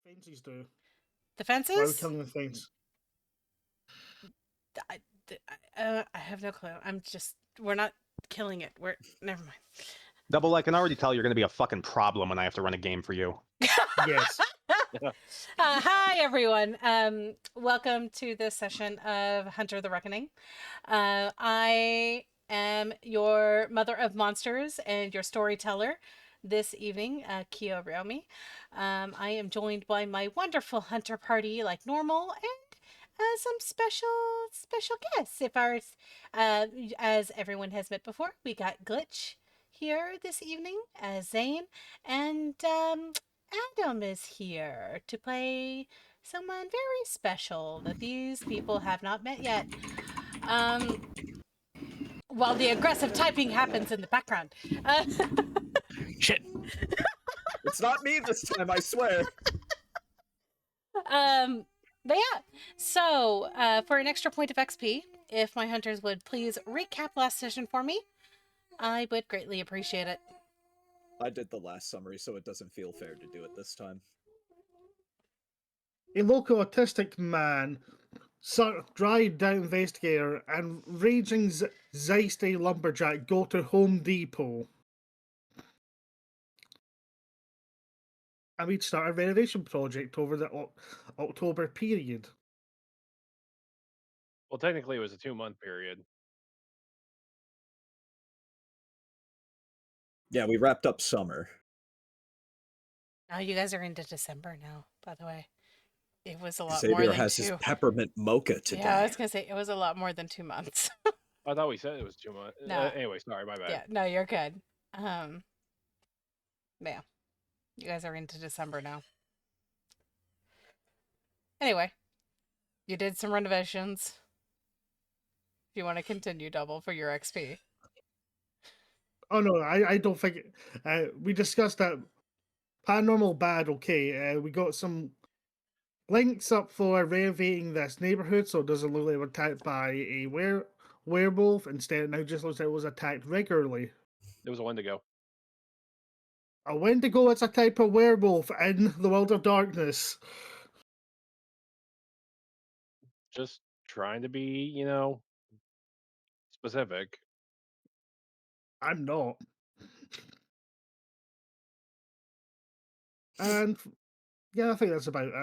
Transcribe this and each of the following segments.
Fences do. The fences? Why are we killing the fence? I have no clue. We're not killing it. Never mind. Double, I can already tell you're going to be a fucking problem when I have to run a game for you. Yes. Hi, everyone. Welcome to this session of Hunter the Reckoning. I am your mother of monsters and your storyteller this evening, Kyo Ryomi. I am joined by my wonderful hunter party like normal and some special guests. As everyone has met before, we got Glitch here this evening as Zane, and Adam is here to play someone very special that these people have not met yet. While the aggressive typing happens in the background. Shit. It's not me this time, I swear. But yeah, so for an extra point of XP, if my hunters would please recap last session for me, I would greatly appreciate it. I did the last summary, so it doesn't feel fair to do it this time. A local autistic man, dried down investigator, and raging zeisty lumberjack go to Home Depot. And we'd start a renovation project over the October period. Well, technically it was a 2-month period. Yeah, we wrapped up summer. Oh, you guys are into December now, by the way. It was a lot Xavier more than has his peppermint mocha today. Yeah, I was going to say, it was a lot more than 2 months. I thought we said it was 2 months. No. Anyway, sorry, my bad. Yeah, no, you're good. Yeah, you guys are into December now. Anyway, you did some renovations. If you want to continue, Double, for your XP. Oh no, I don't think we discussed that. Paranormal bad, okay. We got some links up for renovating this neighborhood so it doesn't look like we're attacked by a werewolf. Instead, it now just looks like it was attacked regularly. There was a Wendigo. A Wendigo is a type of werewolf in the world of darkness. Just trying to be, specific. I'm not. And yeah, I think that's about it.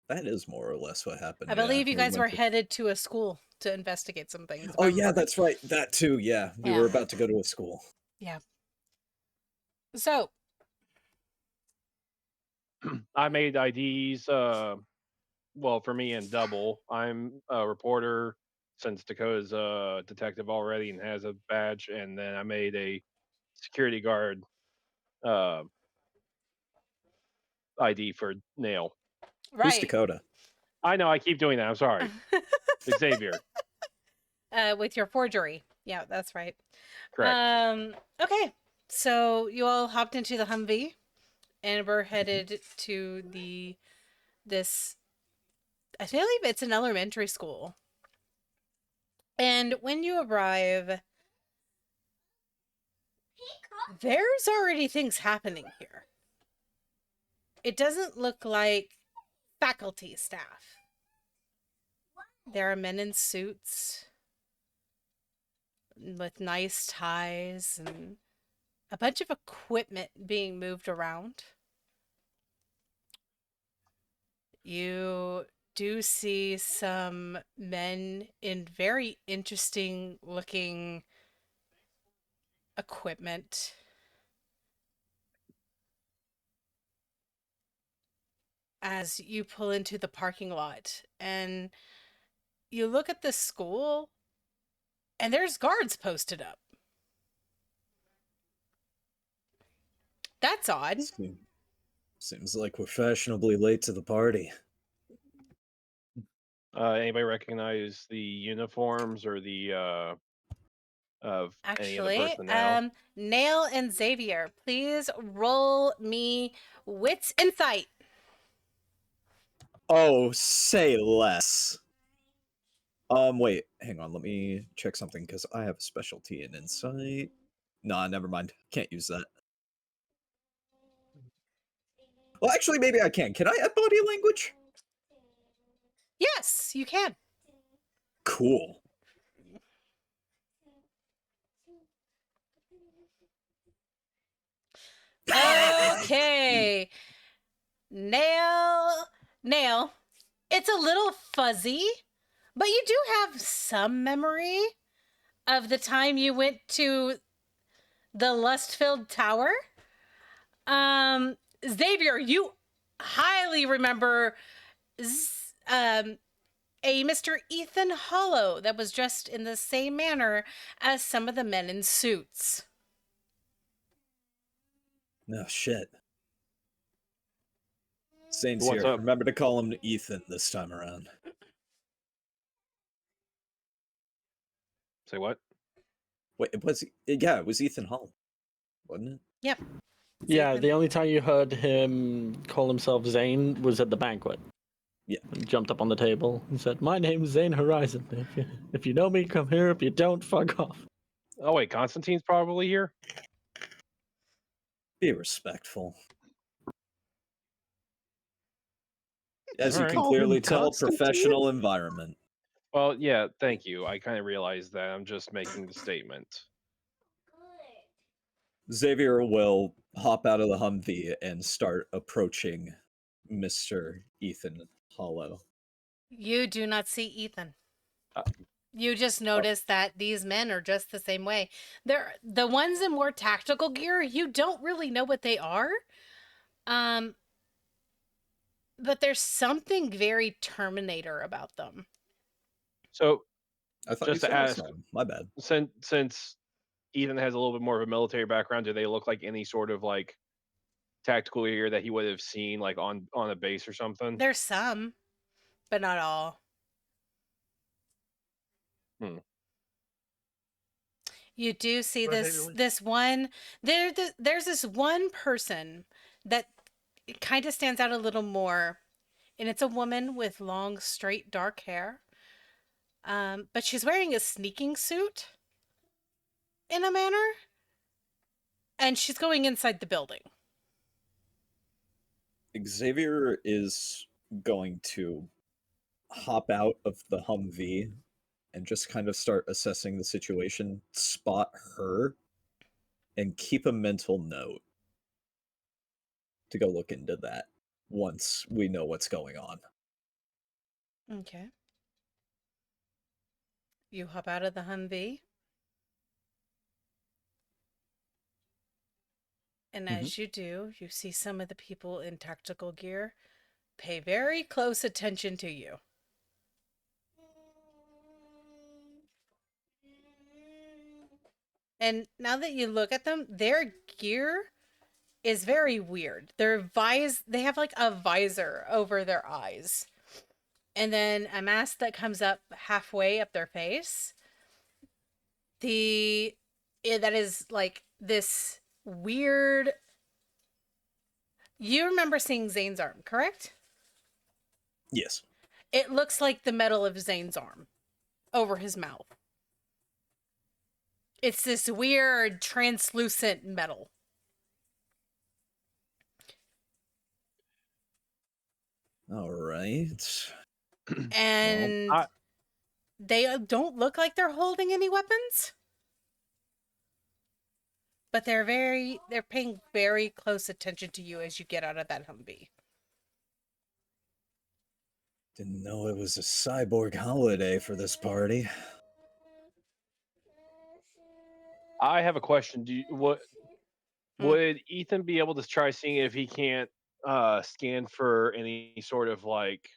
That is more or less what happened. I believe you guys were headed to a school to investigate some things. Oh yeah, that's right. That too, yeah. We were about to go to a school. Yeah. So I made IDs, well, for me and Double. I'm a reporter since Dakota's a detective already and has a badge, and then I made a security guard ID for Nail. Right. Who's Dakota? I know, I keep doing that. I'm sorry. Xavier. With your forgery. Yeah, that's right. Correct. Okay. So you all hopped into the Humvee and we're headed to this I believe it's an elementary school. And when you arrive, there's already things happening here. It doesn't look like faculty staff. There are men in suits with nice ties and a bunch of equipment being moved around. You do see some men in very interesting looking equipment. As you pull into the parking lot and you look at the school and there's guards posted up. That's odd. Seems like we're fashionably late to the party. Anybody recognize the uniforms or the of any of the personnel? Nail and Xavier, please roll me wits insight. Oh, say less. Wait, hang on, let me check something, because I have a specialty in insight. Nah, never mind. Can't use that. Well, actually, maybe I can. Can I add body language? Yes, you can. Cool. Okay. Nail. It's a little fuzzy, but you do have some memory of the time you went to the lust-filled tower. Xavier, you highly remember a Mr. Ethan Hollow that was dressed in the same manner as some of the men in suits. No shit. Zane's What's here. up? Remember to call him Ethan this time around. Say what? Wait, it was it was Ethan Hall, wasn't it? Yep. Yeah, Ethan. the only time you heard him call himself Zane was at the banquet. Yeah. He jumped up on the table and said, "My name's Zane Horizon. If you know me, come here. If you don't, fuck off." Oh wait, Constantine's probably here. Be respectful. As you Alright. can Call him clearly tell, Constantine? professional environment. Well, yeah, thank you. I kind of realized that. I'm just making the statement. Xavier will hop out of the Humvee and start approaching Mr. Ethan Hollow. You do not see Ethan. Uh, You just notice that these men are just the same way. They're the ones in more tactical gear. You don't really know what they are. But there's something very Terminator about them. So, I thought Just you to said I ask- saw him. My bad. since Ethan has a little bit more of a military background, do they look like any sort of like tactical gear that he would have seen like on a base or something? There's some, but not all. Hmm. You do see Right, this really. this one there's this one person that kind of stands out a little more, and it's a woman with long straight dark hair. But she's wearing a sneaking suit in a manner, and she's going inside the building. Xavier is going to hop out of the Humvee and just kind of start assessing the situation, spot her, and keep a mental note to go look into that once we know what's going on. Okay. You hop out of the Humvee. And as you do, you see some of the people in tactical gear pay very close attention to you. And now that you look at them, their gear is very weird. They have like a visor over their eyes. And then a mask that comes up halfway up their face. That is like this weird. You remember seeing Zane's arm, correct? Yes. It looks like the metal of Zane's arm over his mouth. It's this weird translucent metal. All right. And I- they don't look like they're holding any weapons. But they're paying very close attention to you as you get out of that Humvee. Didn't know it was a cyborg holiday for this party. I have a question. Hmm. Would Ethan be able to try seeing if he can't scan for any sort of like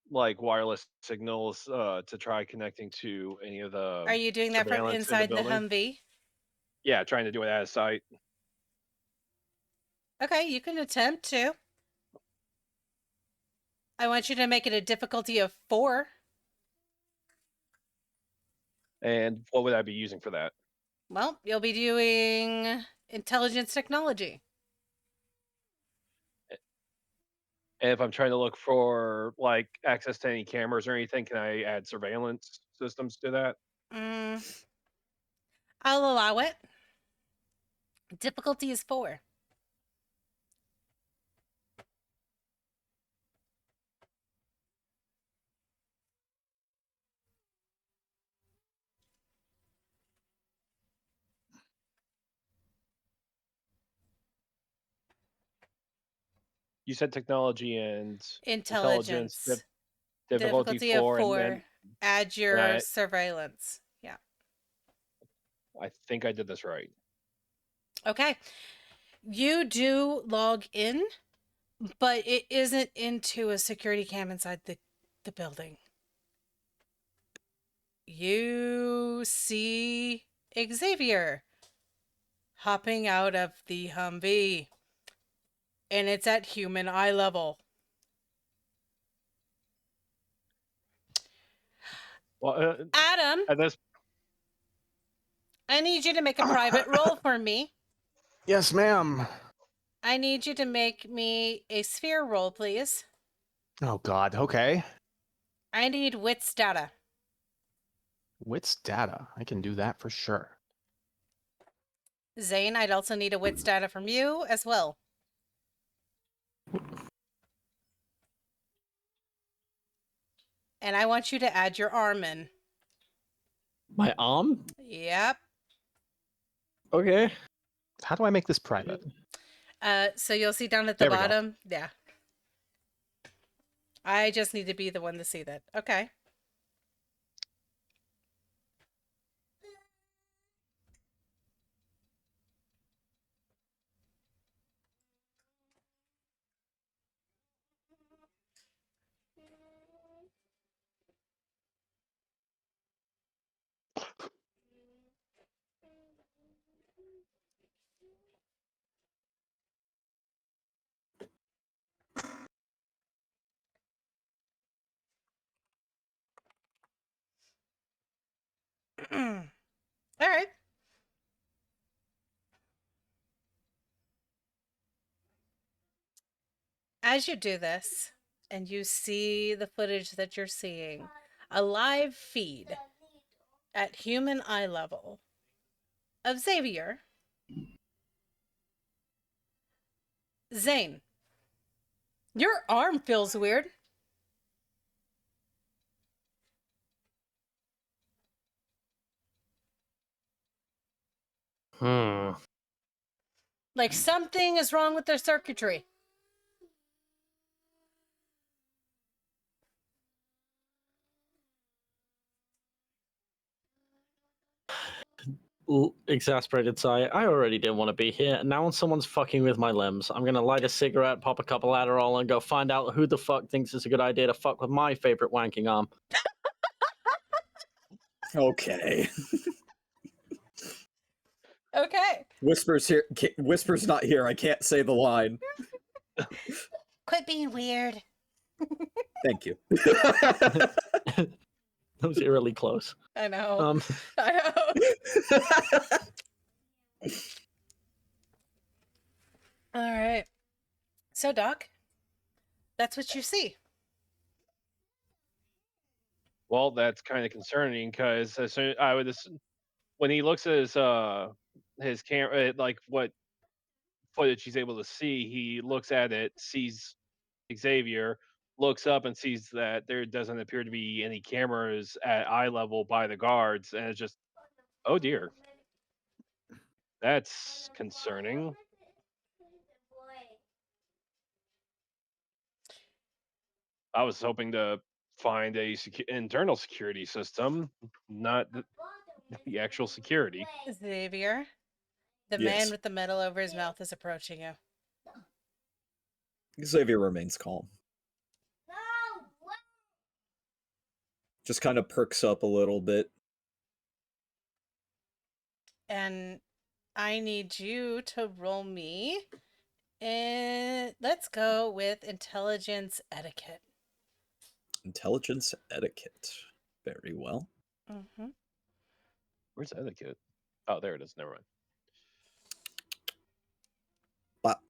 wireless signals to try connecting to any of the Are you doing that from surveillance in inside the building? Humvee? Yeah, trying to do it out of sight. Okay, you can attempt to. I want you to make it a difficulty of 4. And what would I be using for that? Well, you'll be doing intelligence technology. And if I'm trying to look for like access to any cameras or anything, can I add surveillance systems to that? I'll allow it. Difficulty is 4. You said technology and Intelligence. difficulty of 4, and 4. then Add your I- surveillance. Yeah. I think I did this right. Okay. You do log in, but it isn't into a security cam inside the building. You see Xavier hopping out of the Humvee, and it's at human eye level. Well, Adam, at this, I need you to make a private roll for me. Yes, ma'am. I need you to make me a sphere roll, please. Oh God. Okay. I need wits data. Wits data. I can do that for sure. Zane, I'd also need a wits data from you as well. And I want you to add your arm in. My arm? Yep. Okay. How do I make this private? So you'll see down at the There we go. bottom. Yeah. I just need to be the one to see that. Okay. All right. As you do this, and you see the footage that you're seeing, a live feed at human eye level of Xavier. Zane, your arm feels weird. Like something is wrong with their circuitry. Exasperated sigh. I already didn't want to be here, and now when someone's fucking with my limbs, I'm gonna light a cigarette, pop a couple Adderall, and go find out who the fuck thinks it's a good idea to fuck with my favorite wanking arm. Okay. Okay. Whisper's here. Whisper's not here. I can't say the line. Quit being weird. Thank you. That was eerily close. I know. I know. All right. So, Doc, that's what you see. well, that's kind of concerning because as soon I would when he looks at his camera, like what footage he's able to see, he looks at it, sees Xavier, looks up and sees that there doesn't appear to be any cameras at eye level by the guards, and it's just, oh dear, that's concerning. I was hoping to find a internal security system, not the actual security. Xavier, the Yes. man with the metal over his mouth is approaching you. Xavier remains calm. Just kind of perks up a little bit. And I need you to roll me. And let's go with intelligence etiquette. Intelligence etiquette. Very well. Mm-hmm. Where's etiquette? Oh, there it is. Never mind. Bop.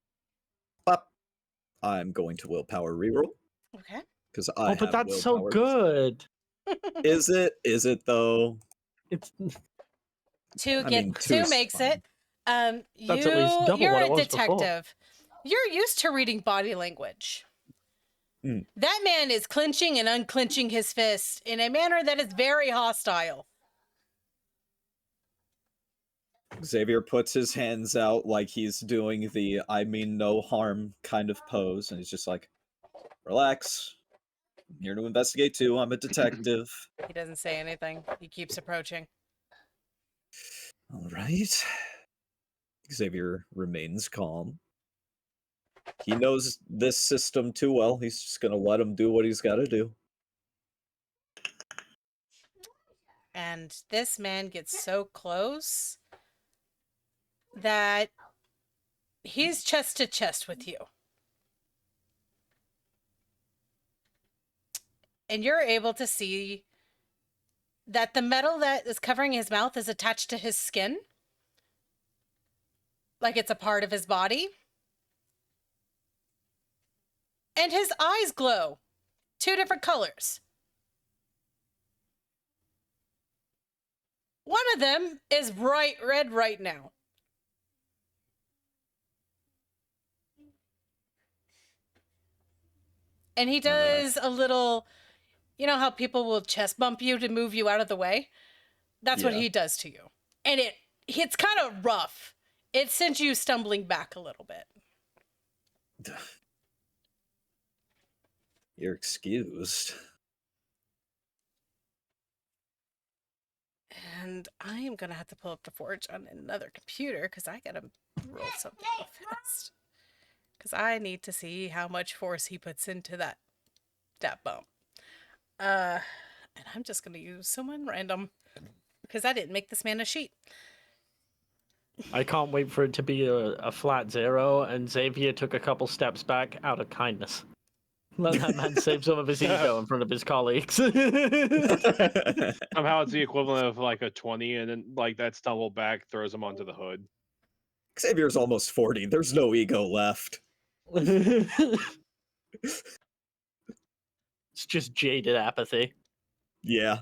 Bop. I'm going to willpower reroll Okay. because I. Oh, but have that's so willpower. good. Is it? Is it though? It's Two I get mean, two two's makes fine. it. That's at least double You're what a it was before. detective. You're used to reading body language. Mm. That man is clenching and unclenching his fist in a manner that is very hostile. Xavier puts his hands out like he's doing the I mean no harm kind of pose, and he's just like, relax. I'm here to investigate too. I'm a detective. He doesn't say anything. He keeps approaching. All right. Xavier remains calm. He knows this system too well. He's just going to let him do what he's got to do. And this man gets so close that he's chest to chest with you. And you're able to see that the metal that is covering his mouth is attached to his skin. Like it's a part of his body. And his eyes glow. 2 different colors. One of them is bright red right now. And he does a little, you know how people will chest bump you to move you out of the way? That's what Yeah. he does to you. And it's kind of rough. It sends you stumbling back a little bit. You're excused. And I am going to have to pull up the forge on another computer because I got to roll something real fast. Because I need to see how much force he puts into that bump. And I'm just going to use someone random because I didn't make this man a sheet. I can't wait for it to be a flat 0, and Xavier took a couple steps back out of kindness. Let that man save some of his ego in front of his colleagues. Somehow it's the equivalent of like a 20, and then like that stumble back throws him onto the hood. Xavier's almost 40. There's no ego left. It's just jaded apathy. Yeah.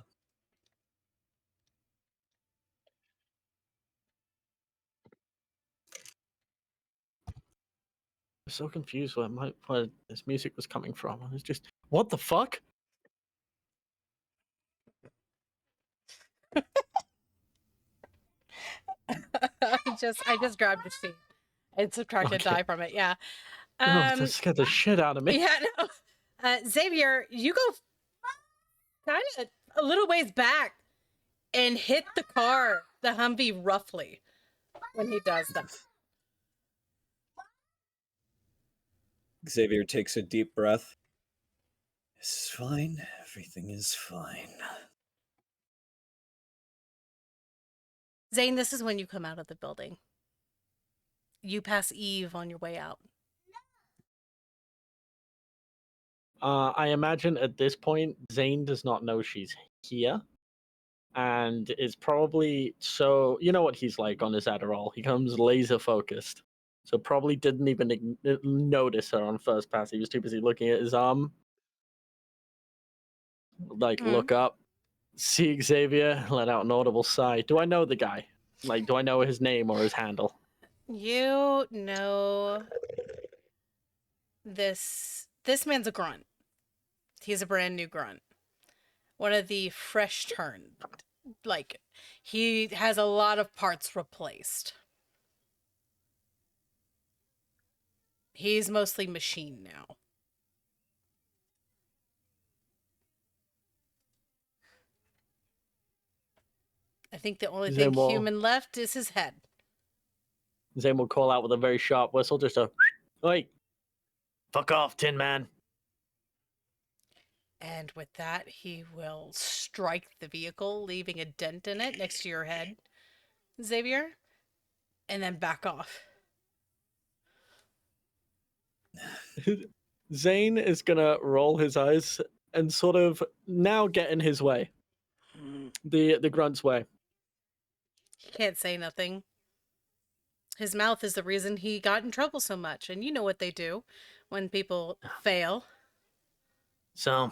I'm so confused where this music was coming from. I was just, what the fuck? I just grabbed a sheet and subtracted Okay. die from it. Yeah. Oh, that scared the shit out of me. Yeah, no. Xavier, you go kind of a little ways back and hit the car, the Humvee, roughly when he does that. Xavier takes a deep breath. This is fine. Everything is fine. Zane, this is when you come out of the building. You pass Eve on your way out. I imagine at this point, Zane does not know she's here. And is probably so. You know what he's like on his Adderall. He comes laser focused. So probably didn't even notice her on first pass. He was too busy looking at his arm. Like, look up, see Xavier, let out an audible sigh. Do I know the guy? Like, do I know his name or his handle? You know this man's a grunt. He's a brand new grunt. One of the fresh turned. Like, he has a lot of parts replaced. He's mostly machine now. I think the only thing human left is his head. Zane will call out with a very sharp whistle, just a, "Oi, fuck off, Tin Man." And with that, he will strike the vehicle, leaving a dent in it next to your head, Xavier, and then back off. Zane is gonna roll his eyes and sort of now get in his way. The grunt's way. He can't say nothing. His mouth is the reason he got in trouble so much, and you know what they do when people fail. So,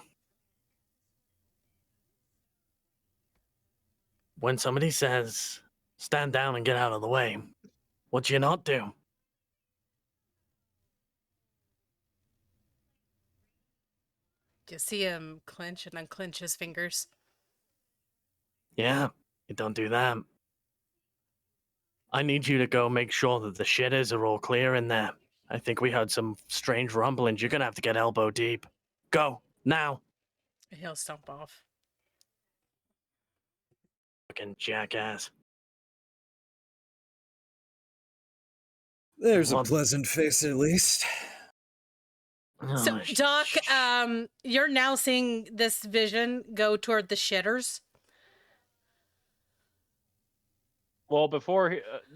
when somebody says, stand down and get out of the way, what you not do? You see him clench and unclench his fingers. Yeah, you don't do that. I need you to go make sure that the shitters are all clear in there. I think we heard some strange rumblings. You're gonna have to get elbow deep. Go, now. He'll stomp off. Fucking jackass. There's a What? pleasant face at least. So, Oh, Doc, you're now seeing this vision go toward the shitters. Well,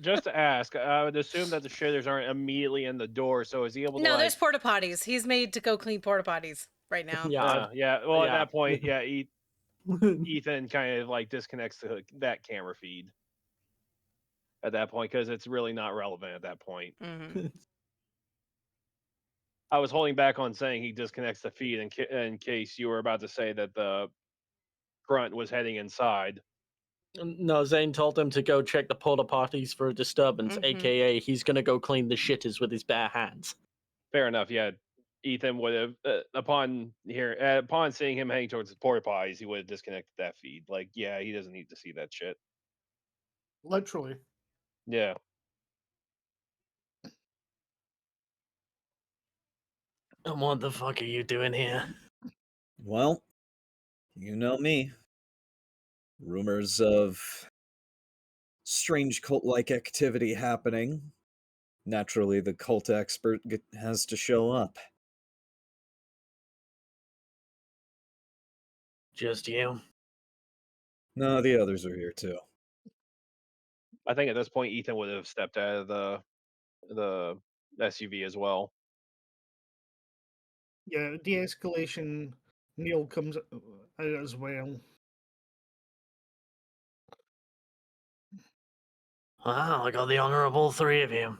just to ask, I would assume that the shitters aren't immediately in the door. So is he able to? No, like, there's porta potties. He's made to go clean porta potties right now. yeah. yeah. Well, at yeah. that point, yeah, Ethan kind of like disconnects that camera feed at that point because it's really not relevant at that point. Mm-hmm. I was holding back on saying he disconnects the feed in case you were about to say that the grunt was heading inside. No, Zane told him to go check the porta potties for a disturbance, Mhm. aka he's gonna go clean the shitters with his bare hands. Fair enough. Yeah, Ethan would have upon seeing him heading towards the porta potties, he would have disconnected that feed. Like, yeah, he doesn't need to see that shit. Literally. Yeah. And what the fuck are you doing here? Well, you know me. Rumors of strange cult-like activity happening. Naturally, the cult expert has to show up. Just you? No, the others are here too. I think at this point Ethan would have stepped out of the SUV as well. Yeah, de-escalation. Neil comes out as well. Wow, I got the honor of all three of you.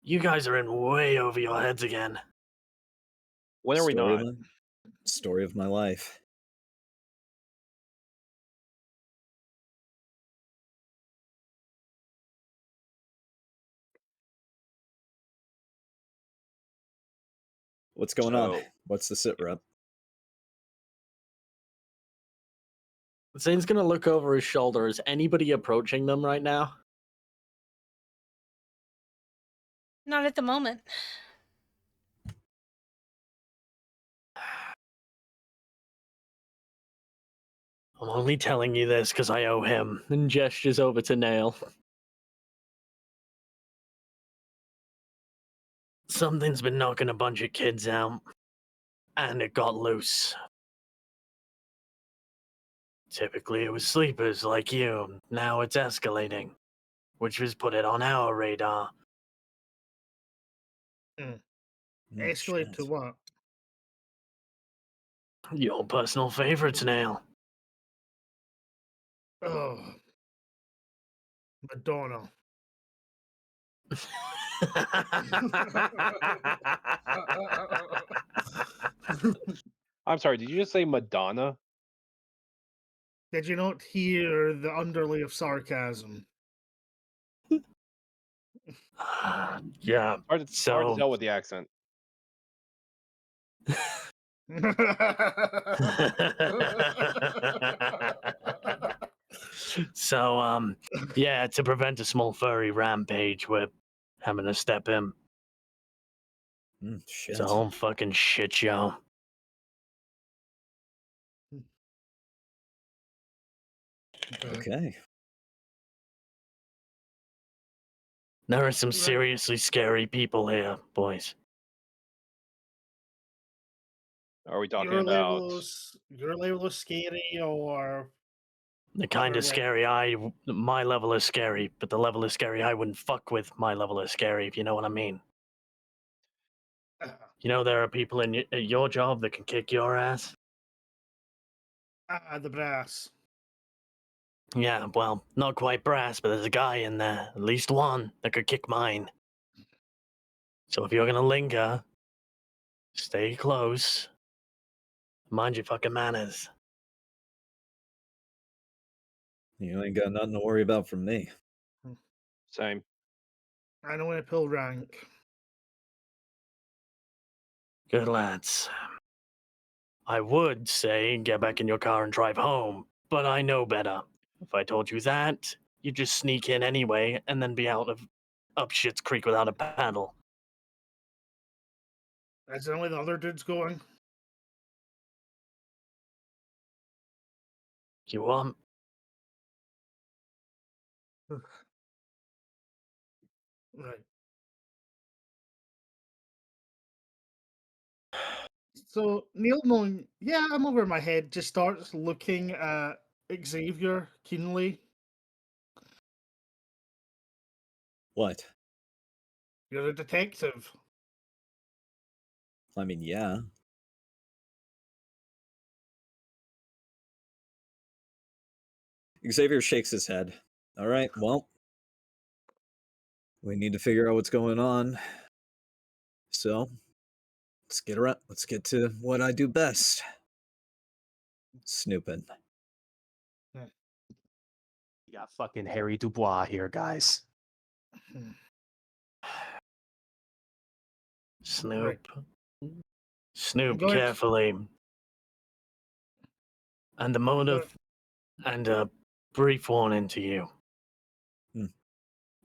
You guys are in way over your heads again. When are we not? Story of my life. What's going on? So- What's the sit rep? Zane's gonna look over his shoulder. Is anybody approaching them right now? Not at the moment. I'm only telling you this because I owe him. And gestures over to Nail. Something's been knocking a bunch of kids out. And it got loose. Typically it was sleepers like you. Now it's escalating. Which has put it on our radar. Escalate to Shit. what? Your personal favorites, Nail. Oh, Madonna. I'm sorry, did you just say Madonna? Did you not hear the underlay of sarcasm? Yeah. Hard to tell with the accent. So, yeah, to prevent a small furry rampage, we're having to step in. Shit. It's a whole fucking shit show. Okay. There are some seriously scary people here, boys. Are we talking Your about? level of scary, or The kind of Alright. scary my level is scary, but the level of scary I wouldn't fuck with my level is scary, if you know what I mean. You know, there are people in your job that can kick your ass. the brass? Yeah, well, not quite brass, but there's a guy in there, at least one, that could kick mine. So if you're gonna linger, stay close. Mind your fucking manners. You ain't got nothing to worry about from me. Same. I know when to pull rank. Good lads. I would say get back in your car and drive home, but I know better. If I told you that, you just sneak in anyway and then be up Shit's Creek without a paddle. Is only the other dudes going? You want? Right. So Neil, knowing, yeah, I'm over my head, just starts looking at Xavier keenly. What? You're a detective. I mean, yeah. Xavier shakes his head. All right, well, we need to figure out what's going on. So, let's get to what I do best. Snooping. You got fucking Harry Dubois here, guys. Hmm. Snoop. Snoop Go ahead. carefully. And the motive, and a brief warning to you.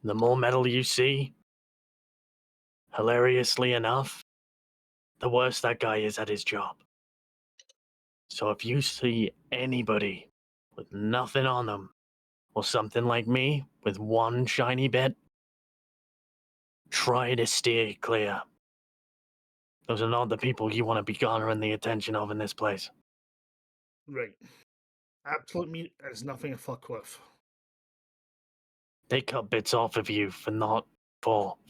The more metal you see, hilariously enough, the worse that guy is at his job. So if you see anybody with nothing on them, or something like me with one shiny bit, try to steer clear. Those are not the people you want to be garnering the attention of in this place. Right. Absolute meat is nothing to fuck with. They cut bits off of you for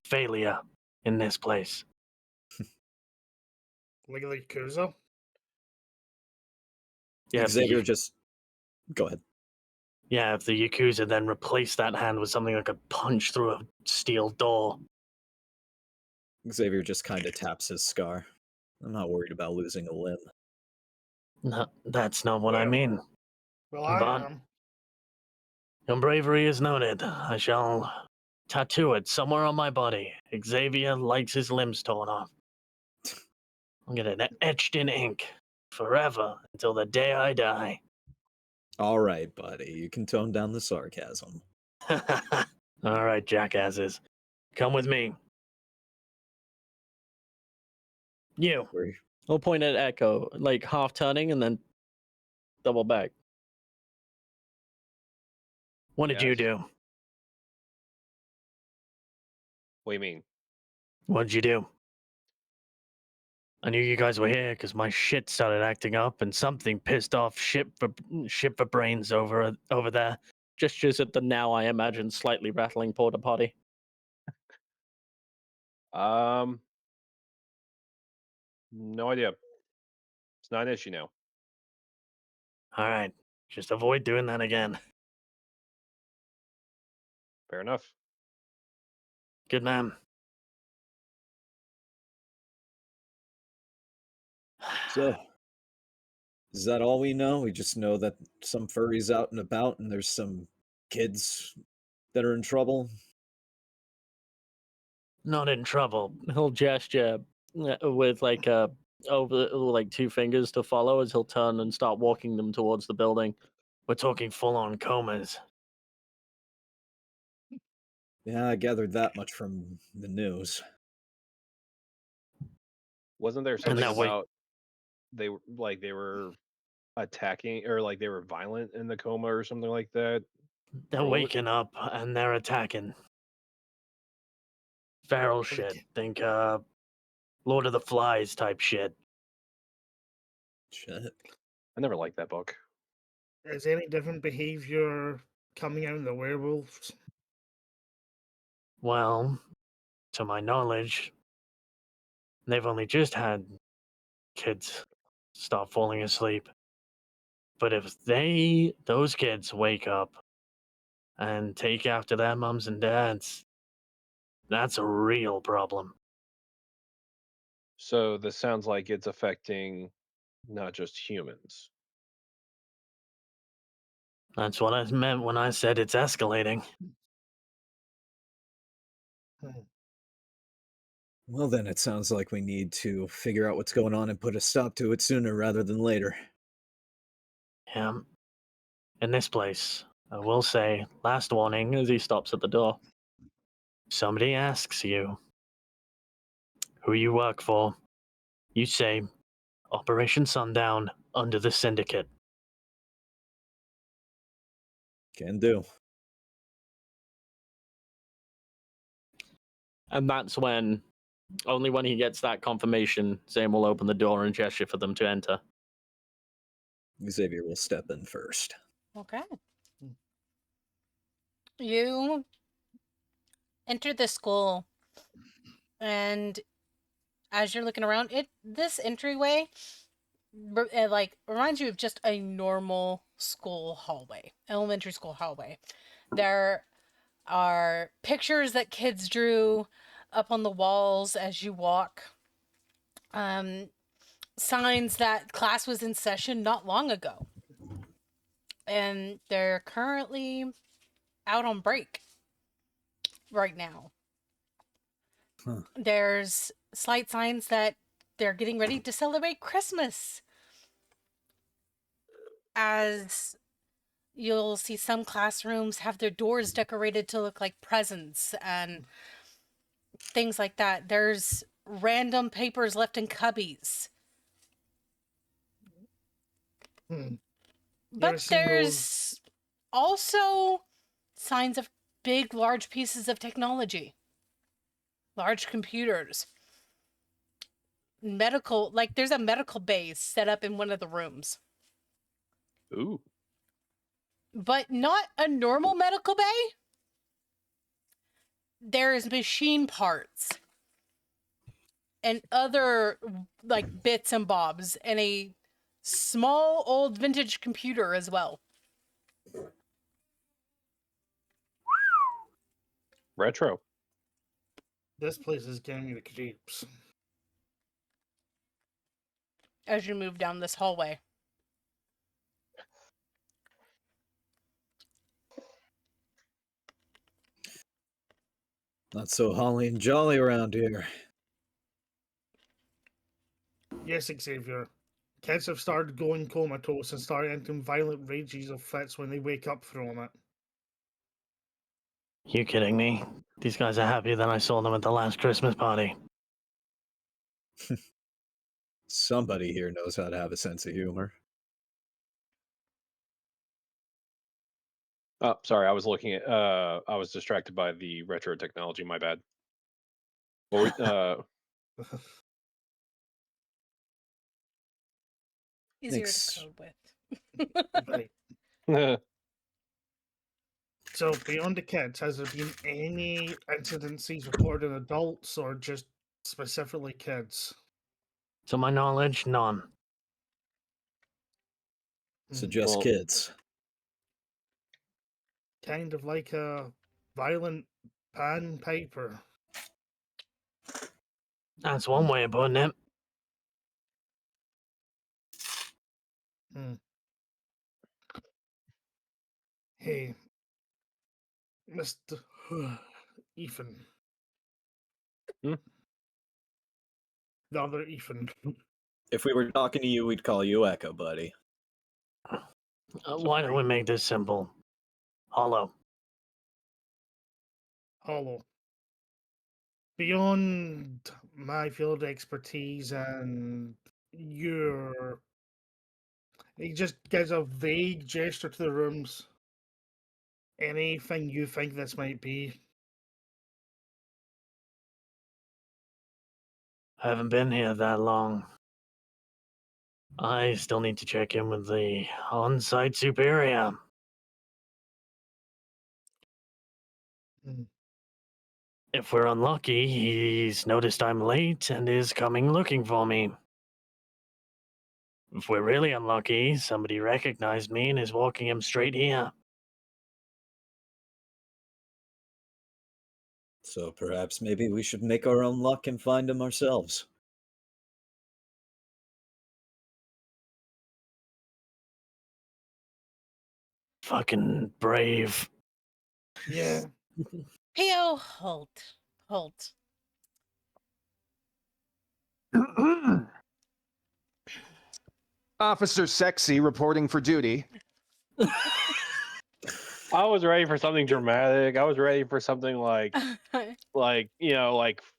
failure in this place. Like the Yakuza? Yeah, Xavier just... Go ahead. Yeah, if the Yakuza then replaced that hand with something that could punch through a steel door. Xavier just kind of taps his scar. I'm not worried about losing a limb. No, that's not what I mean. Well, I But am. your bravery is noted. I shall tattoo it somewhere on my body. Xavier likes his limbs torn off. I'll get it etched in ink forever until the day I die. All right, buddy. You can tone down the sarcasm. All right, jackasses. Come with me. You. Where- I'll point at Echo, like half turning and then double back. What did you Yes? do? What do you mean? What did you do? I knew you guys were here because my shit started acting up and something pissed off ship for brains over there. Gestures at the now, I imagine, slightly rattling porta potty. No idea. It's not an issue now. All right, just avoid doing that again. Fair enough. Good man. So, is that all we know? We just know that some furry's out and about and there's some kids that are in trouble? Not in trouble. He'll gesture with like over like two fingers to follow as he'll turn and start walking them towards the building. We're talking full-on comas. Yeah, I gathered that much from the news. Wasn't there And something that way- about they were attacking or like they were violent in the coma or something like that? They're Or what was- waking up and they're attacking. Feral shit. Think Lord of the Flies type shit. Shit. I never liked that book. Is any different behavior coming out in the werewolves? Well, to my knowledge, they've only just had kids stop falling asleep. But if those kids wake up and take after their mums and dads, that's a real problem. So this sounds like it's affecting not just humans. That's what I meant when I said it's escalating. Hmm. Well, then it sounds like we need to figure out what's going on and put a stop to it sooner rather than later. Yeah. In this place, I will say, last warning as he stops at the door. Somebody asks you who you work for. You say, Operation Sundown under the Syndicate. Can do. And that's when, only when he gets that confirmation, Zane will open the door and gesture for them to enter. Xavier will step in first. Okay. You enter the school, and as you're looking around, this entryway like reminds you of just a normal school hallway, elementary school hallway. There are pictures that kids drew up on the walls as you walk. Signs that class was in session not long ago. And they're currently out on break right now. Huh. There's slight signs that they're getting ready to celebrate Christmas. As you'll see some classrooms have their doors decorated to look like presents and things like that. There's random papers left in cubbies. But there's also signs of big, large pieces of technology. Large computers. Medical, like there's a medical base set up in one of the rooms. Ooh. But not a normal medical bay. There's machine parts and other like bits and bobs and a small old vintage computer as well. Retro. This place is giving me the creeps. As you move down this hallway. Not so holly and jolly around here. Yes, Xavier. Kids have started going comatose and started entering violent rages of fits when they wake up from it. You kidding me? These guys are happier than I saw them at the last Christmas party. Somebody here knows how to have a sense of humor. Oh, sorry, I was looking at I was distracted by the retro technology, my bad. What were, Easier Thanks. to code with. Right. So, beyond the kids, has there been any incidences reported in adults or just specifically kids? To my knowledge, none. So just Well- kids. Kind of like a violent panpiper. That's one way of putting it. Hey, Mr. Ethan. Hmm? The other Ethan. If we were talking to you, we'd call you Echo, buddy. Why don't we make this simple? Hollow. Hollow. Beyond my field expertise and your... He just gives a vague gesture to the rooms. Anything you think this might be? I haven't been here that long. I still need to check in with the on-site superior. If we're unlucky, he's noticed I'm late and is coming looking for me. If we're really unlucky, somebody recognized me and is walking him straight here. So perhaps maybe we should make our own luck and find him ourselves. Fucking brave. Yeah. P.O. Holt. Officer Sexy reporting for duty. I was ready for something dramatic. I was ready for something like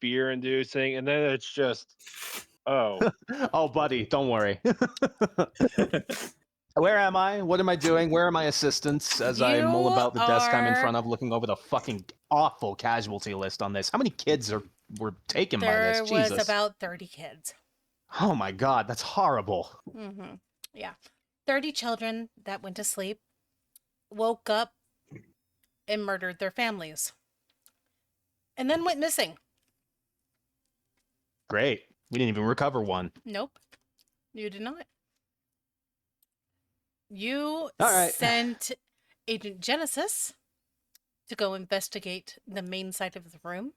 fear-inducing, and then it's just, oh, Oh, buddy, don't worry. Where am I? What am I doing? Where are my assistants? As I mull You about the desk I'm in are- front of, looking over the fucking awful casualty list on this. How many kids were taken by this? There was Jesus. about 30 kids. Oh my God, that's horrible. Mm-hmm. Yeah. 30 children that went to sleep, woke up, and murdered their families. And then went missing. Great. We didn't even recover one. Nope. You did not. You All right. sent Agent Genesis to go investigate the main side of the room.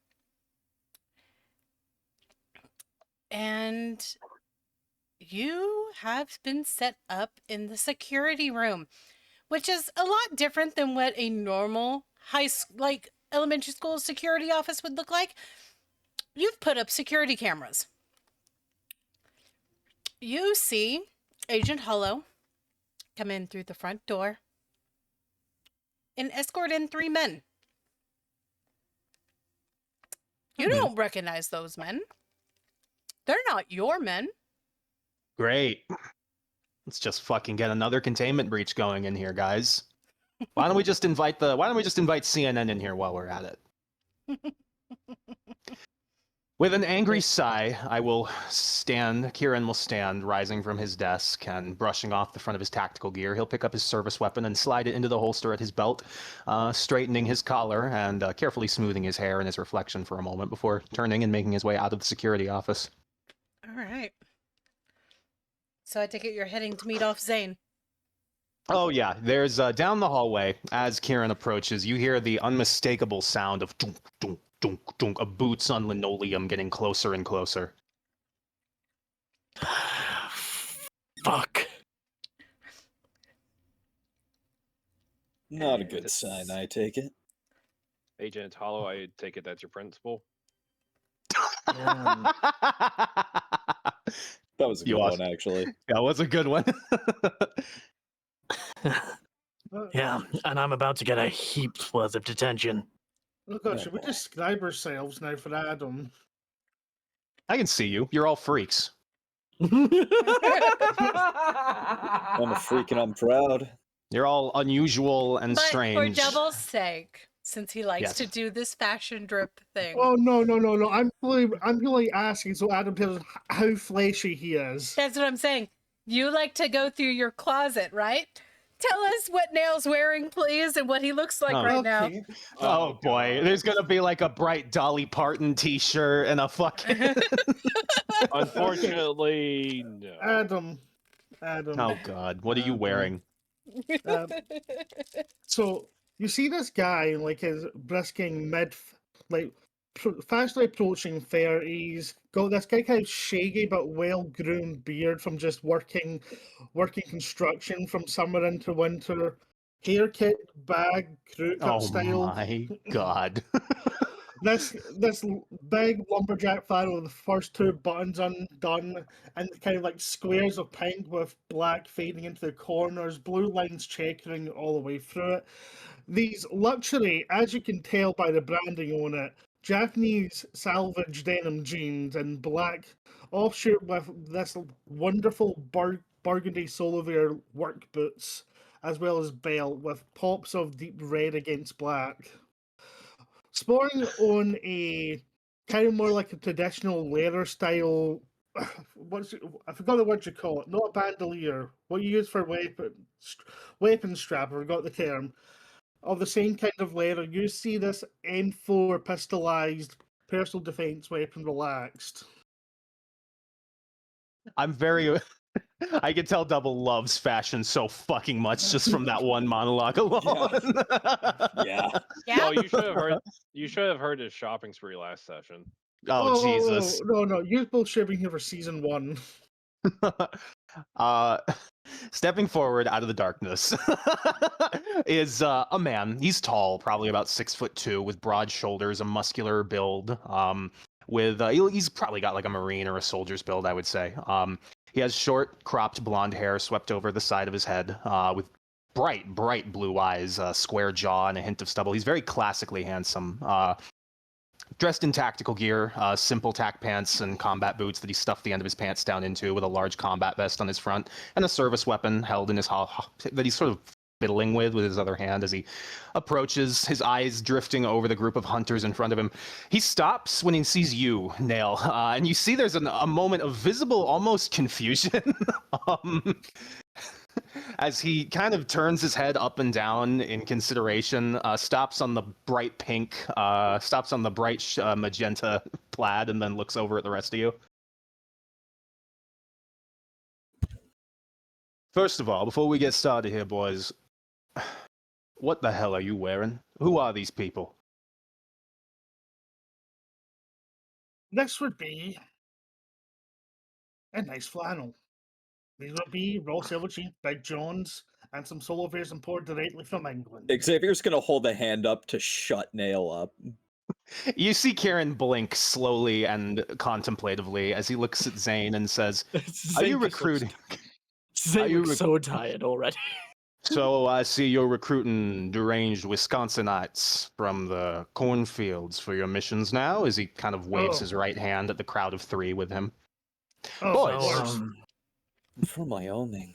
And you have been set up in the security room, which is a lot different than what a normal elementary school security office would look like. You've put up security cameras. You see Agent Hollow come in through the front door and escort in 3 men. You don't recognize those men. They're not your men. Great. Let's just fucking get another containment breach going in here, guys. Why don't we just invite CNN in here while we're at it? With an angry sigh, Kieran will stand, rising from his desk and brushing off the front of his tactical gear. He'll pick up his service weapon and slide it into the holster at his belt, straightening his collar and carefully smoothing his hair and his reflection for a moment before turning and making his way out of the security office. All right. So I take it you're heading to meet off Zane. Oh yeah, there's down the hallway, as Kieran approaches, you hear the unmistakable sound of dunk, dunk, dunk, dunk, of boots on linoleum getting closer and closer. Fuck. Not a good sign, I take it. Agent Hollow, I take it that's your principal. That was a good You one, lost. actually. That was a good one. Yeah, and I'm about to get a heap's worth of detention. Oh god, should we describe ourselves now for Adam? I can see you. You're all freaks. I'm a freak and I'm proud. You're all unusual and But strange. for Double's sake, since he likes Yes. to do this fashion drip thing. Oh no. I'm really asking so Adam tells us how fleshy he is. That's what I'm saying. You like to go through your closet, right? Tell us what Nail's wearing, please, and what he looks like Oh. right now. Okay. Oh boy, there's gonna be like a bright Dolly Parton t-shirt and a fucking... Unfortunately, no. Adam. Oh god, what are you wearing? So you see this guy like is brisking fastly approaching 30s. Got this guy kind of shaggy but well-groomed beard from just working construction from summer into winter. Haircut, bag, crew cut Oh style. my god. This big lumberjack flannel with the first 2 buttons undone and kind of like squares of pink with black fading into the corners, blue lines checkering all the way through it. These luxury, as you can tell by the branding on it, Japanese salvage denim jeans and black offshoot with this wonderful burgundy Solitaire work boots, as well as belt with pops of deep red against black. Sporting on a kind of more like a traditional leather style, I forgot the word you call it, not a bandolier, what you use for weapon strap, I forgot the term, of the same kind of leather. You see this M4 pistolized personal defense weapon relaxed. I'm very... I can tell Double loves fashion so fucking much just from that one monologue alone. Yeah. Yeah. Oh, you should have heard his shopping spree last session. Oh, Jesus. No, you're both shipping here for season 1. Stepping forward out of the darkness is a man. He's tall, probably about 6'2", with broad shoulders, a muscular build. He's probably got like a Marine or a soldier's build, I would say. He has short, cropped blonde hair swept over the side of his head, with bright blue eyes, square jaw, and a hint of stubble. He's very classically handsome. Dressed in tactical gear, simple tack pants and combat boots that he stuffed the end of his pants down into, with a large combat vest on his front, and a service weapon held in his that he's sort of fiddling with his other hand as he approaches, his eyes drifting over the group of hunters in front of him. He stops when he sees you, Nail, and you see there's a moment of visible, almost confusion. As he kind of turns his head up and down in consideration, stops on the bright pink, stops on the bright magenta plaid, and then looks over at the rest of you. First of all, before we get started here, boys, what the hell are you wearing? Who are these people? This would be a nice flannel. These would be raw silver cheap, Big Jones, and some solo beers imported directly from England. Xavier's gonna hold a hand up to shut Nail up. You see Kieran blink slowly and contemplatively as he looks at Zane and says, "Are you recruiting?" Zane you looks so tired already. So I see you're recruiting deranged Wisconsinites from the cornfields for your missions now, as he kind of waves his right hand at the crowd of three with him. Oh, Boys, From Wyoming.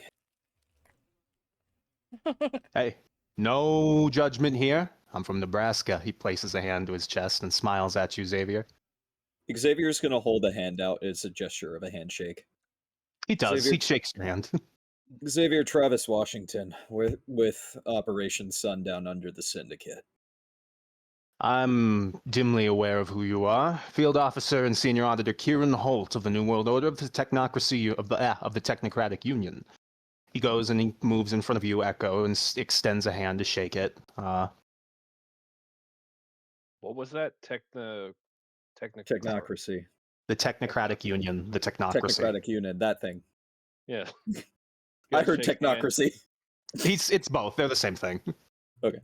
hey, no judgment here. I'm from Nebraska. He places a hand to his chest and smiles at you, Xavier. Xavier's gonna hold a hand out as a gesture of a handshake. He does. Xavier- He shakes your hand. Xavier Travis Washington, with Operation Sundown under the Syndicate. I'm dimly aware of who you are. Field Officer and Senior Auditor Kieran Holt of the New World Order of the Technocracy of the Technocratic Union. He goes and he moves in front of you, Echo, and extends a hand to shake it. What was that? Technocracy. The Technocratic Union, the Technocracy. Technocratic Union, that thing. Yeah. I heard Shake hands. technocracy. It's both. They're the same thing. Okay.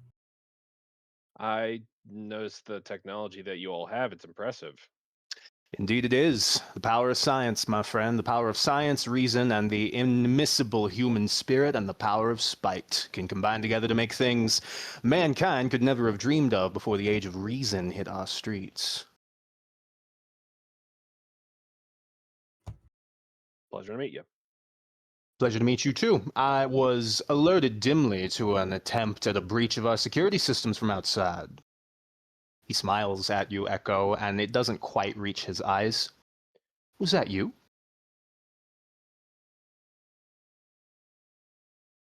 I noticed the technology that you all have. It's impressive. Indeed it is. The power of science, my friend. The power of science, reason, and the immiscible human spirit, and the power of spite can combine together to make things mankind could never have dreamed of before the age of reason hit our streets. Pleasure to meet you. Pleasure to meet you too. I was alerted dimly to an attempt at a breach of our security systems from outside. He smiles at you, Echo, and it doesn't quite reach his eyes. Was that you?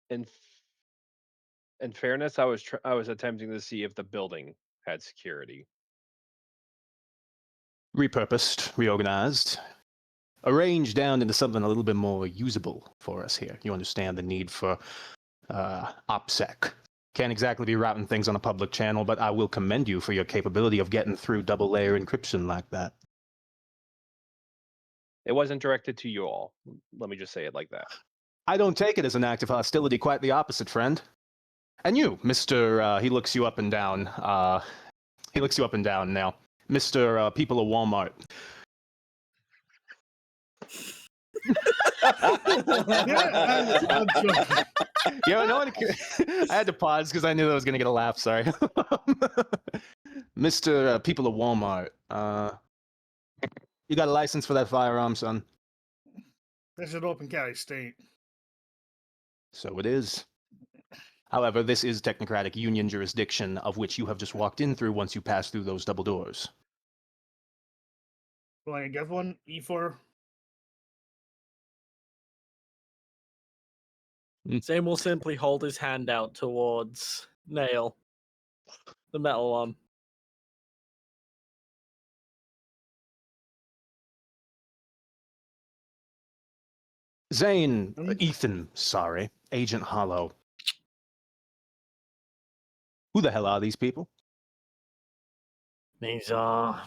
In fairness, I was attempting to see if the building had security. Repurposed, reorganized, arranged down into something a little bit more usable for us here. You understand the need for OPSEC. Can't exactly be routing things on a public channel, but I will commend you for your capability of getting through double-layer encryption like that. It wasn't directed to you all. Let me just say it like that. I don't take it as an act of hostility, quite the opposite, friend. And you, Mr. He looks you up and down. He looks you up and down now. Mr. People of Walmart. Yeah, no one. I had to pause because I knew I was going to get a laugh. Sorry, Mr. People of Walmart. You got a license for that firearm, son? This is an open carry state. So it is. However, this is Technocratic Union jurisdiction, of which you have just walked in through once you pass through those double doors. Will I give one? E4? Zane will simply hold his hand out towards Nail, the metal one. Zane, Ethan, sorry, Agent Hollow. Who the hell are these people? These are,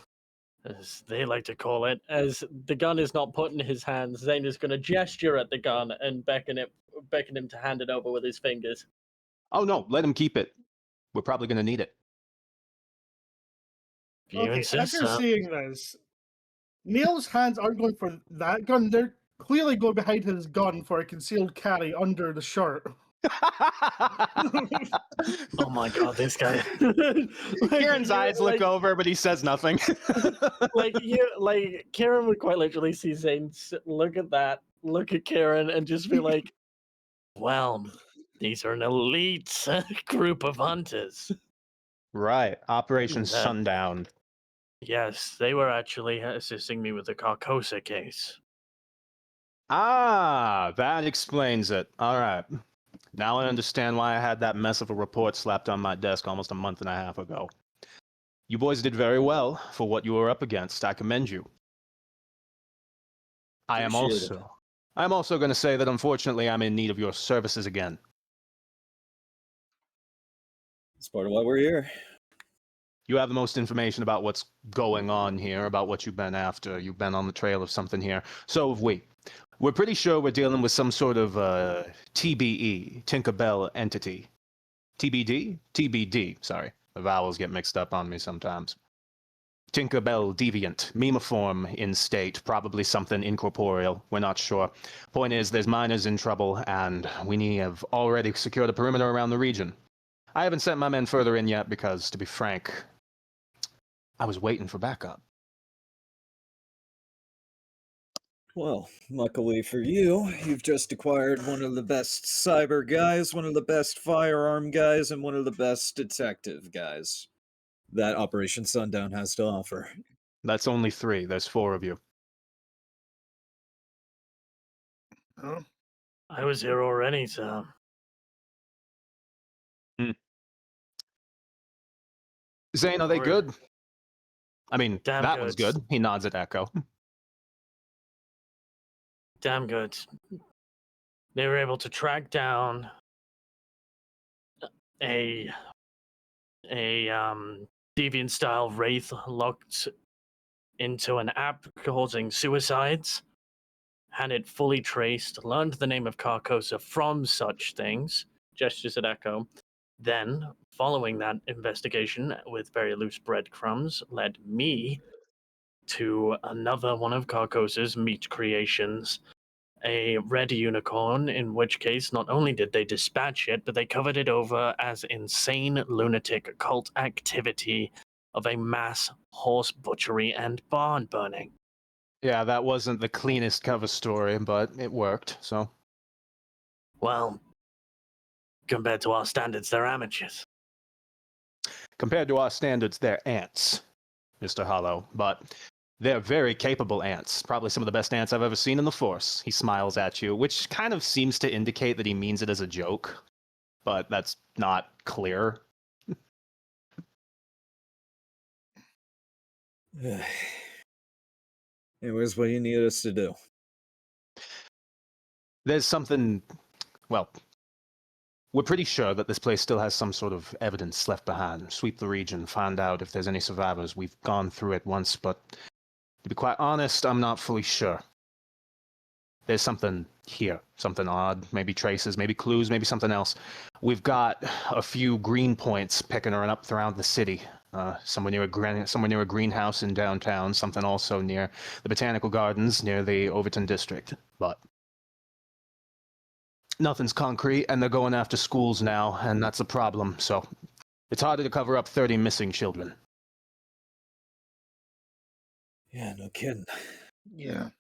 as they like to call it, as the gun is not put in his hands, Zane is going to gesture at the gun and beckon him to hand it over with his fingers. Oh no, let him keep it. We're probably going to need it. If you Okay, insist, after seeing this, Neil's hands aren't going for that gun. They're clearly going behind his gun for a concealed carry under the shirt. Oh my god, this guy. Kieran's eyes look over, but he says nothing. Like Kieran would quite literally see Zane look at that, look at Kieran, and just be like, "Well, these are an elite group of hunters." Right, Operation That- Sundown. Yes, they were actually assisting me with the Carcosa case. Ah, that explains it. All right. Now I understand why I had that mess of a report slapped on my desk almost a month and a half ago. You boys did very well for what you were up against. I commend you. I am Appreciate it. also going to say that unfortunately I'm in need of your services again. That's part of why we're here. You have the most information about what's going on here, about what you've been after. You've been on the trail of something here. So have we. We're pretty sure we're dealing with some sort of TBE, Tinkerbell entity. TBD? TBD, sorry. The vowels get mixed up on me sometimes. Tinkerbell deviant, memiform in state, probably something incorporeal. We're not sure. Point is, there's miners in trouble, and we have already secured a perimeter around the region. I haven't sent my men further in yet because, to be frank, I was waiting for backup. Well, luckily for you, you've just acquired one of the best cyber guys, one of the best firearm guys, and one of the best detective guys that Operation Sundown has to offer. That's only 3. There's 4 of you. Huh? I was here already, so Zane, are they Word. good? I mean, Damn that one's good. good. He nods at Echo. damn good. They were able to track down a deviant style wraith locked into an app causing suicides, had it fully traced, learned the name of Carcosa from such things, gestures at Echo. Then, following that investigation with very loose breadcrumbs, led me to another one of Carcosa's meat creations, a red unicorn, in which case not only did they dispatch it, but they covered it over as insane lunatic cult activity of a mass horse butchery and barn burning. Yeah, that wasn't the cleanest cover story, but it worked, so. Well, compared to our standards, they're amateurs. Compared to our standards, they're ants, Mr. Hollow, but they're very capable ants. Probably some of the best ants I've ever seen in the Force. He smiles at you, which kind of seems to indicate that he means it as a joke, but that's not clear. Anyways, what do you need us to do? There's something, well, we're pretty sure that this place still has some sort of evidence left behind. Sweep the region, find out if there's any survivors. We've gone through it once, but to be quite honest, I'm not fully sure. There's something here, something odd, maybe traces, maybe clues, maybe something else. We've got a few green points picking her up throughout the city. Somewhere near a greenhouse in downtown, something also near the botanical gardens near the Overton district. But nothing's concrete, and they're going after schools now, and that's a problem. So it's harder to cover up 30 missing children. Yeah, no kidding. Yeah.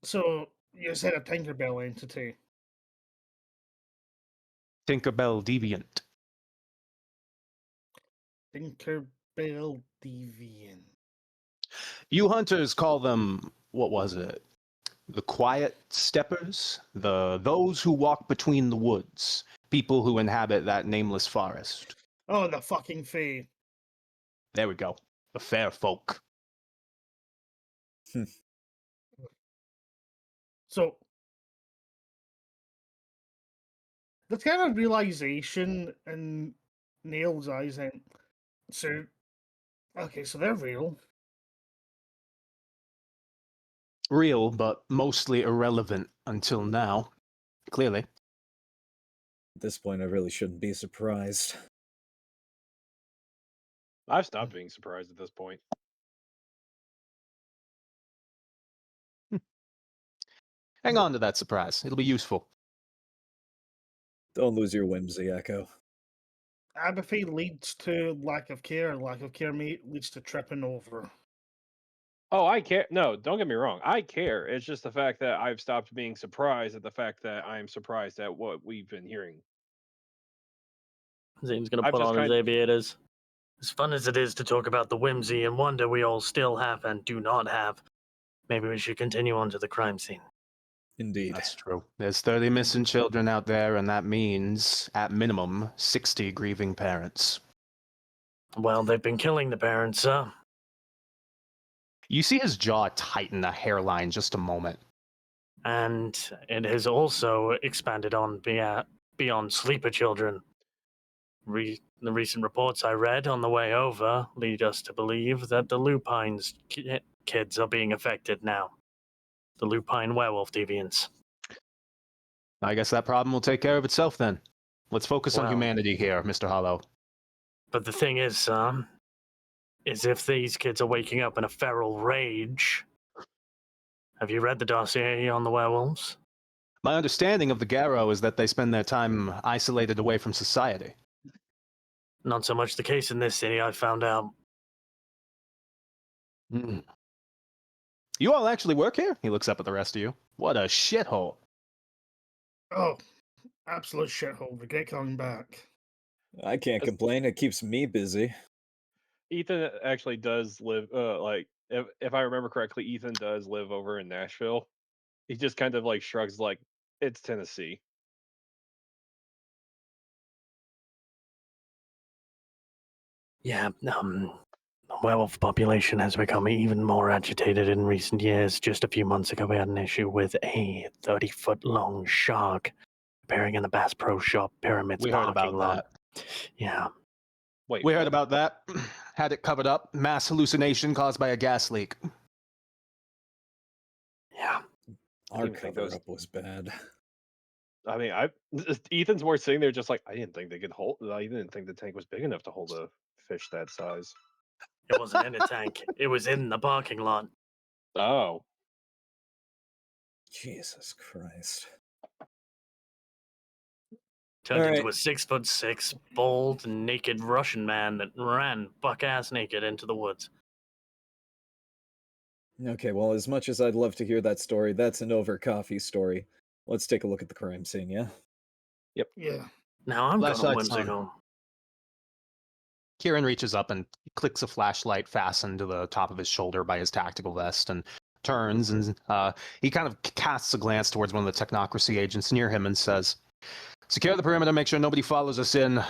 So you said a Tinkerbell entity. Tinkerbell deviant. Tinkerbell deviant. You hunters call them, what was it? The quiet steppers? Those who walk between the woods. People who inhabit that nameless forest. Oh, the fucking Fae. There we go. The fair folk. So there's kind of realization in Neil's eyes. And so, okay, so they're real. Real, but mostly irrelevant until now. Clearly. At this point, I really shouldn't be surprised. I've stopped being surprised at this point. Hang on to that surprise. It'll be useful. Don't lose your whimsy, Echo. Apathy leads to lack of care, and lack of care leads to tripping over. Oh, I care. No, don't get me wrong. I care. It's just the fact that I've stopped being surprised at the fact that I'm surprised at what we've been hearing. Zane's gonna I've put just on his kind- aviators. As fun as it is to talk about the whimsy and wonder we all still have and do not have, maybe we should continue on to the crime scene. Indeed. That's true. There's 30 missing children out there, and that means, at minimum, 60 grieving parents. Well, they've been killing the parents, sir. You see his jaw tighten a hairline just a moment. And it has also expanded on beyond sleeper children. The recent reports I read on the way over lead us to believe that the Lupine's kids are being affected now. The Lupine werewolf deviants. I guess that problem will take care of itself then. Let's focus on Well- humanity here, Mr. Hollow. But the thing is, is if these kids are waking up in a feral rage. Have you read the dossier on the werewolves? My understanding of the Garrow is that they spend their time isolated away from society. Not so much the case in this city, I found out. Hmm. You all actually work here? He looks up at the rest of you. What a shithole. Oh, absolute shithole. Regret coming back. I can't complain. It keeps me busy. Ethan actually does live. If I remember correctly, Ethan does live over in Nashville. He just kind of like shrugs, like it's Tennessee. Yeah, the werewolf population has become even more agitated in recent years. Just a few months ago, we had an issue with a 30-foot-long shark appearing in the Bass Pro Shop Pyramid's We heard parking about lot. that. Yeah. Wait, We heard what? about that. Had it covered up. Mass hallucination caused by a gas leak. Yeah. Our even think cover those- up was bad. I mean, Ethan's more sitting there just like I didn't think they could hold. I didn't think the tank was big enough to hold a fish that size. It wasn't in a tank. It was in the parking lot. Oh, Jesus Christ. Turned into Alright. a 6'6", bald, naked Russian man that ran buck-ass naked into the woods. Okay, well, as much as I'd love to hear that story, that's an over coffee story. Let's take a look at the crime scene, yeah? Yeah. Now I'm kind of Flashlight's on. whimsical. Kieran reaches up and clicks a flashlight fastened to the top of his shoulder by his tactical vest and turns, and he kind of casts a glance towards one of the technocracy agents near him and says, "Secure the perimeter, make sure nobody follows us in.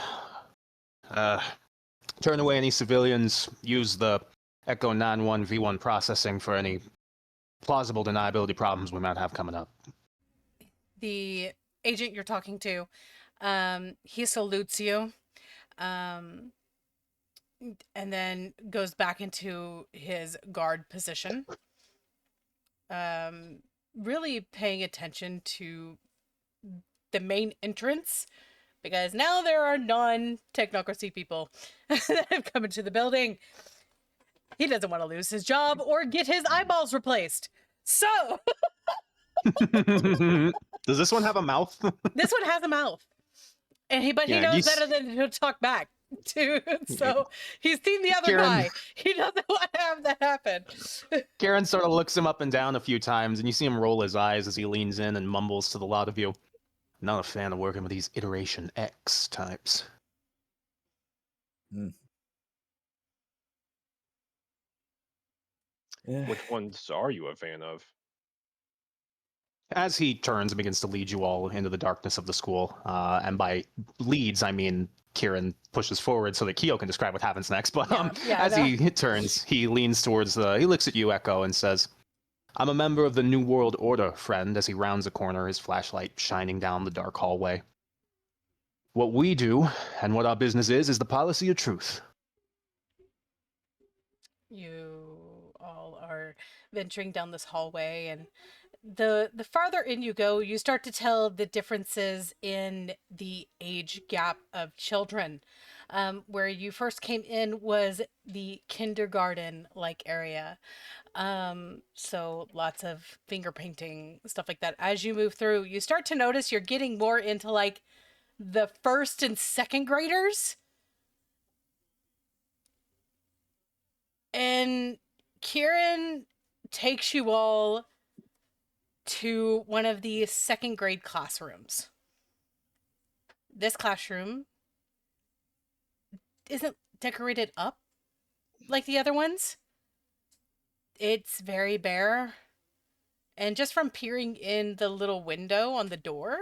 Turn away any civilians. Use the Echo 91 V1 processing for any plausible deniability problems we might have coming up." The agent you're talking to, he salutes you, and then goes back into his guard position, really paying attention to the main entrance, because now there are non-technocracy people that have come into the building. He doesn't want to lose his job or get his eyeballs replaced. So Does this one have a mouth? this one has a mouth, and he Yeah, knows you better than to talk back to. So he's seen the other Kieran- guy. He doesn't want to have that happen. Karen sort of looks him up and down a few times, and you see him roll his eyes as he leans in and mumbles to the lot of you, "Not a fan of working with these Iteration X types." Yeah. which ones are you a fan of? As he turns and begins to lead you all into the darkness of the school, and by leads, I mean Kieran pushes forward so that Keo can describe what happens next. But as he turns, he leans towards he looks at you, Echo, and says, "I'm a member of the New World Order, friend," as he rounds a corner, his flashlight shining down the dark hallway. "What we do, and what our business is the policy of truth." You all are venturing down this hallway, and the farther in you go, you start to tell the differences in the age gap of children. Where you first came in was the kindergarten-like area. So lots of finger painting, stuff like that. As you move through, you start to notice you're getting more into like the first and second graders. And Kieran takes you all to one of the second grade classrooms. This classroom isn't decorated up like the other ones. It's very bare. And just from peering in the little window on the door,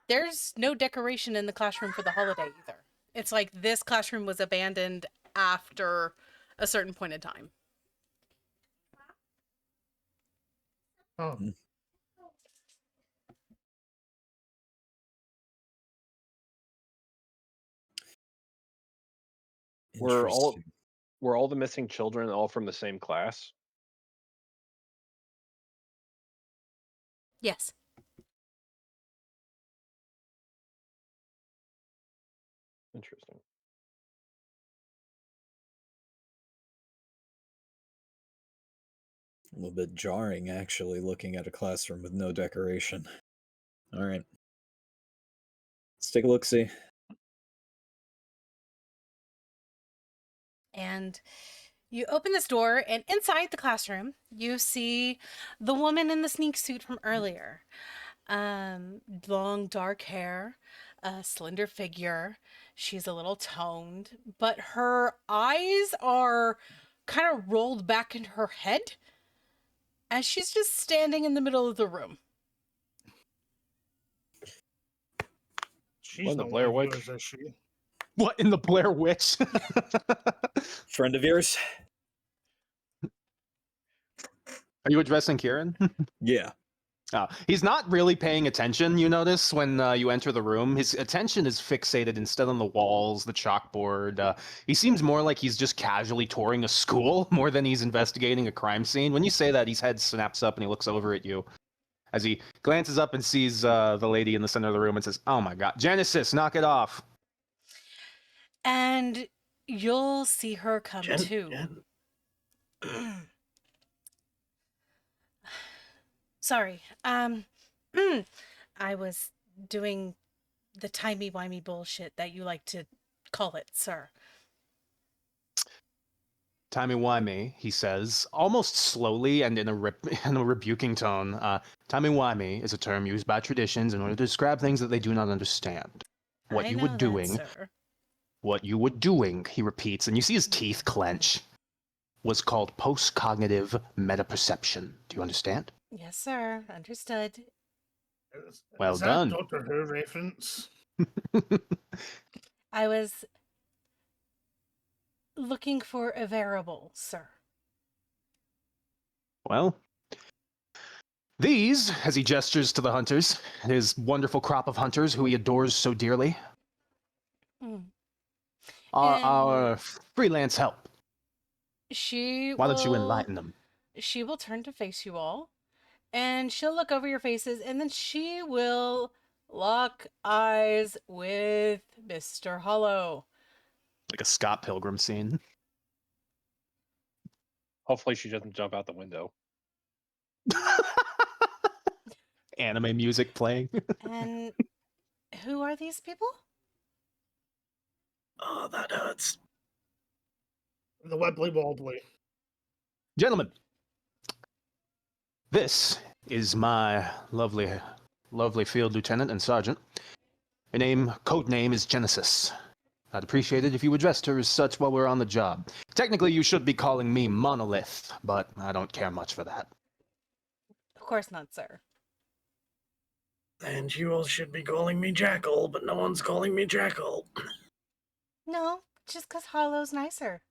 there's no decoration in the classroom for the holiday either. It's like this classroom was abandoned after a certain point in time. Oh, Were all Interesting. were all the missing children all from the same class? Yes. Interesting. A little bit jarring, actually, looking at a classroom with no decoration. All right. Let's take a look-see. And you open this door, and inside the classroom, you see the woman in the sneak suit from earlier. Long dark hair, a slender figure. She's a little toned, but her eyes are kind of rolled back into her head as she's just standing in the middle of the room. she's Wasn't the not Blair one of Witch? yours, is she? What in the Blair Witch? Friend of yours? Are you addressing Kieran? Yeah. He's not really paying attention, you notice, when you enter the room. His attention is fixated instead on the walls, the chalkboard. He seems more like he's just casually touring a school more than he's investigating a crime scene. When you say that, his head snaps up and he looks over at you as he glances up and sees the lady in the center of the room and says, "Oh my god, Genesis, knock it off." And you'll see her come too. Sorry. I was doing the timey-wimey bullshit that you like to call it, sir. Timey-wimey, he says, almost slowly and in a rebuking tone. Timey-wimey is a term used by traditions in order to describe things that they do not understand. What I you know were that, doing, sir. what you were doing, he repeats, and you see his teeth clench, was called post-cognitive metaperception. Do you understand? Yes, sir. Understood. Well Is done. that Doctor Who reference? I was looking for a variable, sir. Well, these, as he gestures to the hunters, his wonderful crop of hunters who he adores so dearly, Mm. are And our freelance help. She Why don't you will enlighten them? She will turn to face you all, and she'll look over your faces, and then she will lock eyes with Mr. Hollow. Like a Scott Pilgrim scene. Hopefully she doesn't jump out the window. Anime music playing. And who are these people? Oh, that hurts. The Wibbly Wobbly. Gentlemen, this is my lovely field lieutenant and sergeant. Her code name is Genesis. I'd appreciate it if you addressed her as such while we're on the job. Technically, you should be calling me Monolith, but I don't care much for that. Of course not, sir. And you all should be calling me Jackal, but no one's calling me Jackal. No, just because Hollow's nicer.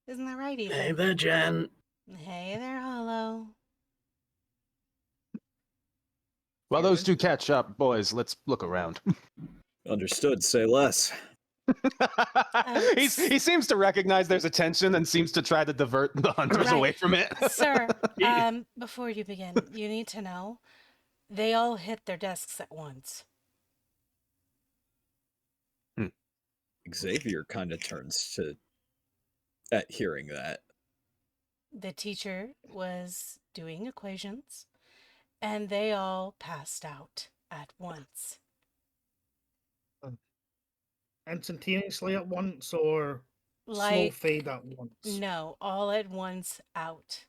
Isn't that right, Ethan? Hey there, Jen. Hey there, Hollow. While those two catch up, boys, let's look around. Understood. Say less. He seems to recognize there's a tension and seems to try to divert the hunters Right. away from it. Sir, before you begin, you need to know they all hit their desks at once. Xavier kind of turns to at hearing that. The teacher was doing equations, and they all passed out. at once. Instantaneously at once, or slow Like, fade at once? no, all at once out.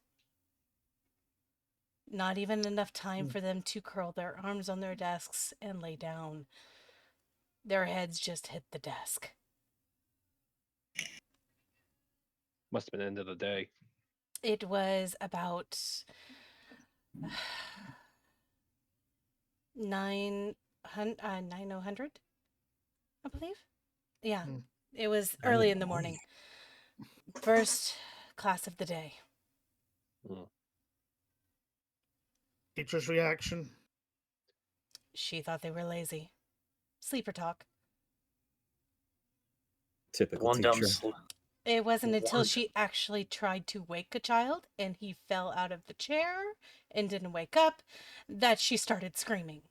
Not even enough time for them to curl their arms on their desks and lay down. Their heads just hit the desk. Must have been end of the day. It was about 900, I believe. Yeah, Hmm. it was Nine early in in the the morning. morning. First class of the day. Teacher's reaction? She thought they were lazy. Sleeper talk. Typical One dumb teacher. It wasn't until One- she actually tried to wake a child and he fell out of the chair and didn't wake up that she started screaming.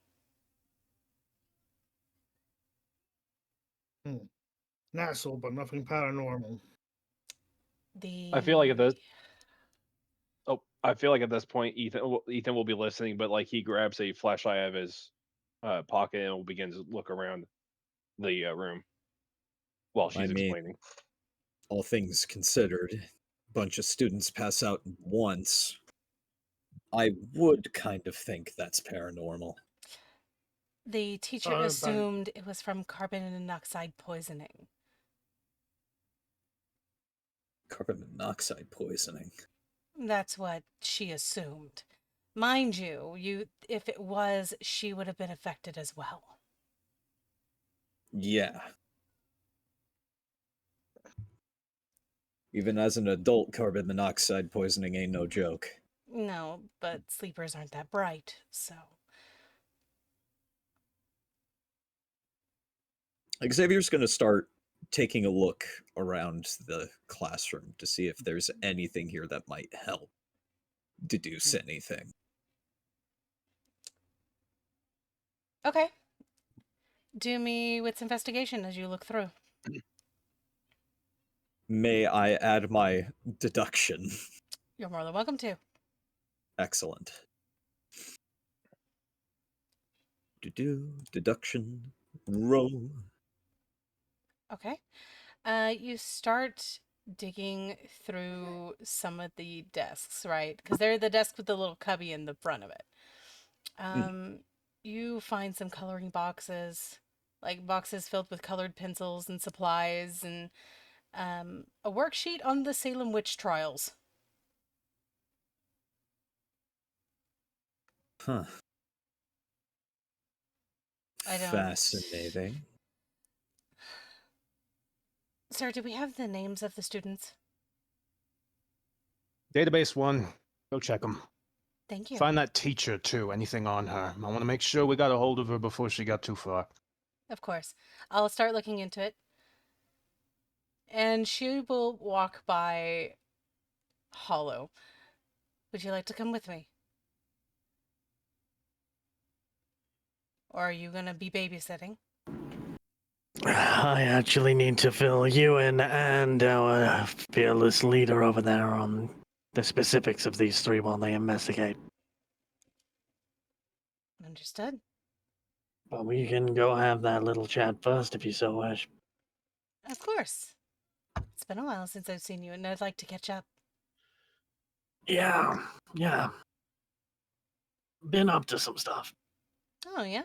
Nassau, but nothing paranormal. I feel like at this point, Ethan will be listening, but like he grabs a flashlight out of his pocket and will begin to look around the room while she's I mean, explaining. all things considered, a bunch of students pass out once. I would kind of think that's paranormal. The teacher But assumed it was from carbon monoxide poisoning. Carbon monoxide poisoning. That's what she assumed. Mind you, if it was, she would have been affected as well. Yeah. Even as an adult, carbon monoxide poisoning ain't no joke. No, but sleepers aren't that bright, so. Xavier's going to start taking a look around the classroom to see if there's anything here that might help deduce anything. Okay. Do me wits investigation as you look through. May I add my deduction? You're more than welcome to. Excellent. Deduction. Roll. Okay. You start digging through some of the desks, right? Because they're the desk with the little cubby in the front of it. You find some coloring boxes, like boxes filled with colored pencils and supplies, and a worksheet on the Salem witch trials. Huh. I don't. Fascinating. Sir, do we have the names of the students? Database 1. Go check them. Thank you. Find that teacher, too. Anything on her. I want to make sure we got a hold of her before she got too far. Of course. I'll start looking into it. And she will walk by Hollow. Would you like to come with me? Or are you going to be babysitting? I actually need to fill you in and our fearless leader over there on the specifics of these three while they investigate. Understood. But we can go have that little chat first if you so wish. Of course. It's been a while since I've seen you, and I'd like to catch up. Yeah. Been up to some stuff. Oh, yeah?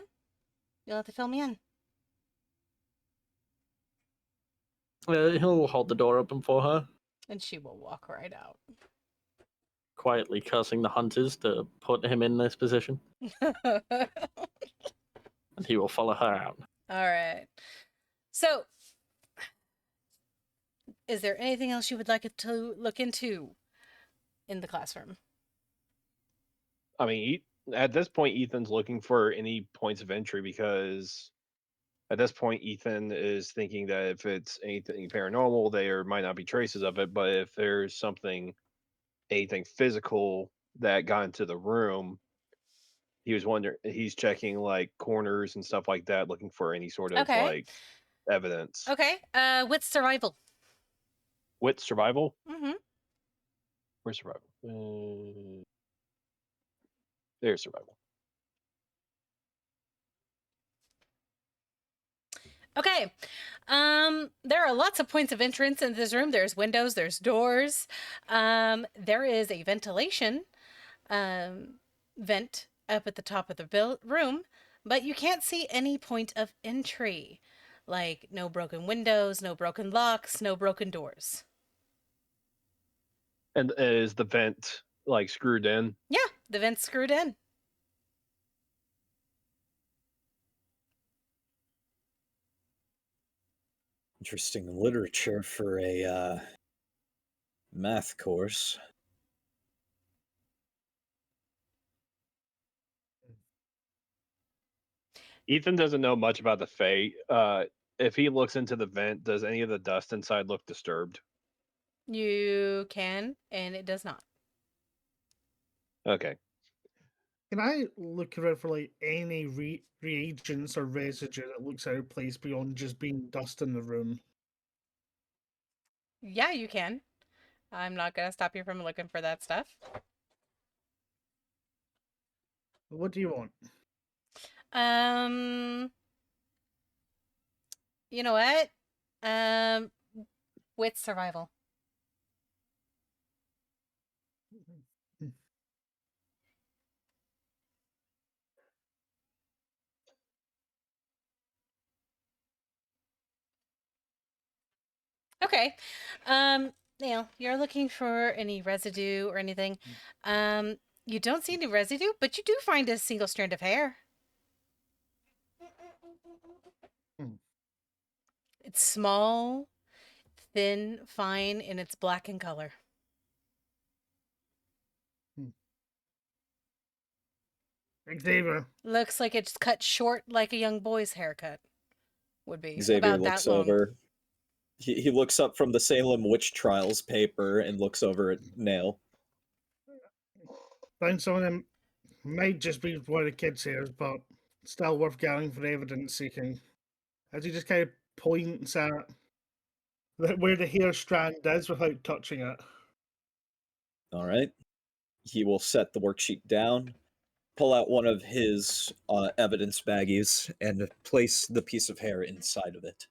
You'll have to fill me in. He'll hold the door open for her, And she will walk right out. quietly cursing the hunters to put him in this position, All and he will follow her out. right. So, is there anything else you would like it to look into in the classroom? I mean, at this point, Ethan's looking for any points of entry because at this point, Ethan is thinking that if it's anything paranormal, there might not be traces of it. But if there's anything physical that got into the room, he's checking like corners and stuff like that, looking for any sort of Okay. like evidence. Okay. With survival. With survival? Mm-hmm. Where's survival? There's survival. Okay. There are lots of points of entrance in this room. There's windows, there's doors. There is a ventilation vent up at the top of the room, but you can't see any point of entry. Like no broken windows, no broken locks, no broken doors. And is the vent like screwed in? Yeah, the vent's screwed in. Interesting literature for a math course. Ethan doesn't know much about the Fae. If he looks into the vent, does any of the dust inside look disturbed? You can, and it does not. Okay. Can I look around for like any reagents or residue that looks out of place beyond just being dust in the room? Yeah, you can. I'm not gonna stop you from looking for that stuff. What do you want? You know what? With survival. Okay. Neil, you're looking for any residue or anything. You don't see any residue, but you do find a single strand of hair. Hmm. It's small, thin, fine, and it's black in color. Xavier. Looks like it's cut short like a young boy's haircut would be. Xavier about looks that long. over. He looks up from the Salem witch trials paper and looks over at Nail. Found some of them. Might just be one of the kids' hairs, but still worth gathering for evidence seeking. As he just kind of points at where the hair strand is without touching it. All right. He will set the worksheet down, pull out one of his evidence baggies, and place the piece of hair inside of it.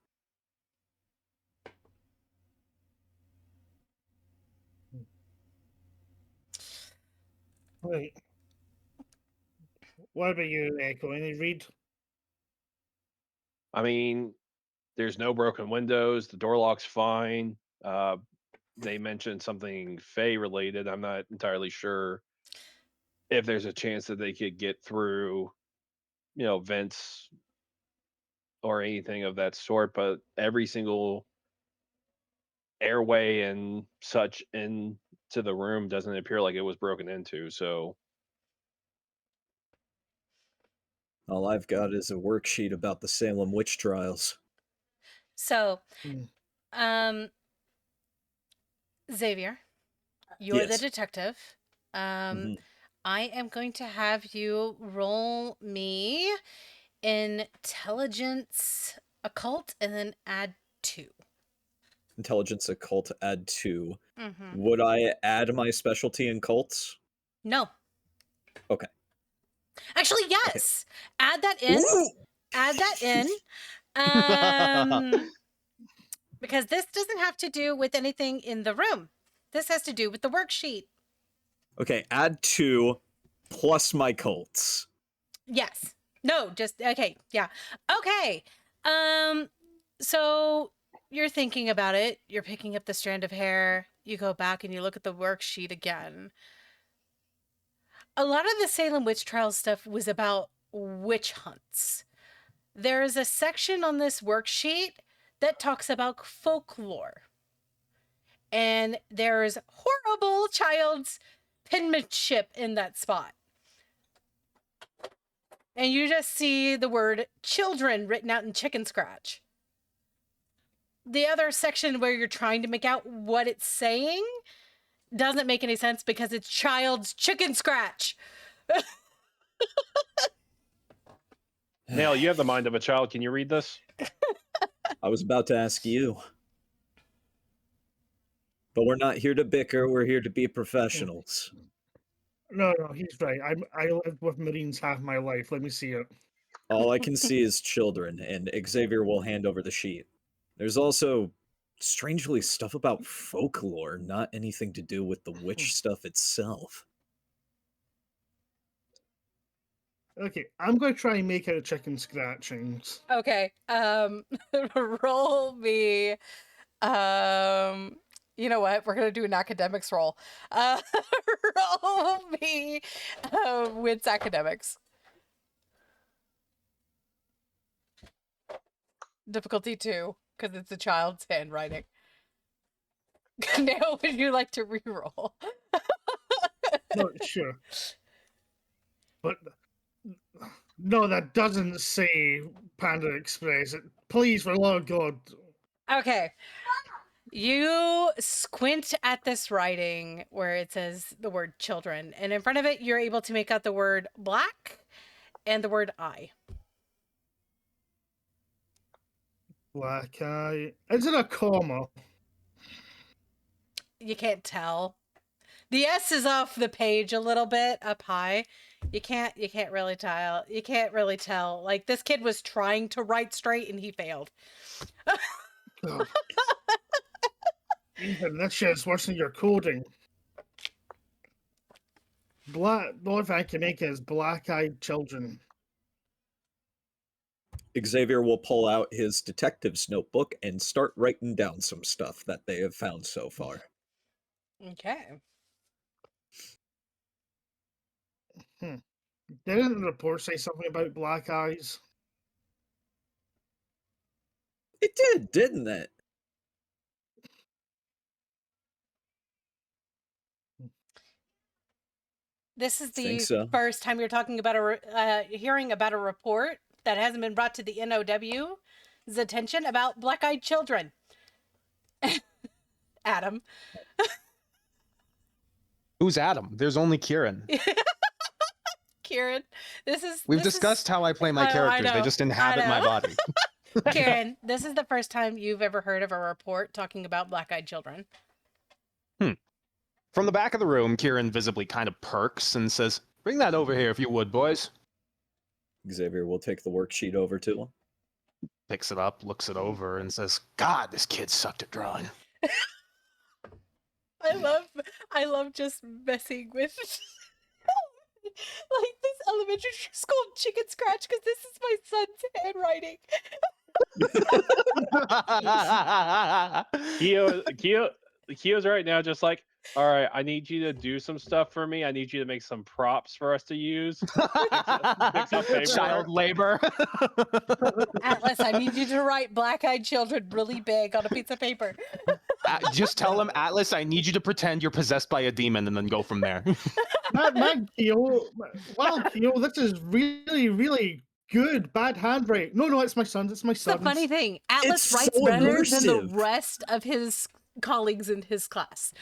Right. What about you, Echo? Any read? I mean, there's no broken windows. The door lock's fine. They mentioned something Fae related. I'm not entirely sure if there's a chance that they could get through, vents or anything of that sort. But every single airway and such into the room doesn't appear like it was broken into. So All I've got is a worksheet about the Salem witch trials. So, Hmm. Xavier, you're the Yes. detective. Mhm. I am going to have you roll me intelligence occult and then add 2. Intelligence occult, add 2. Mm-hmm. Would I add my specialty in cults? No. Okay. Actually, yes. Add that in. Ooh! Add that in. Because this doesn't have to do with anything in the room. This has to do with the worksheet. Okay, add 2 plus my cults. Yes. No, just okay. Yeah. Okay. So you're thinking about it. You're picking up the strand of hair. You go back and you look at the worksheet again. A lot of the Salem witch trials stuff was about witch hunts. There is a section on this worksheet that talks about folklore. And there's horrible child's penmanship in that spot. And you just see the word children written out in chicken scratch. The other section where you're trying to make out what it's saying doesn't make any sense because it's child's chicken scratch. Nail, you have the mind of a child. Can you read this? I was about to ask you. But we're not here to bicker, we're here to be professionals. No, he's right. I lived with Marines half my life. Let me see it. All I can see is children, and Xavier will hand over the sheet. There's also, strangely, stuff about folklore, not anything to do with the witch stuff itself. Okay, I'm going to try and make out chicken scratchings. Okay. Roll me. You know what? We're gonna do an academics roll. Roll me wits academics. Difficulty 2, because it's a child's handwriting. Now, would you like to re-roll? No, sure. But no, that doesn't say Panda Express. Please, for the love of God. Okay. You squint at this writing where it says the word children, and in front of it, you're able to make out the word black and the word eye. Black eye. Is it a comma? You can't tell. The S is off the page a little bit up high. You can't really tell. You can't really tell. Like, this kid was trying to write straight and he failed. God. Even this shit's worse than your coding. The only thing I can make is black-eyed children. Xavier will pull out his detective's notebook and start writing down some stuff that they have found so far. Okay. Didn't the report say something about black eyes? It did, didn't it? This is the Think so. first time you're talking about hearing about a report that hasn't been brought to the NOW's attention about black-eyed children. Adam. Who's Adam? There's only Kieran. Kieran, We've discussed how I play my characters. They just inhabit my body. Kieran, this is the first time you've ever heard of a report talking about black-eyed children. From the back of the room, Kieran visibly kind of perks and says, "Bring that over here if you would, boys." Xavier will take the worksheet over to him. Picks it up, looks it over, and says, "God, this kid sucked at drawing." I love just messing with like this elementary school chicken scratch because this is my son's handwriting. Keo's right now just like, all right, I need you to do some stuff for me. I need you to make some props for us to use. Fix up paper. Child labor. Atlas, I need you to write black-eyed children really big on a piece of paper. Just tell him, Atlas, I need you to pretend you're possessed by a demon and then go from there. Keo, this is really, really good. Bad handwriting. No, it's my son's. It's my son's. The funny thing, Atlas It's writes so better than the immersive. rest of his colleagues in his class.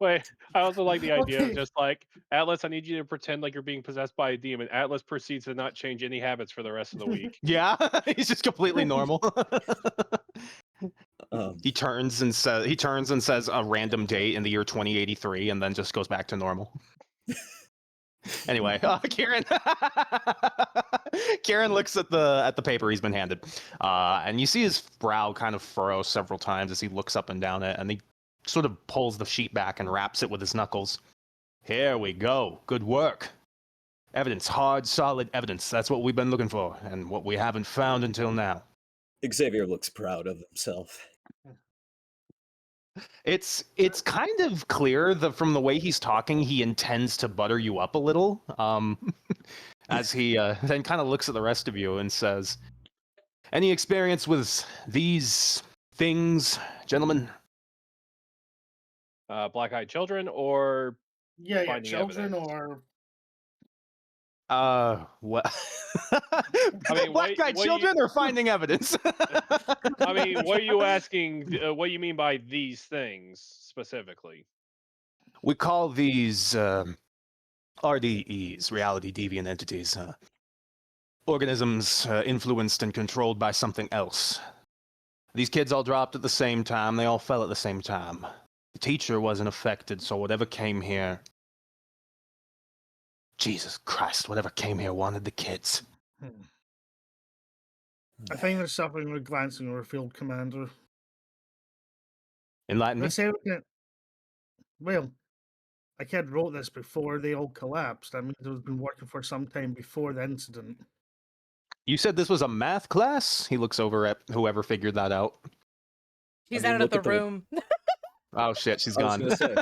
Wait, I also like the idea Okay. of just like, Atlas, I need you to pretend like you're being possessed by a demon. Atlas proceeds to not change any habits for the rest of the week. Yeah, he's just completely normal. He turns and says a random date in the year 2083 and then just goes back to normal. Anyway, Kieran looks at the paper he's been handed, and you see his brow kind of furrow several times as he looks up and down it, and he sort of pulls the sheet back and wraps it with his knuckles. "Here we go. Good work. Evidence, hard, solid evidence. That's what we've been looking for, and what we haven't found until now." Xavier looks proud of himself. It's kind of clear that from the way he's talking, he intends to butter you up a little. As he then kind of looks at the rest of you and says, "Any experience with these things, gentlemen?" Black-eyed children or Yeah, finding children evidence. or What? I mean, Black-eyed what children or finding evidence? I mean, what are you asking? What do you mean by these things specifically? We call these RDEs, reality deviant entities, organisms influenced and controlled by something else. These kids all dropped at the same time. They all fell at the same time. The teacher wasn't affected, so whatever came here... Jesus Christ, whatever came here wanted the kids. I think there's something we're glancing over, Field Commander. Enlighten me. This evident. Well, a kid wrote this before they all collapsed. I mean, it was been working for some time before the incident. You said this was a math class? He looks over at whoever figured that out. He's mean, out of look the at the- room. Oh shit, she's I was gone. gonna say.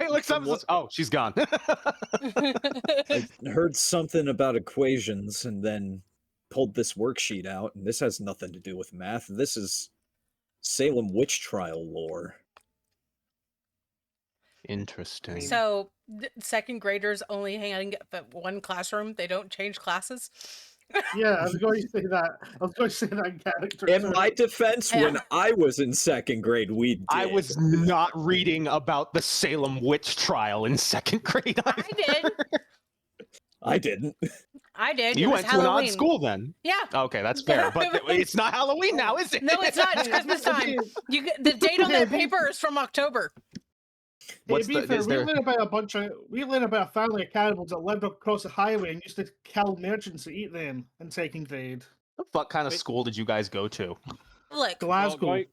He looks up and says, "Oh, she's gone." I heard something about equations and then pulled this worksheet out, and this has nothing to do with math. This is Salem witch trial lore. Interesting. So, second graders only hang at one classroom. They don't change classes. Yeah, I was going to say that. I was going to say that character. In too. my defense, Yeah. when I was in second grade, we did. I was not reading about the Salem witch trial in second grade. I did. I didn't. I did. You It was went to an odd Halloween. school then. Yeah. Okay, that's fair. But it's not Halloween now, is it? No, it's not. It's Christmas time. The date on that paper is from October. What's to be fair, is we there? learned about a family of cannibals that lived across the highway and used to kill merchants to eat them in second grade. What kind of school did you guys go to? Look, Glasgow. Going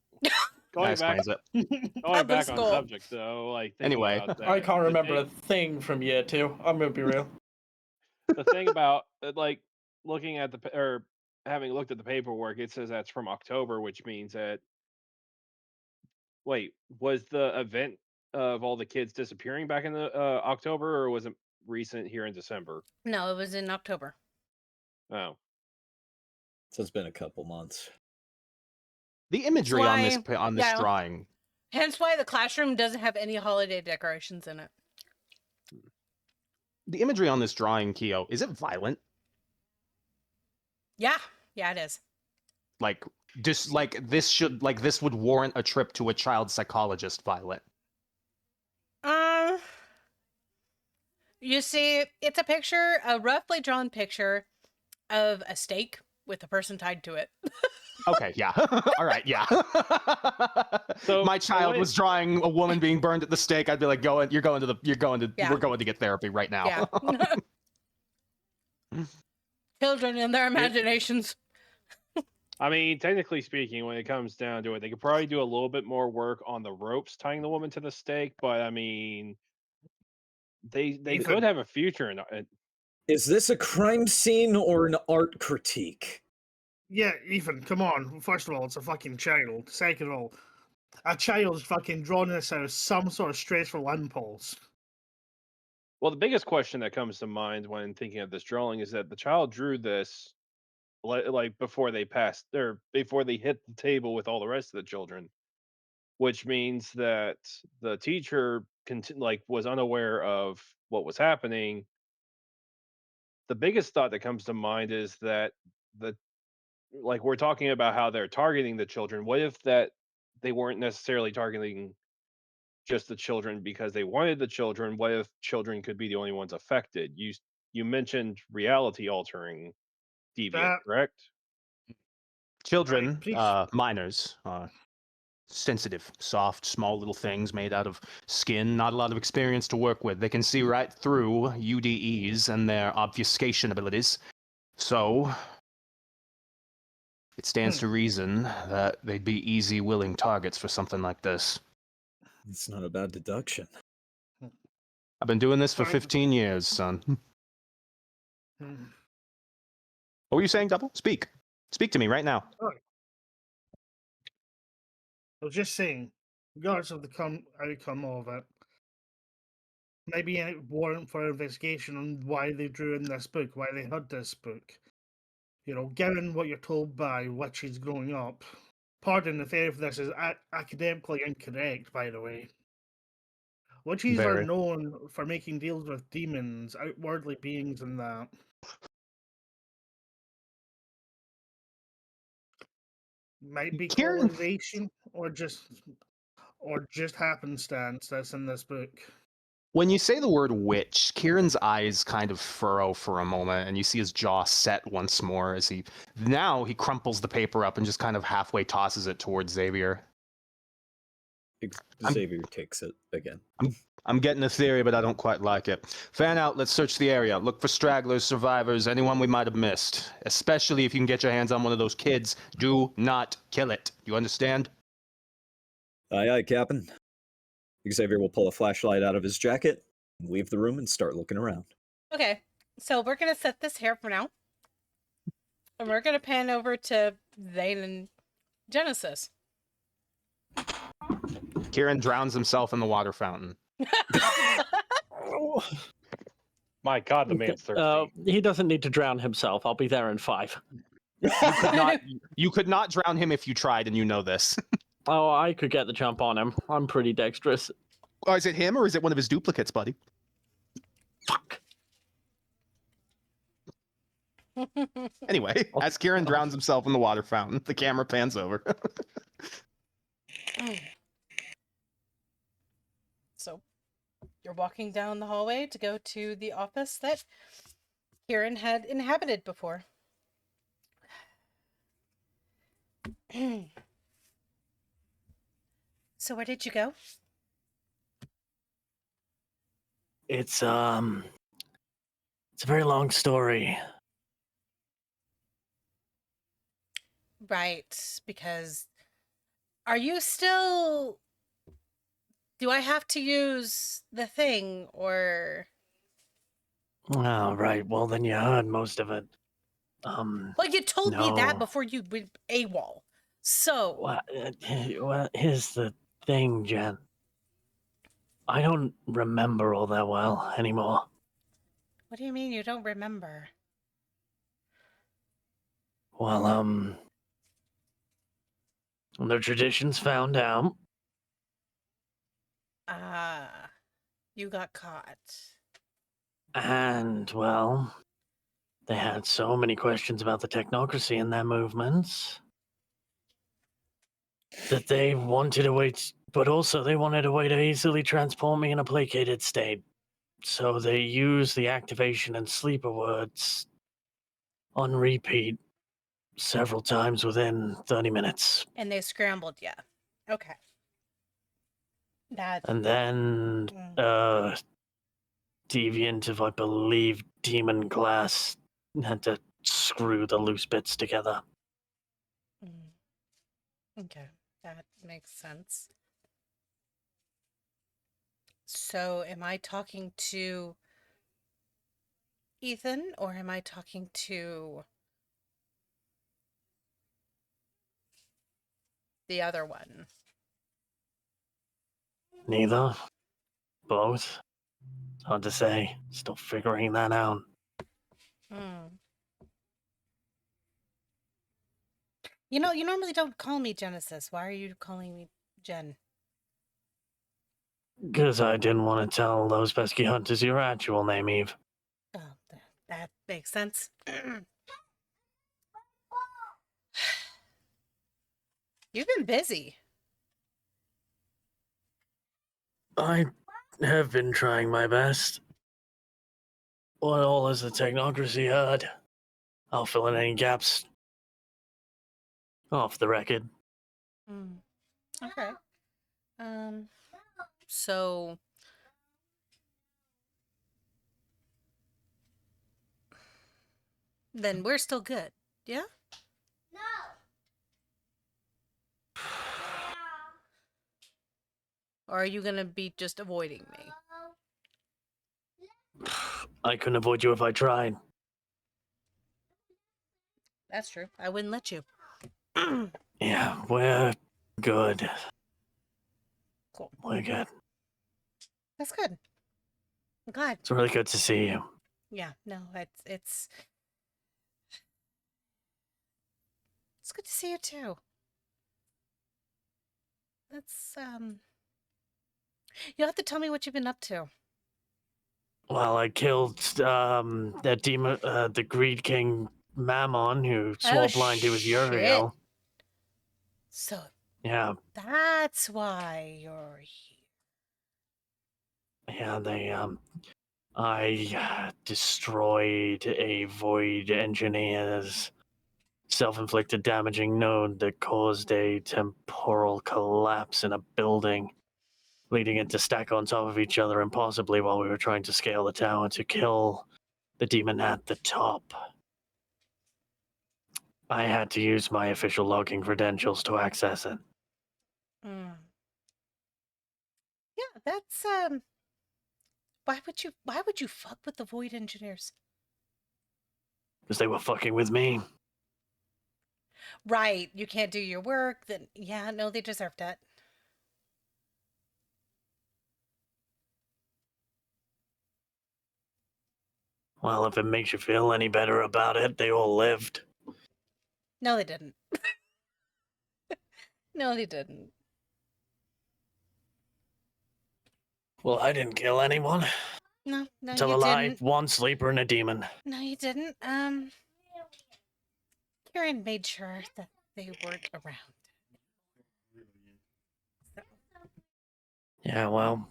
That back, explains it. going Public back on school. subject though, like thinking Anyway. about that, I can't the remember a thing- thing from year 2. I'm gonna be real. the thing about like looking at or having looked at the paperwork, it says that's from October, which means that. Wait, was the event of all the kids disappearing back in the October, or was it recent here in December? no, it was in October. Oh, So it's been a couple months. The imagery on this yeah. drawing. Hence why the classroom doesn't have any holiday decorations in it. The imagery on this drawing, Keo, is it violent? Yeah, it is. Like this would warrant a trip to a child psychologist violent. You see, it's a roughly drawn picture of a stake with a person tied to it. Okay, yeah. All right, yeah. So- my so child what was drawing a woman being burned at the stake. I'd be like, Yeah. we're going to get therapy right now. Yeah. Children and their imaginations. I mean, technically speaking, when it comes down to it, they could probably do a little bit more work on the ropes tying the woman to the stake. But I mean, they Ethan. could have a future in it. Is this a crime scene or an art critique? Yeah, Ethan, come on. First of all, it's a fucking child. Second of all, a child's fucking drawn this out of some sort of stressful impulse. Well, the biggest question that comes to mind when thinking of this drawing is that the child drew this like before they passed or before they hit the table with all the rest of the children, which means that the teacher was unaware of what was happening. The biggest thought that comes to mind is that we're talking about how they're targeting the children. What if that they weren't necessarily targeting just the children because they wanted the children? What if children could be the only ones affected? You mentioned reality altering deviant, That- correct? Children, please. minors, sensitive, soft, small little things made out of skin, not a lot of experience to work with. They can see right through UDEs and their obfuscation abilities. So, it stands to reason that they'd be easy, willing targets for something like this. It's not a bad deduction. I've been doing this for Fine. 15 years, son. Hmm. What were you saying, Double? Speak. Speak to me right now. I was just saying, regardless of the outcome of it, maybe a warrant for investigation on why they drew in this book, why they had this book. You know, given what you're told by witches growing up. Pardon if any of this is academically incorrect, by the way. Witches are Very. known for making deals with demons, outwardly beings, and that. Might be Kieran- colonization or just happenstance that's in this book. When you say the word witch, Kieran's eyes kind of furrow for a moment, and you see his jaw set once more as he crumples the paper up and just kind of halfway tosses it towards Xavier. Xavier takes it again. I'm getting a theory, but I don't quite like it. Fan out, let's search the area. Look for stragglers, survivors, anyone we might have missed. Especially if you can get your hands on one of those kids. Do not kill it. You understand? Aye, aye, Captain. Xavier will pull a flashlight out of his jacket, leave the room, and start looking around. Okay, so we're gonna set this here for now, and we're gonna pan over to Zane and Genesis. Kieran drowns himself in the water fountain. My God, the man's thirsty. He doesn't need to drown himself. I'll be there in 5. You could not drown him if you tried, and you know this. Oh, I could get the jump on him. I'm pretty dexterous. Oh, is it him or is it one of his duplicates, buddy? Fuck. Anyway, as Kieran drowns himself in the water fountain, the camera pans over. So, you're walking down the hallway to go to the office that Kieran had inhabited before. So, where did you go? It's a very long story. Right, because are you still... Do I have to use the thing, or... Oh, right. Well, then you heard most of it. Well, you told me that No. before you went AWOL. So... Well, here's the thing, Jen. I don't remember all that well anymore. What do you mean you don't remember? Well, the traditions found out. You got caught. And, well, they had so many questions about the technocracy in their movements that they wanted a way but also they wanted a way to easily transport me in a placated state. So they used the activation and sleeper words on repeat several times within 30 minutes. And they scrambled you. Okay. That... And then, deviant of, I believe, Demon Glass had to screw the loose bits together. Okay, that makes sense. So, am I talking to Ethan, or am I talking to the other one? Neither. Both. Hard to say. Still figuring that out. You know, you normally don't call me Genesis. Why are you calling me Jen? Because I didn't want to tell those pesky hunters your actual name, Eve. Oh, that makes sense. You've been busy. I have been trying my best. What all has the technocracy heard? I'll fill in any gaps. Off the record. Okay. So... Then we're still good, yeah? Or are you gonna be just avoiding me? I couldn't avoid you if I tried. That's true. I wouldn't let you. Yeah, we're good. Cool. We're good. That's good. I'm glad. It's really good to see you. Yeah, no, it's good to see you too. That's you'll have to tell me what you've been up to. Well, I killed that demon, the Greed King Mammon, who swore blind he was Uriel. So Yeah. that's why you're here. Yeah, I destroyed a Void Engineer's self-inflicted damaging node that caused a temporal collapse in a building. leading it to stack on top of each other, and possibly while we were trying to scale the tower to kill the demon at the top, I had to use my official logging credentials to access it. Mm. Yeah, that's why would you fuck with the void engineers? Because they were fucking with me. Right, you can't do your work, then yeah, no, they deserved it. Well, if it makes you feel any better about it, they all lived. No, they didn't. No, they didn't. Well, I didn't kill anyone. No, Still you alive, didn't. one sleeper and a demon. No, you didn't. Kieran made sure that they weren't around. So. Yeah, well,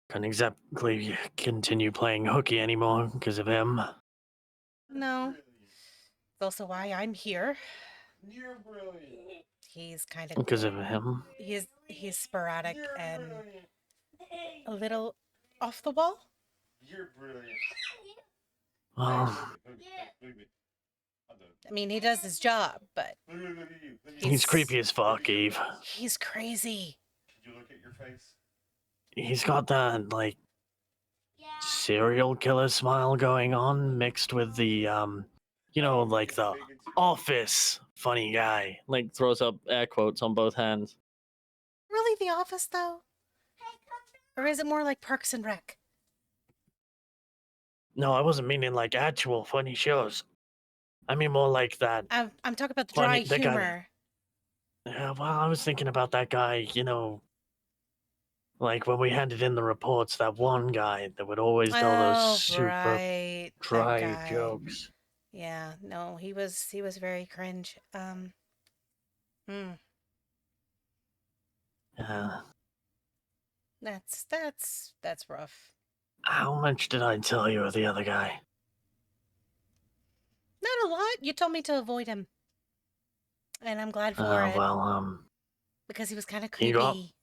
couldn't exactly continue playing hooky anymore because of him. No. It's also why I'm here. You're brilliant. He's kind of Because of him. He's sporadic and a little off the wall. You're brilliant. Well, I mean, he does his job, but he's creepy as fuck, Eve. He's crazy. Did you look at your face? He's got that, like, serial killer smile going on, mixed with the, you know, like the Office funny guy. Like, throws up air quotes on both hands. Really, The Office, though? Or is it more like Parks and Rec? No, I wasn't meaning like actual funny shows. I mean more like that. I'm talking about the dry Funny- that guy- humor. Yeah, well, I was thinking about that guy, you know, like when we handed in the reports, that one guy that would always tell those super right, that dry guy. jokes. Yeah, no, he was very cringe. Yeah. That's rough. How much did I tell you of the other guy? Not a lot. You told me to avoid him. And I'm glad for it. Well, because he was kind of he got- creepy.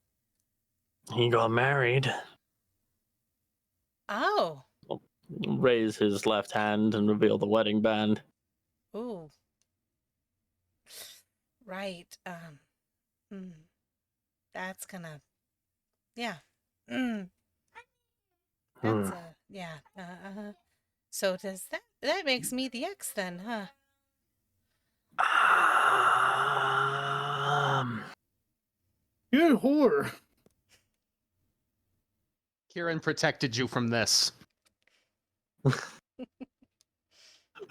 he got married. Oh. Raise his left hand and reveal the wedding band. Ooh. Right. That's gonna. Yeah. That's yeah. So does that makes me the ex then, huh? You whore. Kieran protected you from this.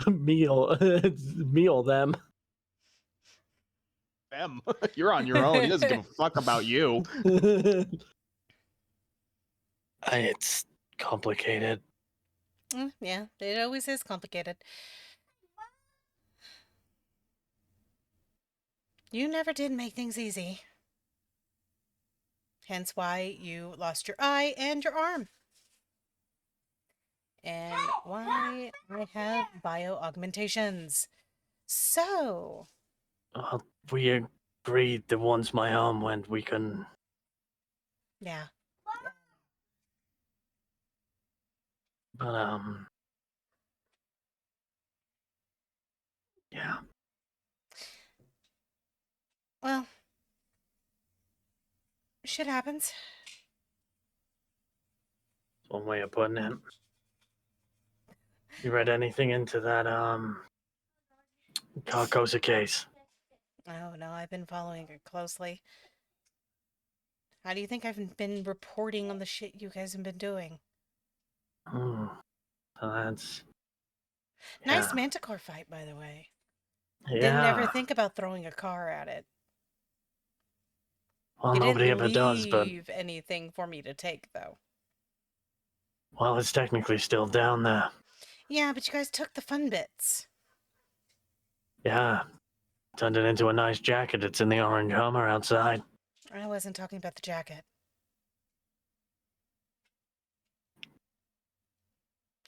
Meal. It's meal them. Them. You're on your own. He doesn't give a fuck about you. It's complicated. Yeah, it always is complicated. You never did make things easy. Hence why you lost your eye and your arm. And why I have bio-augmentations. So... We agreed that once my arm went, we couldn't... Yeah. But, yeah. Well... Shit happens. One way of putting it. You read anything into that, Carcosa case? Oh, no, I've been following it closely. How do you think I've been reporting on the shit you guys have been doing? So that's... Nice yeah. manticore fight, by the way. Yeah. Didn't ever think about throwing a car at it. Well, You nobody didn't ever does, but... leave anything for me to take, though. Well, it's technically still down there. Yeah, but you guys took the fun bits. Yeah. Turned it into a nice jacket. It's in the orange Hummer outside. I wasn't talking about the jacket.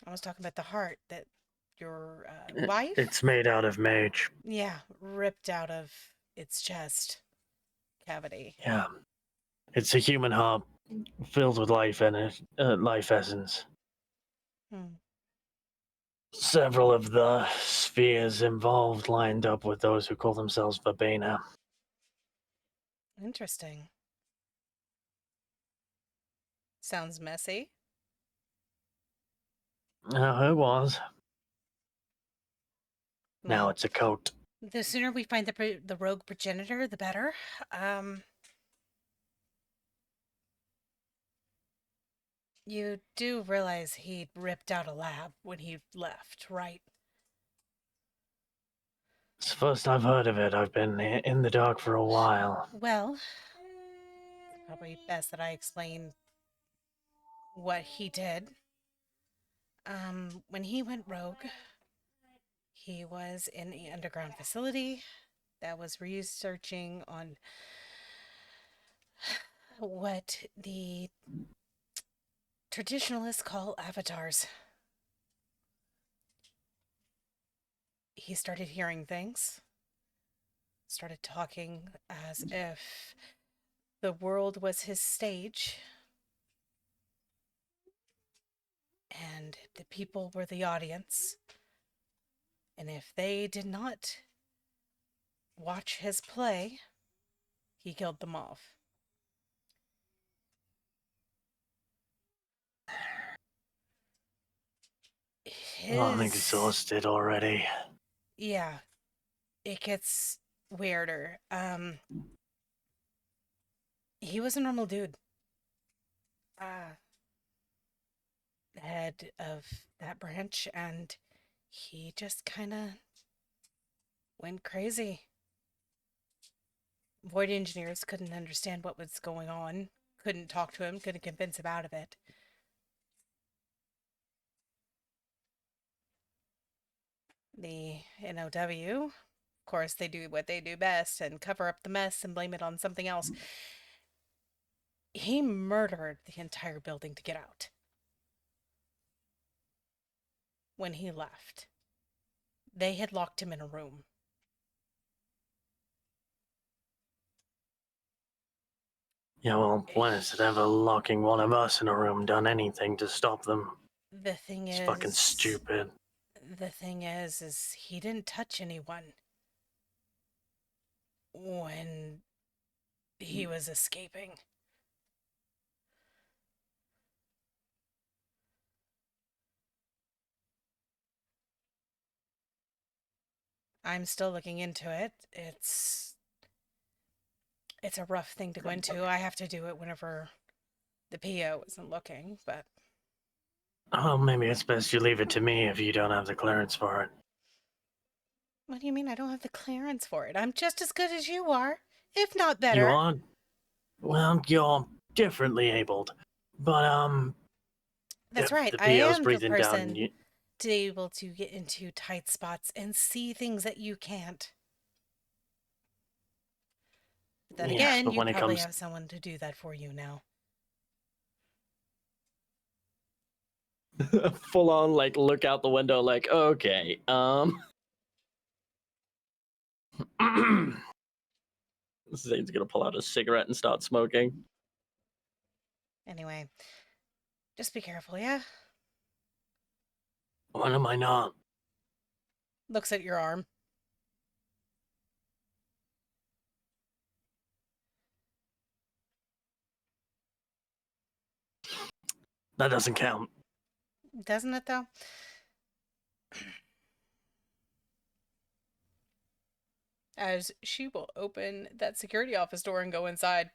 I was talking about the heart that your wife... It's made out of mage. Yeah, ripped out of its chest. cavity. Yeah. It's a human heart filled with life life essence. Hmm. Several of the spheres involved lined up with those who call themselves Verbena. Interesting. Sounds messy. It was. Now Well, it's a coat. the sooner we find the rogue progenitor, the better. You do realize he ripped out a lab when he left, right? It's the first I've heard of it. I've been in the dark for a while. Well, it's probably best that I explain what he did. When he went rogue, he was in an underground facility that was researching on what the traditionalists call avatars. He started hearing things, started talking as if the world was his stage and the people were the audience. And if they did not watch his play, he killed them off. I'm exhausted already. Yeah, it gets weirder. He was a normal dude. Head of that branch, and he just kind of went crazy. Void engineers couldn't understand what was going on, couldn't talk to him, couldn't convince him out of it. The NOW, of course, they do what they do best and cover up the mess and blame it on something else. He murdered the entire building to get out. When he left, they had locked him in a room. Yeah, well, when has it ever locking one of us in a room done anything to stop them? The thing It's is, fucking stupid. The thing is he didn't touch anyone when he was escaping. I'm still looking into it. It's a rough thing to go into. I have to do it whenever the PO isn't looking, but Oh, maybe it's best you leave it to me if you don't have the clearance for it. what do you mean I don't have the clearance for it? I'm just as good as you are, if not better. You are? Well, you're differently abled. But, That's right. The I PO's am the breathing person down. to be able to get into tight spots and see things that you can't. But then Yes, again, but you when it probably comes- have someone to do that for you now. Full on, like, look out the window, like, okay, Zane's gonna pull out a cigarette and start smoking. Anyway, just be careful, yeah? When am I not? Looks at your arm. That doesn't count. Doesn't it, though? As she will open that security office door and go inside.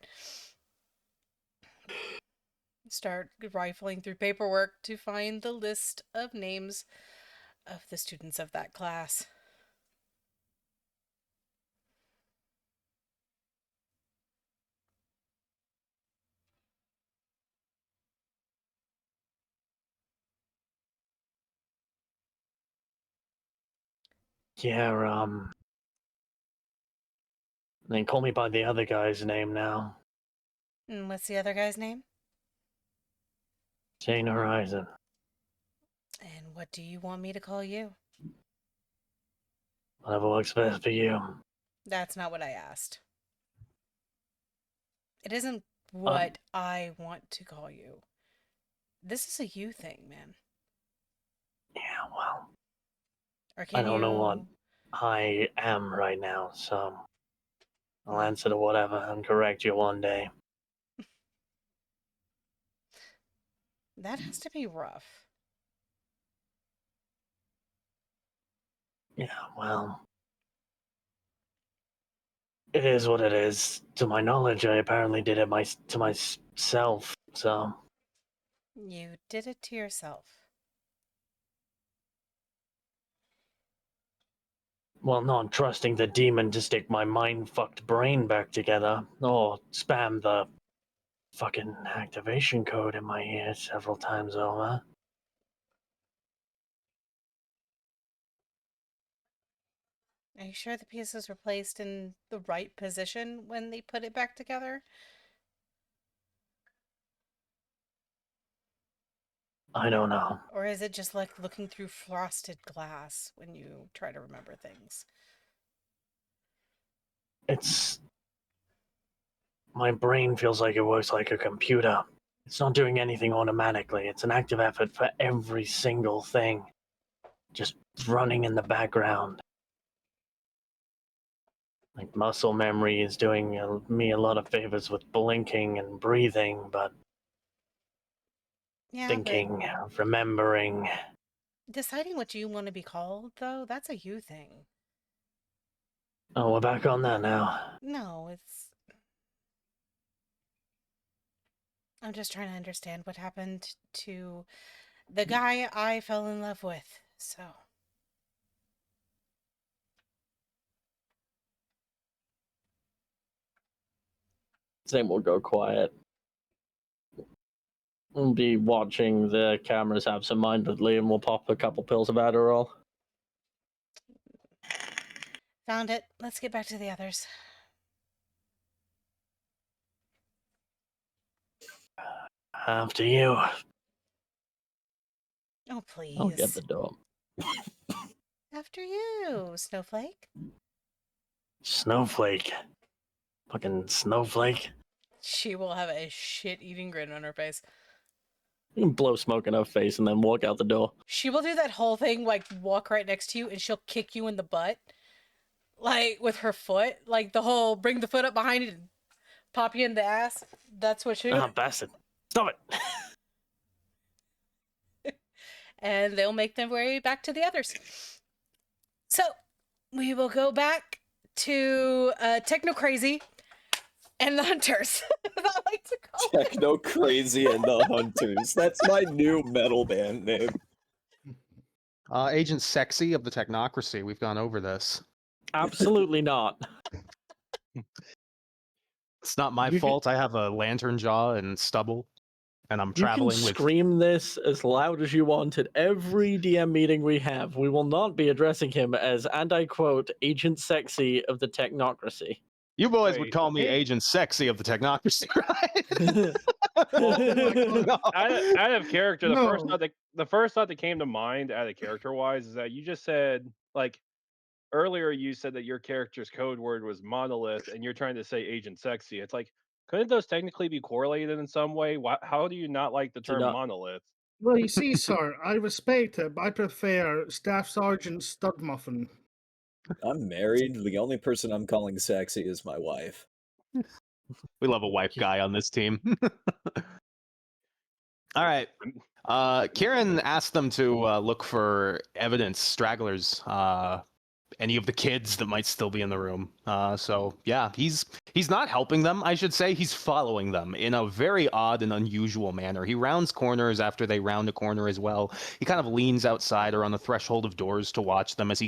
Start rifling through paperwork to find the list of names of the students of that class. Yeah, then call me by the other guy's name now. And what's the other guy's name? Jane Horizon. And what do you want me to call you? Whatever works best for you. That's not what I asked. It isn't what I want to call you. This is a you thing, man. Yeah, well, Or I can don't know what you... I am right now, so I'll Well, answer to whatever and correct you one day. that has to be rough. Yeah, well, it is what it is. To my knowledge, I apparently did it to myself, so... You did it to yourself. Well, not trusting the demon to stick my mind-fucked brain back together, or spam the fucking activation code in my ear several times over. Are you sure the pieces were placed in the right position when they put it back together? I don't know. Or is it just like looking through frosted glass when you try to remember things? It's... My brain feels like it works like a computer. It's not doing anything automatically. It's an active effort for every single thing. Just running in the background. Like muscle memory is doing me a lot of favors with blinking and breathing, but Yeah, thinking, remembering... deciding what you want to be called, though, that's a you thing. Oh, we're back on that now. No, it's... I'm just trying to understand what happened to the guy I fell in love with, so... Zane will go quiet. We'll be watching the cameras absentmindedly, and we'll pop a couple pills of Adderall. Found it. Let's get back to the others. After you. Oh, please. I'll get the door. After you, Snowflake. Snowflake. Fucking Snowflake. She will have a shit-eating grin on her face. You can blow smoke in her face and then walk out the door. She will do that whole thing, like, walk right next to you, and she'll kick you in the butt. Like, with her foot. Like, the whole bring the foot up behind it and pop you in the ass. That's what she... Ah, bastard. Stop it. And they'll make their way back to the others. So, we will go back to Techno Crazy and the Hunters. I like to call it. Techno Crazy and the Hunters. That's my new metal band name. Agent Sexy of the Technocracy. We've gone over this. Absolutely not. It's not my You fault. I have a lantern jaw and stubble, and I'm You traveling can with. scream this as loud as you want at every DM meeting we have. We will not be addressing him as, and I quote, Agent Sexy of the Technocracy. You boys would Wait, call me hey. Agent Sexy of the Technocracy, right? Out of character, the No. first thought that came to mind, out of character wise, is that you just said, like, earlier you said that your character's code word was monolith, and you're trying to say Agent Sexy. It's like, couldn't those technically be correlated in some way? How do you not like the Do term not- monolith? Well, you see, sir, I respect it, but I prefer Staff Sergeant Studmuffin. I'm married. The only person I'm calling sexy is my wife. We love a wife guy on this team. All right. Kieran asked them to look for evidence, stragglers, any of the kids that might still be in the room. So yeah, he's not helping them, I should say. He's following them in a very odd and unusual manner. He rounds corners after they round a corner as well. He kind of leans outside or on the threshold of doors to watch them as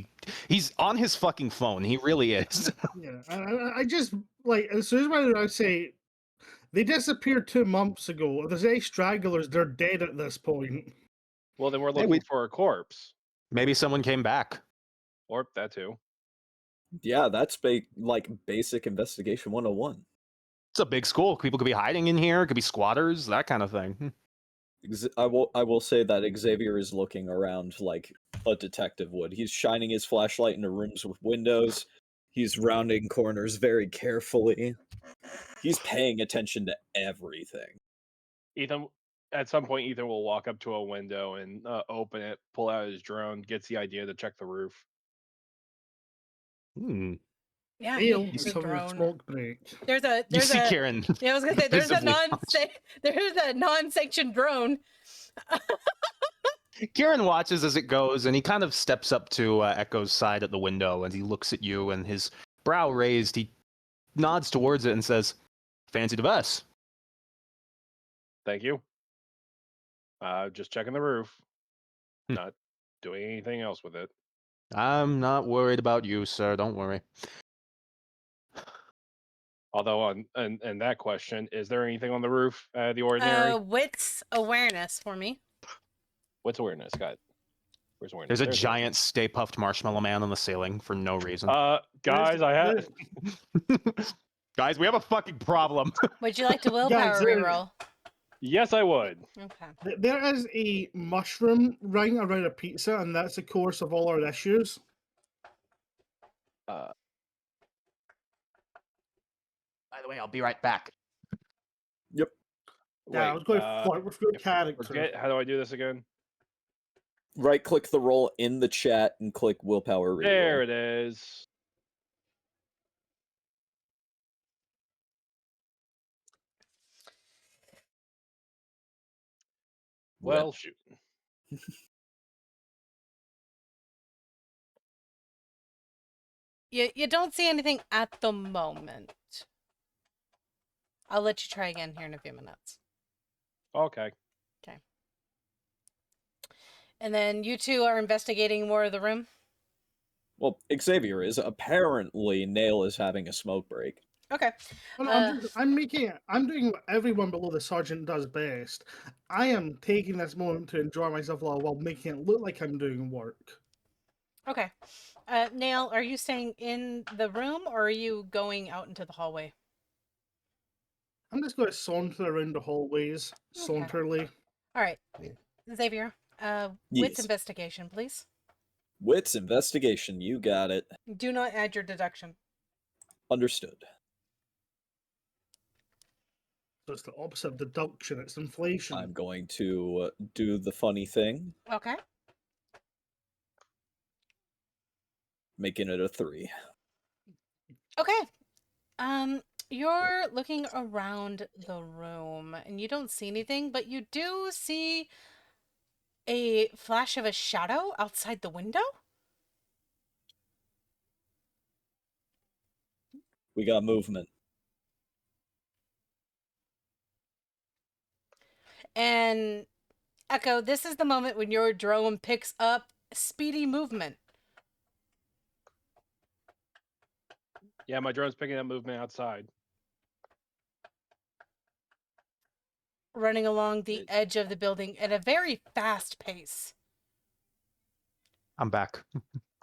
he's on his fucking phone. He really is. Yeah, I just, like, as soon as I say, they disappeared 2 months ago. If there's any stragglers, they're dead at this point. Well, then we're Hey, looking for a corpse. Maybe someone came back. Or that too. Yeah, that's like basic investigation 101. It's a big school. People could be hiding in here. It could be squatters, that kind of thing. I will say that Xavier is looking around like a detective would. He's shining his flashlight into rooms with windows. He's rounding corners very carefully. He's paying attention to everything. Ethan, at some point, Ethan will walk up to a window and open it, pull out his drone, gets the idea to check the roof. Hmm. Yeah, Neil he is big having a drone. smoke break. There's a You see a Kieran. yeah, I was gonna say there's a visibly watch. there's a non-sanctioned drone. Kieran watches as it goes, and he kind of steps up to Echo's side at the window, and he looks at you, and his brow raised, he nods towards it and says, "Fancy device." Thank you. Just checking the roof. Hmm. Not doing anything else with it. I'm not worried about you, sir. Don't worry. Although on and that question, is there anything on the roof out of the ordinary? Wits awareness for me. What's awareness, guys? Where's awareness? There's a There's giant Stay Puffed Marshmallow Man on the ceiling for no reason. Guys, I have. Guys, we have a fucking problem. Would you like to willpower there- reroll? Yes, I would. Okay. There is a mushroom ring around a pizza, and that's the course of all our issues. By the way, I'll be right back. Yeah, I was going to Wait, flirt with your character. forget. How do I do this again? Right click the roll in the chat and click willpower reroll. There it is. Well, shoot. You don't see anything at the moment. I'll let you try again here in a few minutes. Okay. And then you two are investigating more of the room? Well, Xavier is. Apparently, Nail is having a smoke break. Okay. Well, I'm doing what everyone below the sergeant does best. I am taking this moment to enjoy myself while making it look like I'm doing work. Okay. Nail, are you staying in the room or are you going out into the hallway? I'm just going to saunter around the hallways, Okay. saunterly. All right. Xavier, wits Yes. investigation, please. Wits investigation, you got it. Do not add your deduction. Understood. So it's the opposite of deduction, it's inflation. I'm going to do the funny thing, Okay. making it a 3. Okay. You're looking around the room and you don't see anything, but you do see a flash of a shadow outside the window. We got movement. And Echo, this is the moment when your drone picks up speedy movement. Yeah, my drone's picking up movement outside. Running along the edge of the building at a very fast pace. I'm back.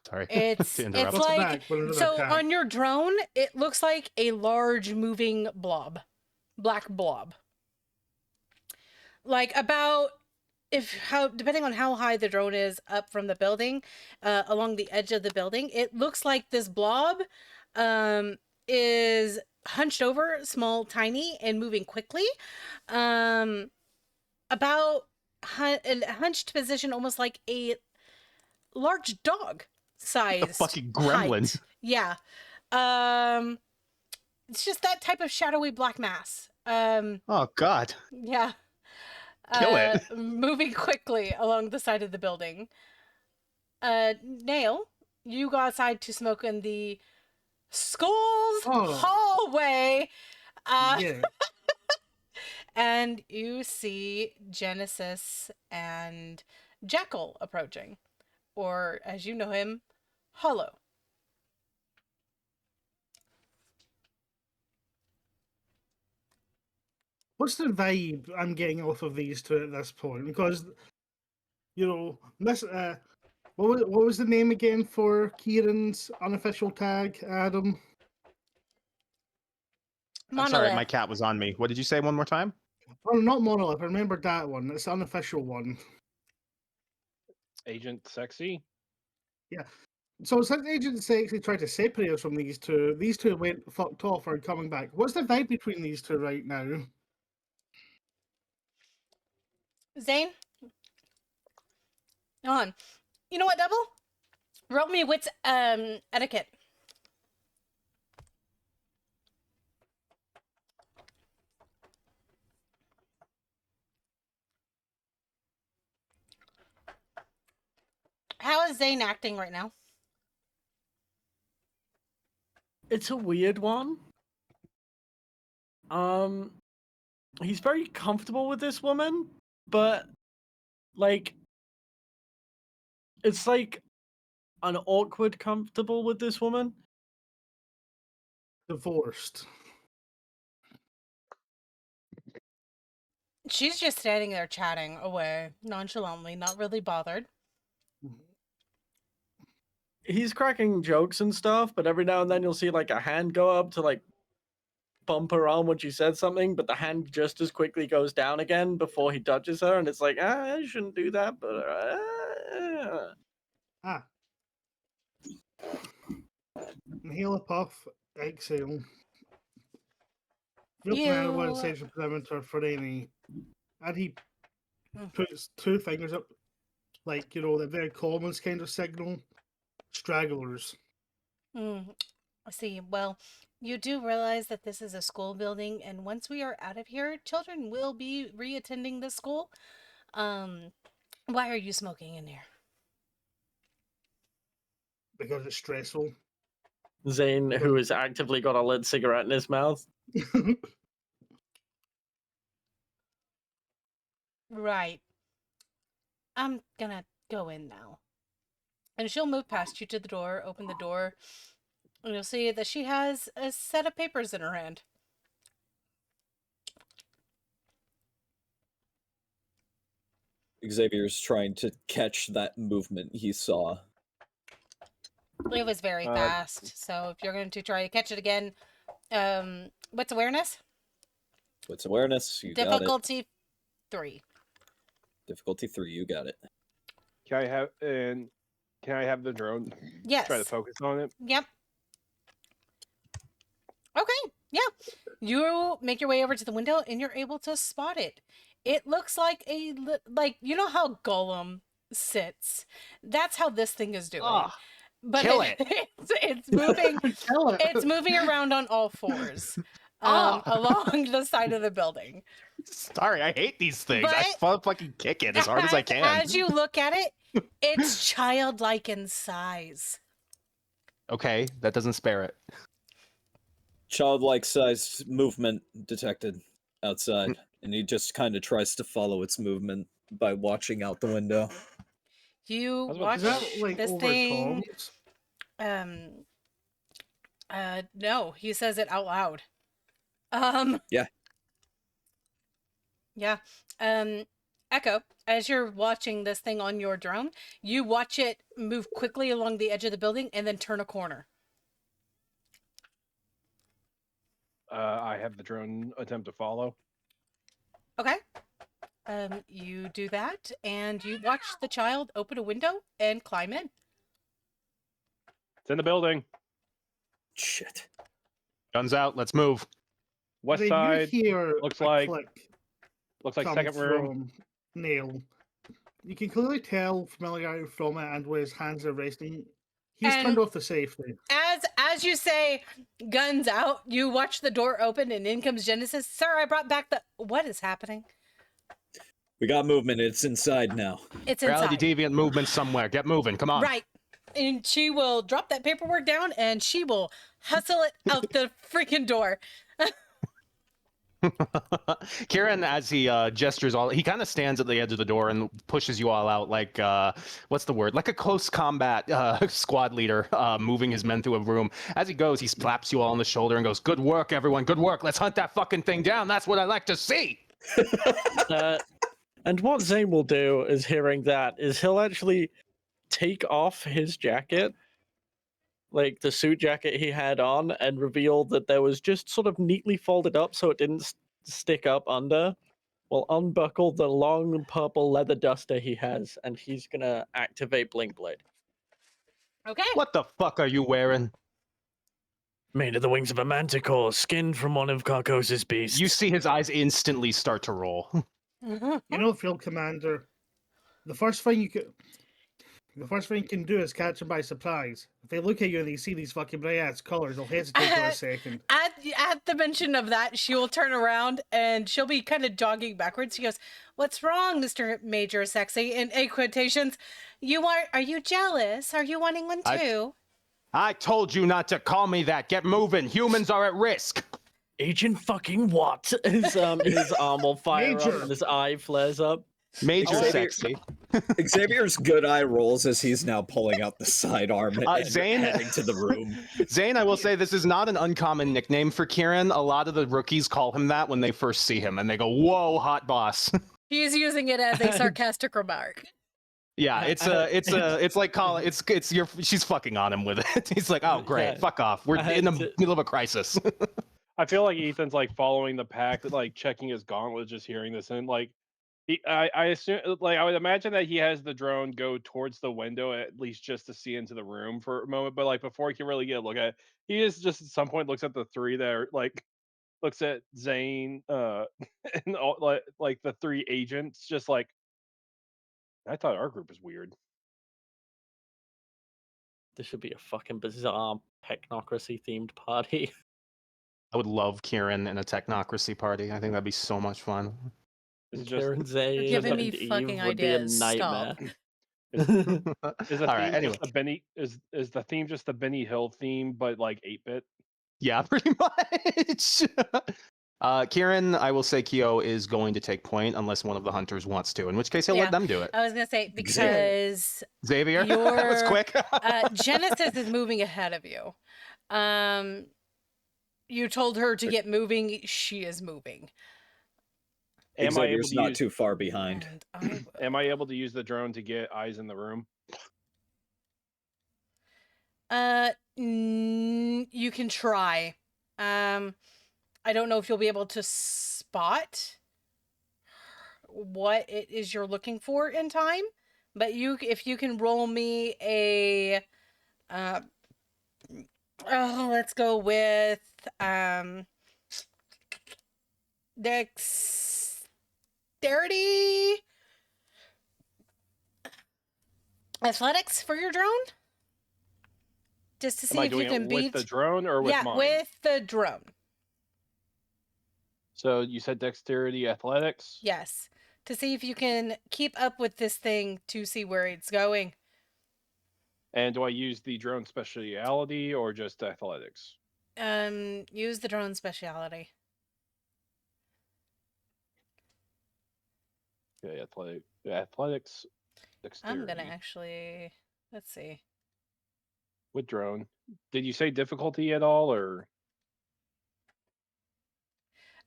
Sorry. It's to interrupt. it's like Back with another so attack. on your drone, it looks like a large moving blob, black blob. Like about depending on how high the drone is up from the building, along the edge of the building, it looks like this blob is hunched over, small, tiny, and moving quickly. About in a hunched position, almost like a large dog size. Fucking gremlin. Height. Yeah. It's just that type of shadowy black mass. Oh, God. Yeah. Kill it. Moving quickly along the side of the building. Nail, you go outside to smoke in the Skulls hallway. Yeah. And you see Genesis and Jekyll approaching. Or, as you know him, Hollow. What's the vibe I'm getting off of these two at this point? Because, you know, this what was the name again for Kieran's unofficial tag, Adam? I'm sorry, Monolith. my cat was on me. What did you say one more time? Oh, not Monolith. I remember that one. It's the unofficial one. Agent Sexy. Yeah. So since Agent Sexy tried to separate us from these two went fucked off or are coming back. What's the vibe between these two right now? Zane, go on. You know what, Double? Roll me wits etiquette. How is Zane acting right now? It's a weird one. He's very comfortable with this woman, but like it's like an awkward comfortable with this woman. Divorced. She's just standing there chatting away, nonchalantly, not really bothered. He's cracking jokes and stuff, but every now and then you'll see like a hand go up to like bump her arm when she said something, but the hand just as quickly goes down again before he touches her, and it's like, I shouldn't do that, but Inhale a puff, exhale. Feel command one essential perimeter for any. And he puts two fingers up, like, you know, the very common kind of signal. Stragglers. I see. Well, you do realize that this is a school building, and once we are out of here, children will be reattending the school. Why are you smoking in here? Because it's stressful. Zane, who has actively got a lit cigarette in his mouth. Right. I'm gonna go in now. And she'll move past you to the door, open the door, and you'll see that she has a set of papers in her hand. Xavier's trying to catch that movement he saw. It was very fast, so if you're going to try to catch it again, what's awareness? What's awareness? You got it. Difficulty 3. Difficulty 3, you got it. Can I have the drone? Yes. Try to focus on it. Yep. Okay, yeah. You make your way over to the window and you're able to spot it. It looks like you know how Gollum sits. That's how this thing is doing. But kill it. It's moving. It's moving around on all fours along the side of the building. Sorry, I hate these things. But I fucking kick it as hard as I can. As you look at it, it's childlike in size. Okay, that doesn't spare it. Childlike sized movement detected outside, and he just kind of tries to follow its movement by watching out the window. You watch this thing. No, he says it out loud. Yeah. Yeah. Echo, as you're watching this thing on your drone, you watch it move quickly along the edge of the building and then turn a corner. I have the drone attempt to follow. Okay. You do that, and you watch the child open a window and climb in. It's in the building. Shit. Guns out. Let's move. West side. Looks like second room. From Neil. You can clearly tell familiarity from it and where his hands are resting. He's turned off the safety. As you say, guns out, you watch the door open and in comes Genesis. Sir, I brought back the... What is happening? We got movement. It's inside now. It's inside. Reality deviant movement somewhere. Get moving. Come on. Right. And she will drop that paperwork down and she will hustle it out the freaking door. Kieran, as he gestures he kind of stands at the edge of the door and pushes you all out like, what's the word? Like a close combat squad leader moving his men through a room. As he goes, he slaps you all on the shoulder and goes, "Good work, everyone. Good work. Let's hunt that fucking thing down. That's what I like to see." And what Zane will do is hearing that is he'll actually take off his jacket, like the suit jacket he had on, and reveal that there was just sort of neatly folded up so it didn't stick up under. Will unbuckle the long purple leather duster he has, and he's gonna activate Blink Blade. Okay. What the fuck are you wearing? Made of the wings of a manticore, skinned from one of Carcos's beasts. You see his eyes instantly start to roll. You know, Field Commander, the first thing you can do is catch them by surprise. If they look at you and they see these fucking bright ass colors, they'll hesitate for a second. At the mention of that, she will turn around and she'll be kind of jogging backwards. She goes, "What's wrong, Mr. Major Sexy?" In A quotations. Are you jealous? Are you wanting one too? I told you not to call me that. Get moving. Humans are at risk. Agent fucking what? His arm will fire Major. up and his eye flares up. Major Xavier- sexy. Xavier's good eye rolls as he's now pulling out the sidearm and Zane- heading to the room. Zane, I will say this is not an uncommon nickname for Kieran. A lot of the rookies call him that when they first see him, and they go, "Whoa, hot boss." He's using it as a sarcastic remark. Yeah, it's like calling she's fucking on him with it. He's like, "Oh, great, Yeah. fuck off. We're in the middle of a crisis." I feel like Ethan's like following the pack, like checking his gauntlet, just hearing this, and like I assume, like I would imagine that he has the drone go towards the window at least just to see into the room for a moment, but like before he can really get a look at it, he just at some point looks at the three that are like looks at Zane, and all, like the three agents, just like, I thought our group was weird. This should be a fucking bizarre technocracy themed party. I would love Kieran in a technocracy party. I think that'd be so much fun. Is it just Karen Zane You're giving me and fucking Eve would ideas. be a nightmare. is the All theme right, anyway. just the Benny is the theme just the Benny Hill theme, but like 8-bit? Yeah, pretty much. Kieran, I will say Keo is going to take point unless one of the hunters wants to, in which case he'll Yeah. let them do it. I was gonna say because Xavier, that was Your- quick. Genesis is moving ahead of you. You told her to get moving. She is moving. Xavier's not too far behind. And Am I able to use the drone to get eyes in the room? You can try. I don't know if you'll be able to spot what it is you're looking for in time, but if you can roll me a let's go with dexterity athletics for your drone, just to see Am I if you doing can it beat with the drone or with yeah mine? with the drone. So you said dexterity, athletics. Yes, to see if you can keep up with this thing to see where it's going. And do I use the drone speciality or just athletics? Use the drone speciality. Okay, athletics, dexterity. I'm gonna actually, let's see. With drone. Did you say difficulty at all, or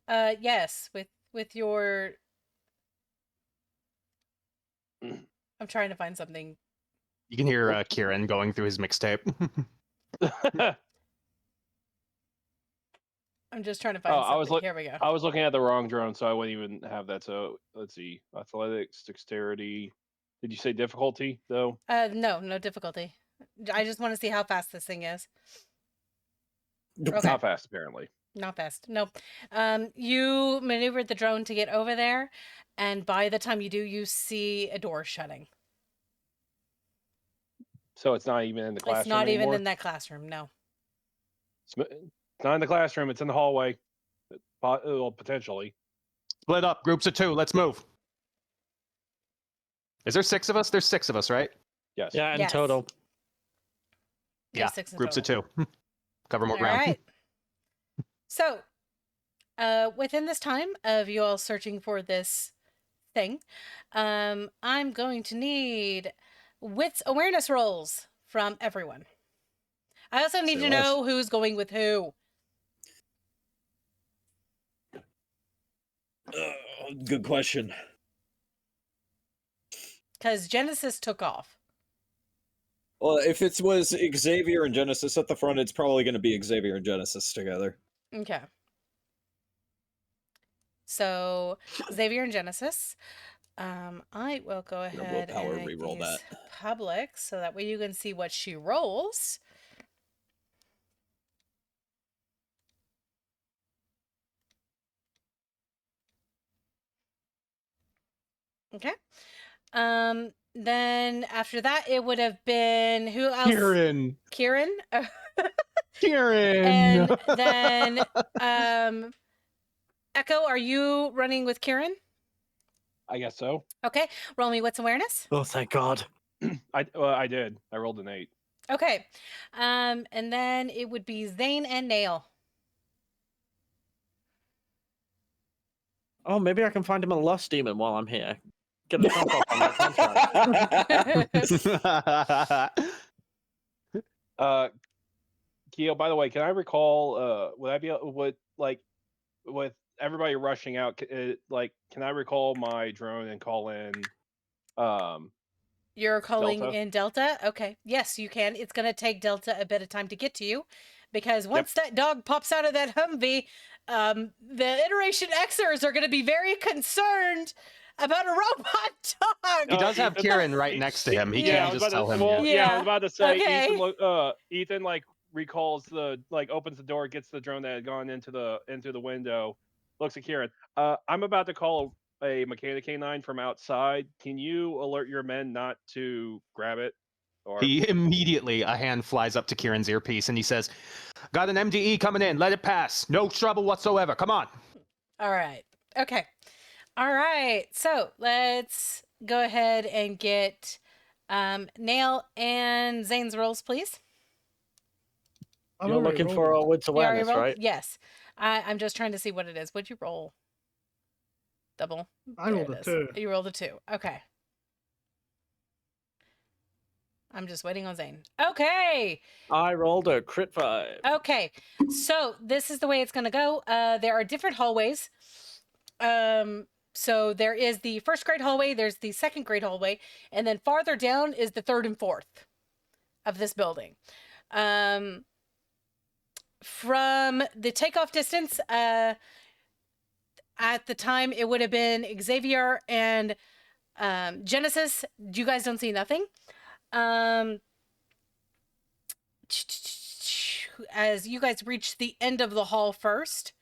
Yes, with your. I'm trying to find something. You can hear Kieran going through his mixtape. I'm just trying to find Oh, I was something. Here we go. I was looking at the wrong drone, so I wouldn't even have that. So let's see, athletics, dexterity. Did you say difficulty though? No difficulty. I just want to see how fast this thing is. Okay. Not fast, apparently. Not fast. No. You maneuvered the drone to get over there, and by the time you do, you see a door shutting. So it's not even in the classroom. It's not anymore? even in that classroom. No. It's not in the classroom. It's in the hallway. Well, potentially. Split up, groups of 2. Let's move. Is there 6 of us? There's 6 of us, right? Yes. Yeah, in Yes. total. Yeah, There's 6 in groups total. of 2. Cover more All ground. right. So, within this time of you all searching for this thing, I'm going to need wits awareness rolls from everyone. I also need Say to know who's going with who. Good question. Because Genesis took off. Well, if it was Xavier and Genesis at the front, it's probably going to be Xavier and Genesis together. Okay. So, Xavier and Genesis. I will go Gonna ahead and willpower make reroll these that. public so that way you can see what she rolls. Okay. Then after that, it would have been who else? Kieran. Kieran. Kieran. And then, Echo, are you running with Kieran? I guess so. Okay. Roll me what's awareness. Oh, thank God. I did. I rolled an 8. Okay. And then it would be Zane and Nail. Oh, maybe I can find him a lust demon while I'm here. Get the top off on that contract. Keo, by the way, can I recall? Would I be would like with everybody rushing out? Can I recall my drone and call in? You're calling Delta? in Delta? Okay. Yes, you can. It's going to take Delta a bit of time to get to you because once that dog pops out of that Humvee, the Iteration Xers are going to be very concerned about a robot dog. He does have Ethan- Kieran right next to him. He Yeah, can't just tell him. Well, yet. yeah, I Yeah. was about to say Okay. Ethan recalls opens the door, gets the drone that had gone into the window, looks at Kieran. I'm about to call a mechanic canine from outside. Can you alert your men not to grab it? Or He immediately, a hand flies up to Kieran's earpiece and he says, "Got an MDE coming in. Let it pass. No trouble whatsoever. Come on." All right. Okay. All right. So let's go ahead and get Nail and Zane's rolls, please. I'm You're already looking for rolling. a wits You already awareness, rolled? right? Yes. I'm just trying to see what it is. What'd you roll? Double. I There rolled it a is. 2. You rolled a 2. Okay. I'm just waiting on Zane. Okay. I rolled a crit 5. Okay. So this is the way it's going to go. There are different hallways. So there is the first grade hallway, there's the second grade hallway, and then farther down is the third and fourth of this building. From the takeoff distance, at the time it would have been Xavier and Genesis. You guys don't see nothing. As you guys reach the end of the hall first,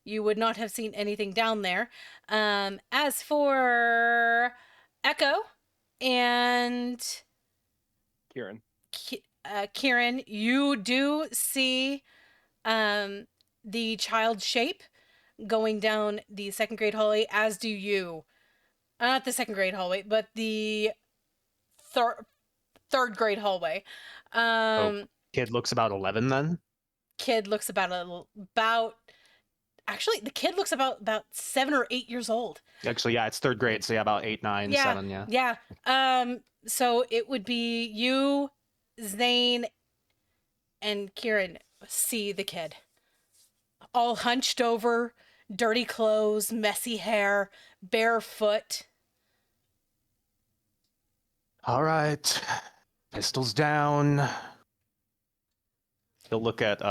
you would not have seen anything down there. As for Echo and Kieran. Kieran, you do see the child shape going down the second grade hallway, as do you. Not the second grade hallway, but the third grade hallway. Kid looks about 11 then. Kid looks about actually the kid looks about 7 or 8 years old. Actually, yeah, it's third grade, so yeah, about 8, 9, 7, yeah. Yeah. So it would be you, Zane, and Kieran see the kid. All hunched over, dirty clothes, messy hair, barefoot. All right. Pistols down. He'll look at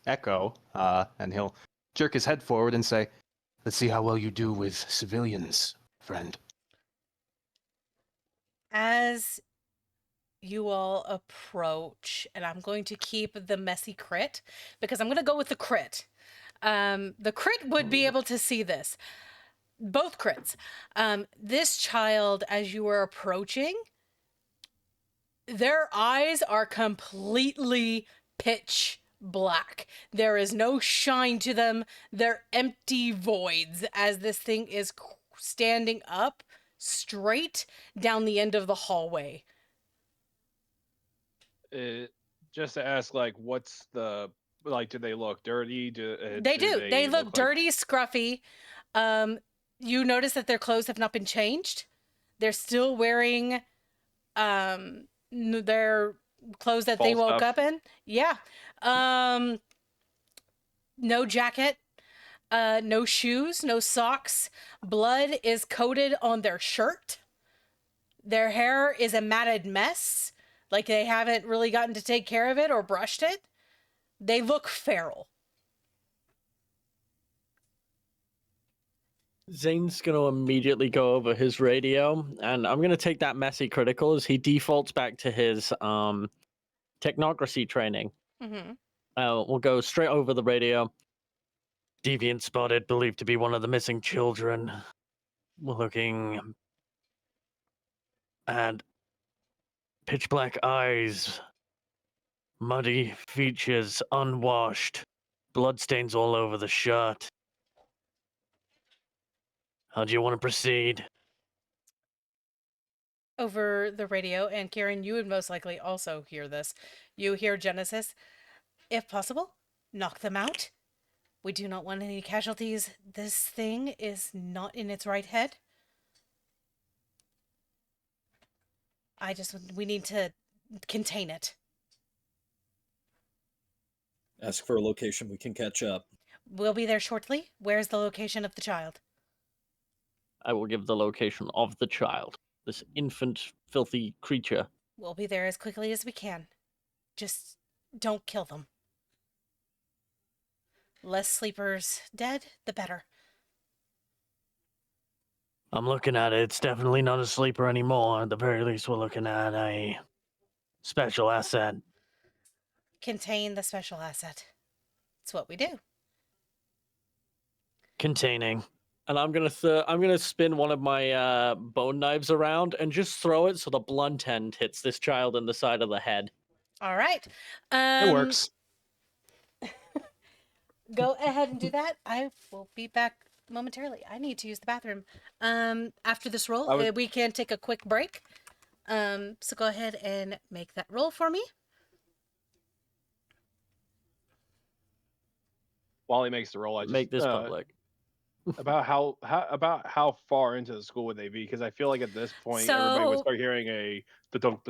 Echo, and he'll jerk his head forward and say, "Let's see how well you do with civilians, friend." As you all approach, and I'm going to keep the messy crit because I'm going to go with the crit. The crit would be able to see this. Both crits. This child, as you are approaching, their eyes are completely pitch black. There is no shine to them. They're empty voids as this thing is standing up straight down the end of the hallway. Just to ask, what's the do they look dirty? They do. They look dirty, scruffy. You notice that their clothes have not been changed. They're still wearing their clothes that they woke up in. Yeah. No jacket, no shoes, no socks. Blood is coated on their shirt. Their hair is a matted mess, like they haven't really gotten to take care of it or brushed it. They look feral. Zane's going to immediately go over his radio, and I'm going to take that messy critical as he defaults back to his technocracy training. Mm-hmm. We'll go straight over the radio. Deviant spotted, believed to be one of the missing children. We're looking at pitch black eyes, muddy features, unwashed, bloodstains all over the shirt. How do you want to proceed? Over the radio, and Kieran, you would most likely also hear this. You hear Genesis. If possible, knock them out. We do not want any casualties. This thing is not in its right head. We need to contain it. Ask for a location we can catch up. We'll be there shortly. Where's the location of the child? I will give the location of the child. This infant, filthy creature. We'll be there as quickly as we can. Just don't kill them. Less sleepers dead, the better. I'm looking at it. It's definitely not a sleeper anymore. At the very least, we're looking at a special asset. Contain the special asset. It's what we do. Containing. And I'm gonna spin one of my bone knives around and just throw it so the blunt end hits this child in the side of the head. All right. It works. Go ahead and do that. I will be back momentarily. I need to use the bathroom. After this roll, we can take a quick break. So go ahead and make that roll for me. While he makes the roll, I just Make this public. about how far into the school would they be? Because I feel like at this point everybody would start hearing a dunk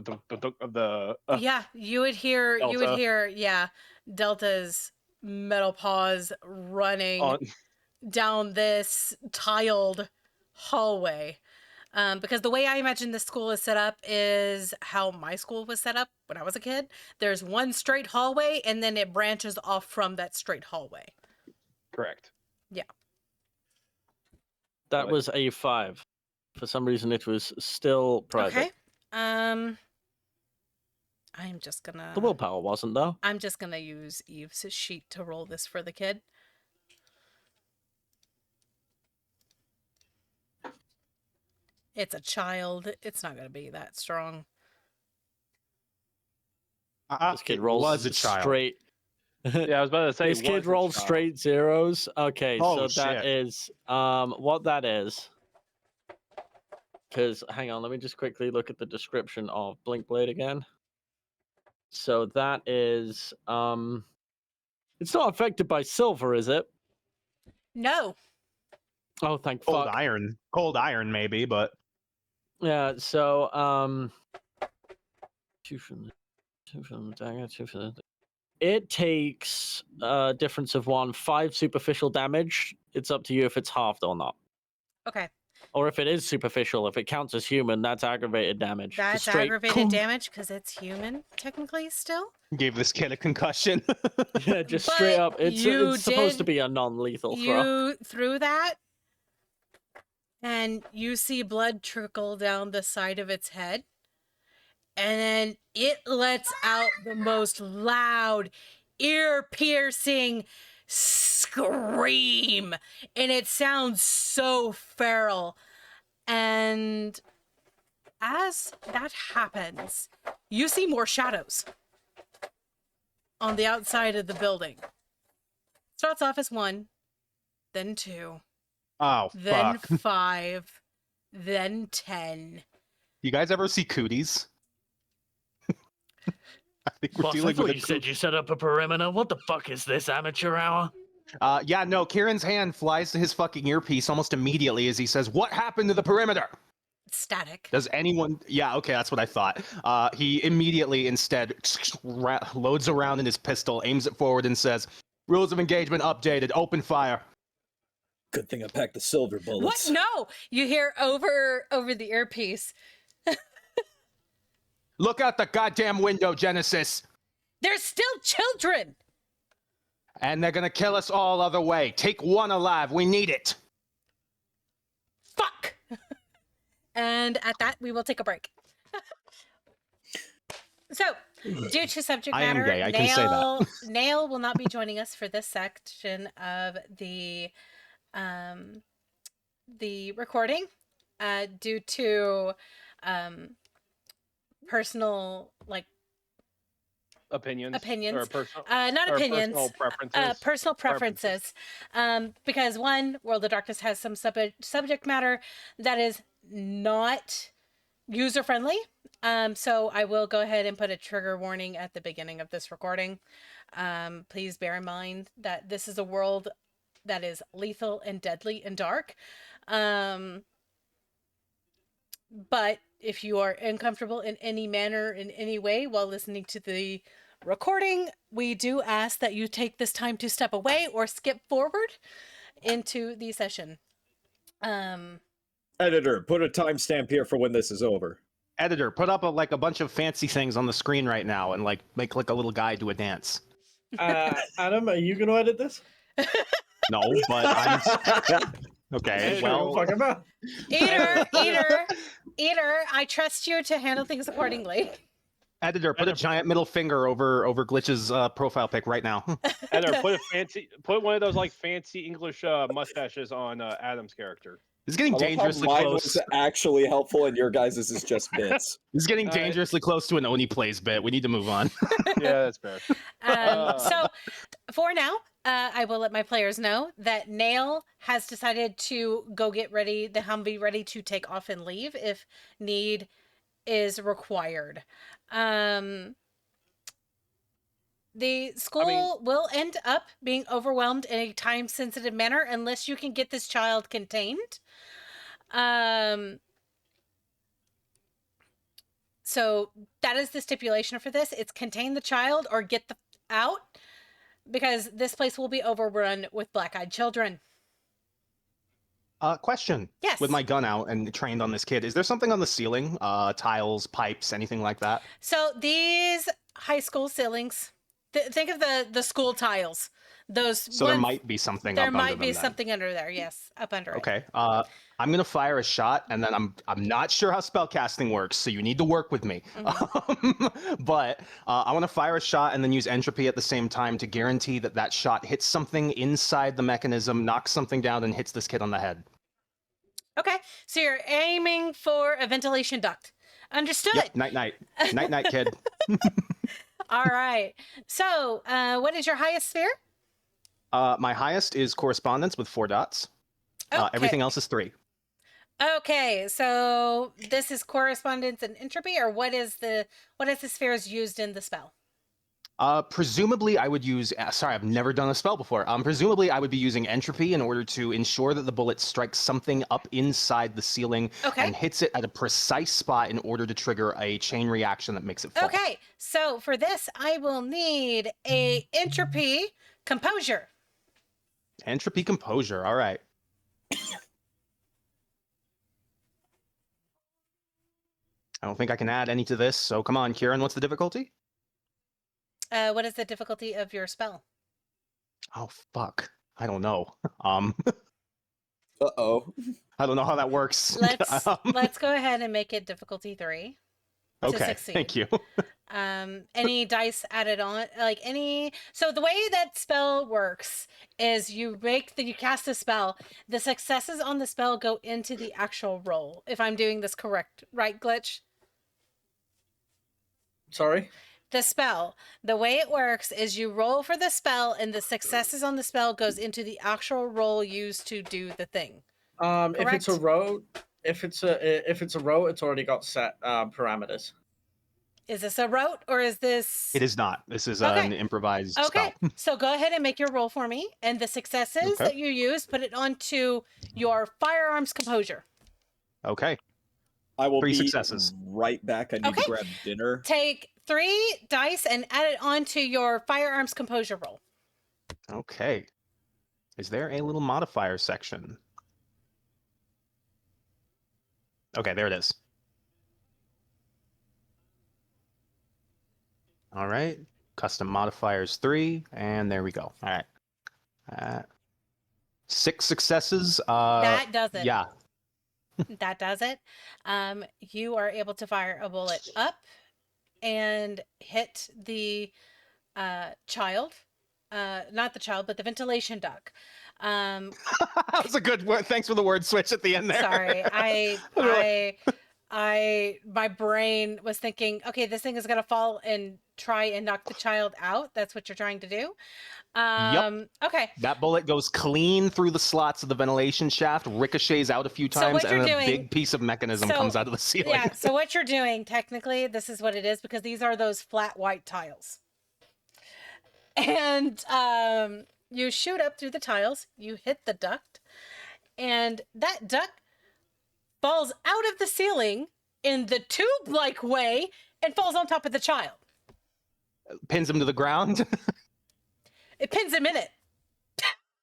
of the yeah, you would hear Delta's metal paws running down this tiled hallway. Because the way I imagine the school is set up is how my school was set up when I was a kid. There's one straight hallway, and then it branches off from that straight hallway. Correct. Yeah. That was a 5. For some reason, it was still private. Okay. I'm just gonna... The willpower wasn't, though. I'm just gonna use Eve's sheet to roll this for the kid. It's a child. It's not gonna be that strong. This kid rolls straight. Yeah, I was about to say this kid rolled straight zeros. Okay, Oh, so that is what that is. Because hang on, let me just quickly look at the description of Blinkblade again. So that is it's not affected by silver, is it? No. Oh, thank Cold fuck. iron. Cold iron, maybe, but Yeah, so 2 from the dagger, 2 for the... It takes a difference of 1, 5 superficial damage. It's up to you if it's halved or not. Okay. Or if it is superficial, if it counts as human, that's aggravated damage. That's aggravated damage because it's human, technically, still. gave this kid a concussion. Yeah, just But straight up. It's you supposed to did- be a non-lethal throw. You threw that, and you see blood trickle down the side of its head. And then it lets out the most loud, ear-piercing scream. And it sounds so feral. And as that happens, you see more shadows on the outside of the building. Starts off as 1, then 2, Oh, then fuck. 5, then 10. You guys ever see Cooties? I think we're Boss, I dealing thought with you said you set up a perimeter. What the fuck is this, amateur hour? Yeah, no, Kieran's hand flies to his fucking earpiece almost immediately as he says, "What happened to the perimeter?" Static. Does anyone... Yeah, okay, that's what I thought. He immediately instead loads around in his pistol, aims it forward and says, "Rules of engagement updated, open fire." Good thing I packed the silver What? bullets. No! You hear over the earpiece. Look out the goddamn window, Genesis! There's still children! And they're gonna kill us all other way. Take one alive, we need it! fuck. And at that, we will take a break. So, due to subject I am matter, gay, I can say that. Nail will not be joining us for this section of the recording, due to personal Opinions. opinions. Or personal. Not or opinions. Personal preferences. Personal preferences. Because one, World of Darkness has some subject matter that is not user friendly. So I will go ahead and put a trigger warning at the beginning of this recording. Please bear in mind that this is a world that is lethal and deadly and dark. But if you are uncomfortable in any manner, in any way, while listening to the recording, we do ask that you take this time to step away or skip forward into the session. Editor, put a timestamp here for when this is over. Editor, put up a bunch of fancy things on the screen right now and make a little guy do a dance. Adam, are you going to edit this? No, but I'm okay. Well, fuck about. Eater, I trust you to handle things accordingly. editor, put a giant middle finger over Glitch's profile pic right now. Editor, put one of those fancy English mustaches on Adam's character. This is getting dangerously mine close. was actually helpful, and your guys' is just bits. This is getting dangerously close to an Oni Plays bit. We need to move on. Yeah, that's fair. So, for now, I will let my players know that Nail has decided to go get ready, the Humvee ready to take off and leave if need is required. The school will end up being overwhelmed in a time-sensitive manner unless you can get this child contained. So that is the stipulation for this. It's contain the child or get the out, because this place will be overrun with black-eyed children. Question. Yes. With my gun out and trained on this kid, is there something on the ceiling? Tiles, pipes, anything like that? So these high school ceilings, think of the school tiles. Those. So there might be something. There up might under be them, something under there. Yes, up under it. Okay. I'm gonna fire a shot, and then I'm not sure how spellcasting works, so you need to work with me. Mm-hmm. But I want to fire a shot and then use entropy at the same time to guarantee that shot hits something inside the mechanism, knocks something down, and hits this kid on the head. Okay, so you're aiming for a ventilation duct. Understood. Yep. Night, night, kid. All right. So, what is your highest sphere? My highest is correspondence with 4 dots. Okay. Everything else is 3. Okay, so this is correspondence and entropy, or what is the spheres used in the spell? Presumably, I would use. Sorry, I've never done a spell before. Presumably, I would be using entropy in order to ensure that the bullet strikes something up inside the ceiling and hits it at a precise spot in order to trigger a chain reaction that makes it fall. Okay, so for this, I will need a entropy composure. Entropy composure. All right. I don't think I can add any to this, so come on, Kieran, what's the difficulty? What is the difficulty of your spell? Oh, fuck. I don't know. Uh-oh. I don't know how that works. Let's go ahead and make it difficulty 3. To Okay, succeed. thank you. Any dice added on, so the way that spell works is you cast a spell, the successes on the spell go into the actual roll, if I'm doing this correct, right, Glitch? Sorry? The spell, the way it works is you roll for the spell and the successes on the spell goes into the actual roll used to do the thing. If it's a row, if it's a row, it's already got set parameters. Is this a rote or is this? It is not. This is an improvised spell. So go ahead and make your roll for me, and the successes that you use, put it onto your firearms composure. Okay. I will 3 be successes. right back. I need to grab dinner. Take 3 dice and add it onto your firearms composure roll. Okay. Is there a little modifier section? Okay, there it is. All right. Custom modifiers 3, and there we go. All right. 6 successes. That does it. Yeah. That does it. You are able to fire a bullet up and hit the child. Not the child, but the ventilation duct. That was a good word. Thanks for the word switch at the end there. Sorry, my brain was thinking, okay, this thing is gonna fall and try and knock the child out. That's what you're trying to do. Okay. That bullet goes clean through the slots of the ventilation shaft, ricochets out a few So times, what and you're a doing- big piece of mechanism comes out of the ceiling. Yeah, so what you're doing, technically, this is what it is, because these are those flat white tiles. And you shoot up through the tiles, you hit the duct, and that duct falls out of the ceiling in the tube-like way and falls on top of the child. Pins him to the ground. It pins him in it.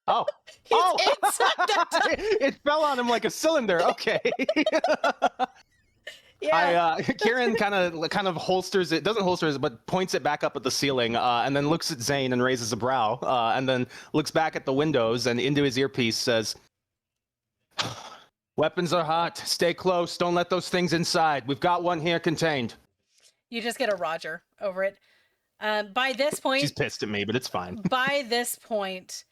Oh. He's oh! inside the duct. It fell on him like a cylinder. Okay. Yeah. Kieran kind of holsters it, doesn't holster it, but points it back up at the ceiling, and then looks at Zane and raises a brow, and then looks back at the windows and into his earpiece says, "Weapons are hot. Stay close. Don't let those things inside. We've got one here contained." You just get a Roger over it. By this point, She's pissed at me, but it's fine. by this point,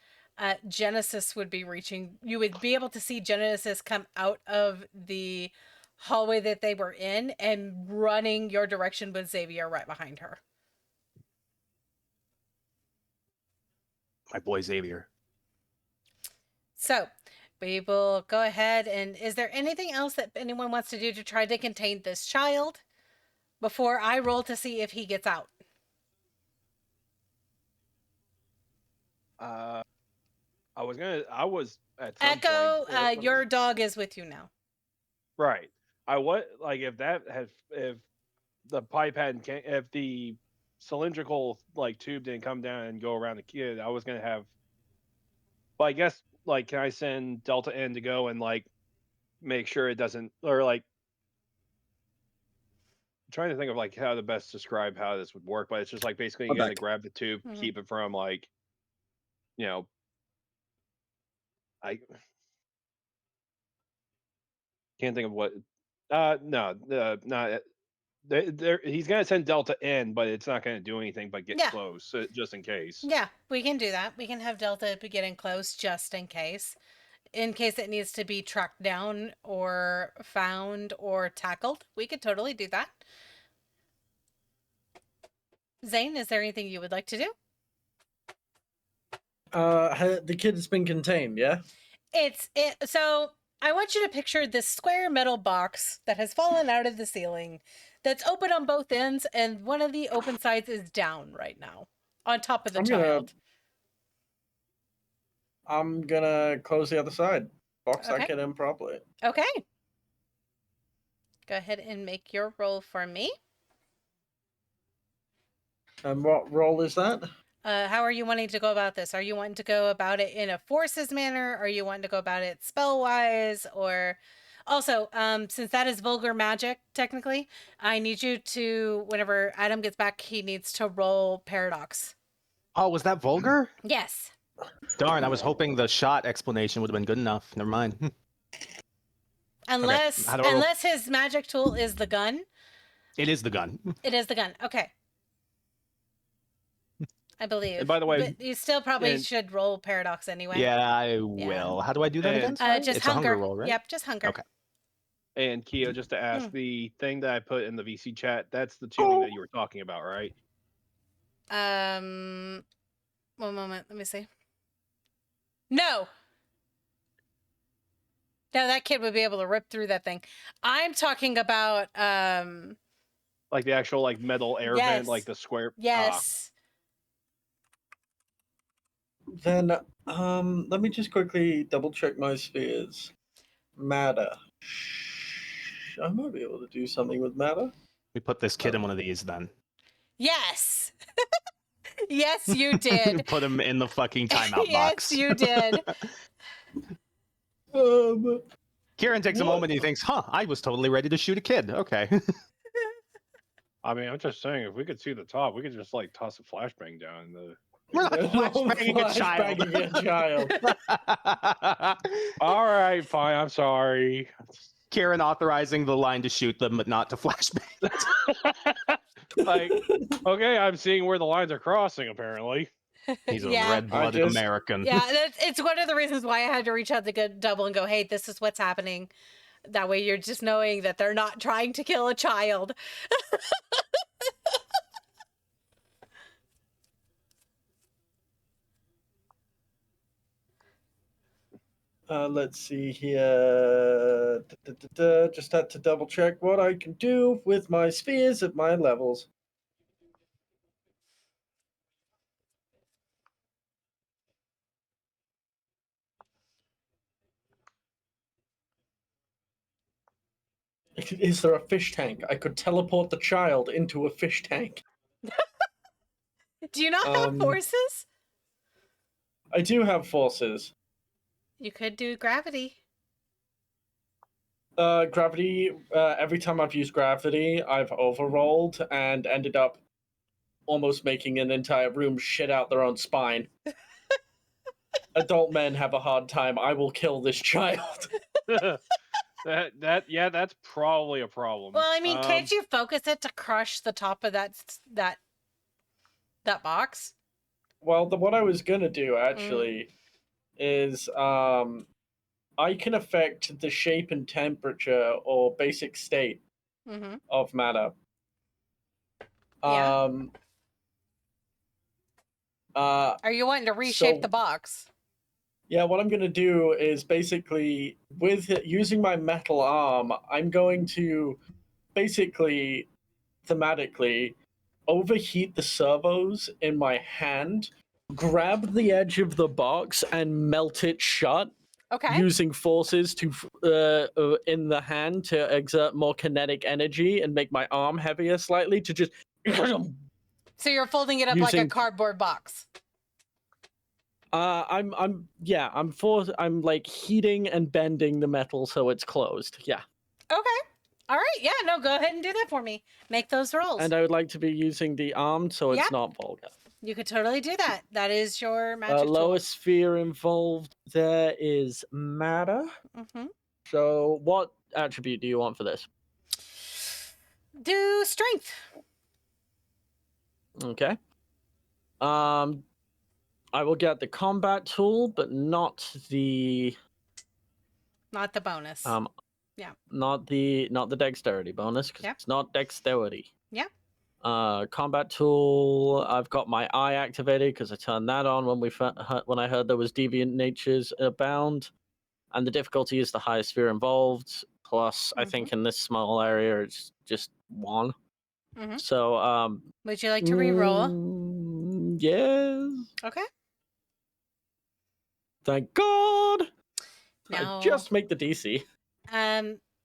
Genesis would be reaching. You would be able to see Genesis come out of the hallway that they were in and running your direction with Xavier right behind her. My boy Xavier. So we will go ahead and is there anything else that anyone wants to do to try to contain this child before I roll to see if he gets out? I was at some Echo, point, your dog is with you now. right. If the pipe hadn't if the cylindrical tube didn't come down and go around the kid, I was gonna have. But I guess can I send Delta N to go and make sure it doesn't I'm trying to think of how to best describe how this would work, but it's just basically you I'm gotta back. grab the tube, Mhm. keep it from I can't think of what. No, not. He's gonna send Delta in, but it's not gonna do anything but get Yeah. close, just in case. Yeah, we can do that. We can have Delta be getting close just in case it needs to be tracked down or found or tackled. We could totally do that. Zane, is there anything you would like to do? The kid's been contained, yeah? So I want you to picture this square metal box that has fallen out of the ceiling that's open on both ends, and one of the open sides is down right now on top of the child. I'm gonna close the other side. Box Okay. that kid in properly. Okay. Go ahead and make your roll for me. And what role is that? How are you wanting to go about this? Are you wanting to go about it in a forces manner? Are you wanting to go about it spell-wise? Or also, since that is vulgar magic, technically, I need you to, whenever Adam gets back, he needs to roll paradox. Oh, was that vulgar? Yes. Darn, I was hoping the shot explanation would have been good enough. Never mind. Unless How do I roll? unless his magic tool is the gun. It is the gun. It is the gun. Okay. I believe. And by the way, but you still probably and- should roll paradox anyway. Yeah, I will. How do I do that again? And- Sorry? Just it's hunger. a hunger roll, right? Yep, just hunger. Okay. And Kia, just to ask, the thing that I put in the VC chat, that's the tuning that you were talking about, right? One moment. Let me see. No, that kid would be able to rip through that thing. I'm talking about The actual metal air vent, Yes. the square. yes. Then, let me just quickly double check my spheres. Matter. I might be able to do something with matter. We put this kid in one of these then. Yes. Yes, you did. Put him in the fucking timeout Yes, box. you did. Kieran takes a moment and he thinks, I was totally ready to shoot a kid. Okay. I mean, I'm just saying, if we could see the top, we could just toss a flashbang down the. We're not flashbanging a child. Flashbanging a child. All right, fine. I'm sorry. Kieran authorizing the line to shoot them, but not to flashbang. Like, okay, I'm seeing where the lines are crossing, apparently. He's a Yeah. red-blooded just- American. Yeah, it's one of the reasons why I had to reach out to good double and go, hey, this is what's happening. That way you're just knowing that they're not trying to kill a child. Let's see here. Just had to double check what I can do with my spheres at my levels. Is there a fish tank? I could teleport the child into a fish tank. Do you not have forces? I do have forces. You could do gravity. Gravity, every time I've used gravity, I've overrolled and ended up almost making an entire room shit out their own spine. Adult men have a hard time. I will kill this child. That's probably a problem. Well, I mean, can't you focus it to crush the top of that box? Well, what I was gonna do actually is I can affect the shape and temperature or basic state Mm-hmm. of matter. Yeah. Are you wanting to reshape so- the box? Yeah, what I'm gonna do is basically using my metal arm, I'm going to basically thematically overheat the servos in my hand, grab the edge of the box and melt it shut. Okay. Using forces to in the hand to exert more kinetic energy and make my arm heavier slightly to just So you're folding it up like a using- cardboard box. I'm like heating and bending the metal so it's closed. Yeah. Okay. All right. Yeah. No. Go ahead and do that for me. Make those rolls. And I would like to be using the arm so it's Yep. not vulgar. You could totally do that. That is your magic tool. Lowest sphere involved there is matter. Mm-hmm. So what attribute do you want for this? Do strength. Okay. I will get the combat tool, but not the Not the bonus. Yeah. not the dexterity bonus because Yep. it's not dexterity. Yeah. Combat tool. I've got my eye activated because I turned that on when I heard there was deviant natures abound, and the difficulty is the highest sphere involved. Plus, I think in this small area it's just one. Mhm. So, Would you like to re-roll? Yes. Okay. Thank God. Now, I just make the DC.